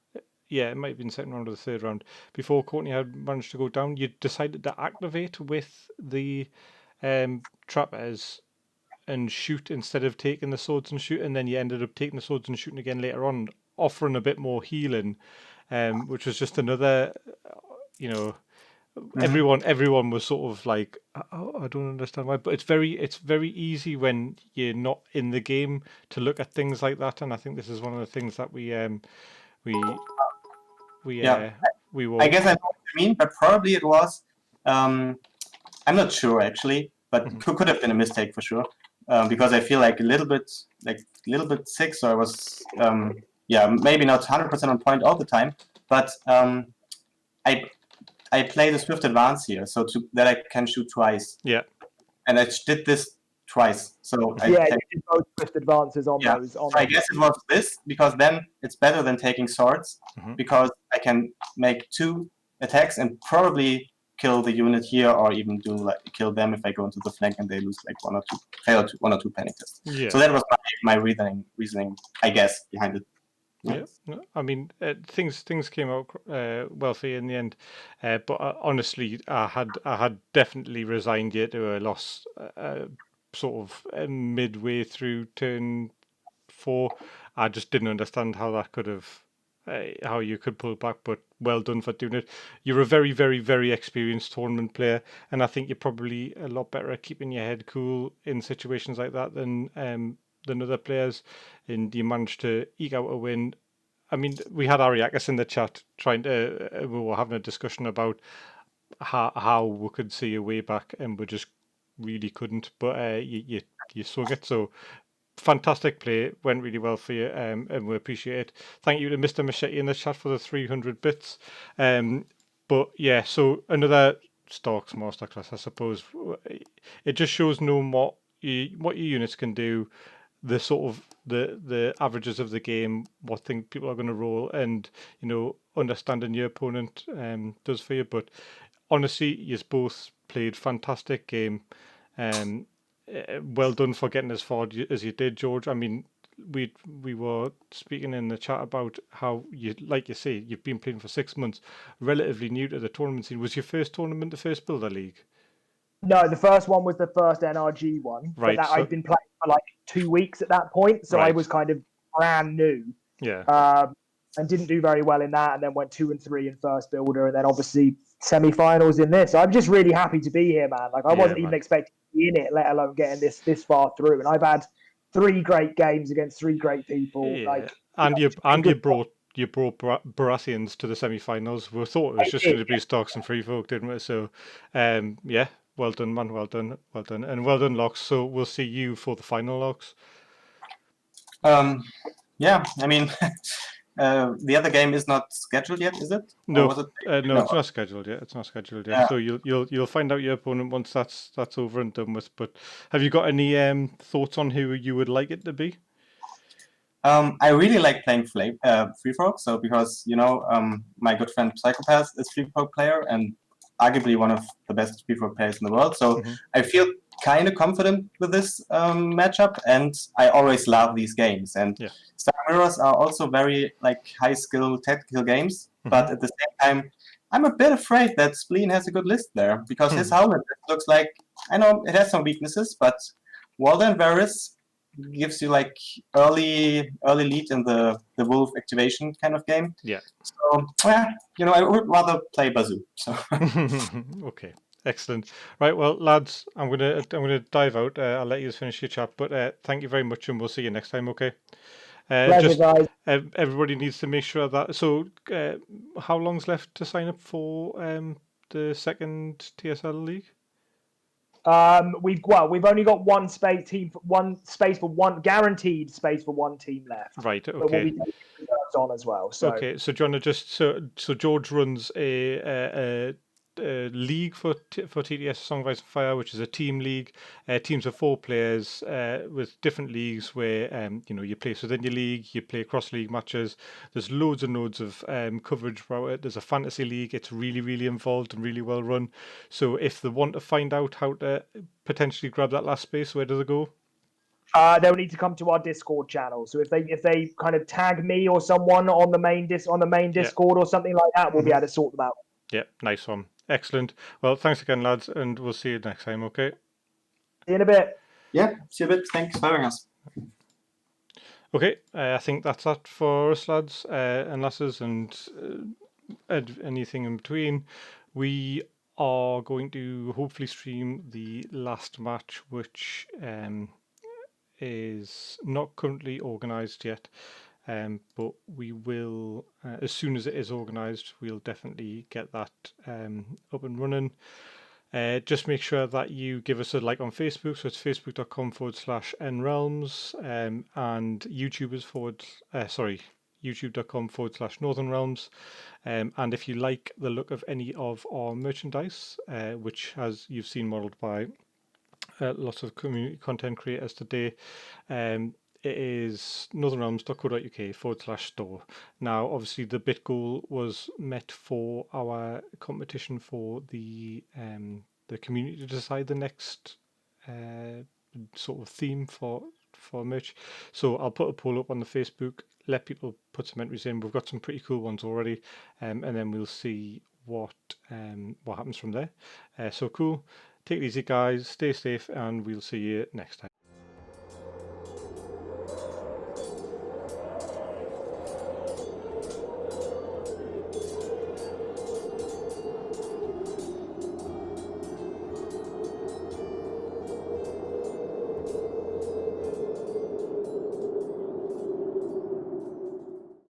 Yeah, it might have been second round or the third round. Before Courtney had managed to go down, you decided to activate with the trappers and shoot instead of taking the swords and shoot, and then you ended up taking the swords and shooting again later on, offering a bit more healing, which was just another, everyone was sort of like, oh, I don't understand why, but it's very easy when you're not in the game to look at things like that, and I think this is one of the things that we were. I guess I know what you mean, but probably it was. I'm not sure actually, but could have been a mistake for sure, because I feel like a little bit sick, so I was maybe not 100% on point all the time, but I play the Swift Advance here, so that I can shoot twice. Yeah. And I did this twice. So you did both Swift Advances on those. I guess it was this, because then it's better than taking swords, because I can make 2 attacks and probably kill the unit here, or even kill them if I go into the flank and they lose like 1 or 2 panic tests. Yeah. So that was my reasoning, I guess, behind it. Yeah, no, I mean, things came out well for you in the end, but honestly, I had definitely resigned you to a loss, sort of midway through turn 4. I just didn't understand how that could have, how you could pull back. But well done for doing it. You're a very, very, very experienced tournament player, and I think you're probably a lot better at keeping your head cool in situations like that than other players, and you managed to eke out a win. I mean, we had Ariakis in the chat we were having a discussion about how we could see a way back, and we just really couldn't. But you swung it, so fantastic play, went really well for you, and we appreciate it. Thank you to Mr. Machete in the chat for the 300 bits. But yeah, so another Starks masterclass, I suppose. It just shows what your units can do, the sort of the averages of the game, what thing people are going to roll, and understanding your opponent does for you. But honestly, you both played fantastic game. Well done for getting as far as you did, George. I mean, we were speaking in the chat about how like you say, you've been playing for 6 months, relatively new to the tournament scene. Was your first tournament the first Builder League? No, the first one was the first NRG one. Right. But I'd been playing for like 2 weeks at that point, so I was kind of brand new. Yeah. And didn't do very well in that, and then went 2 and 3 in first Builder, and then obviously semi-finals in this. I'm just really happy to be here, man. Like I wasn't even expecting to be in it, let alone getting this far through. And I've had 3 great games against 3 great people. Yeah. You brought Baratheons to the semi-finals. We thought it was just going to be Starks and Free Folk, didn't we? So, yeah. Well done, man. Well done. And well done, Larks. So we'll see you for the final, Larks. Yeah, I mean, the other game is not scheduled yet, is it? No, Or was it? no, it's not scheduled yet. It's not scheduled yet. Yeah. So you'll find out your opponent once that's over and done with. But have you got any thoughts on who you would like it to be? I really like playing Free Frog, so because my good friend Psychopath is Free Frog player and arguably one of the best Free Frog players in the world. So I feel kind of confident with this matchup, and I always love these games. And Star Mirrors are also very high skill tactical games, but at the same time, I'm a bit afraid that Spleen has a good list there because his helmet looks like, I know it has some weaknesses, but Walder and Varys gives you early lead in the wolf activation kind of game. Yeah. So I would rather play Bazoo. So. Okay. Excellent. Right, well, lads, I'm gonna dive out. I'll let you finish your chat, but thank you very much, and we'll see you next time. Okay. Pleasure, guys. Everybody needs to make sure that. So, how long's left to sign up for the second TSL league? We've only got one space for one guaranteed space for one team left. Right. Okay. But we'll be on as well. So. Okay. So do you want to just so George runs a league for TTS Song of Ice and Fire, which is a team league. Teams of 4 players with different leagues where you play within your league, you play cross league matches. There's loads and loads of coverage about it. There's a fantasy league. It's really, really involved and really well run. So if they want to find out how to potentially grab that last space, where do they go? They'll need to come to our Discord channel. So if they kind of tag me or someone on the main Discord or something like that, we'll be able to sort them out. Yeah, nice one. Excellent. Well, thanks again, lads, and we'll see you next time, okay? See you in a bit. Yeah, see you in a bit. Thanks for having us. Okay, I think that's that for us, lads and lasses, and anything in between. We are going to hopefully stream the last match, which is not currently organised yet. But we will, as soon as it is organised, we'll definitely get that up and running. Just make sure that you give us a like on Facebook, so it's facebook.com/nrealms and youtube.com/northernrealms. And if you like the look of any of our merchandise, which you've seen modelled by lots of community content creators today, it is northernrealms.co.uk/store. Now, obviously, the bit goal was met for our competition for the community to decide the next sort of theme for merch. So I'll put a poll up on the Facebook, let people put some entries in. We've got some pretty cool ones already, and then we'll see what happens from there. So cool. Take it easy, guys. Stay safe, and we'll see you next time.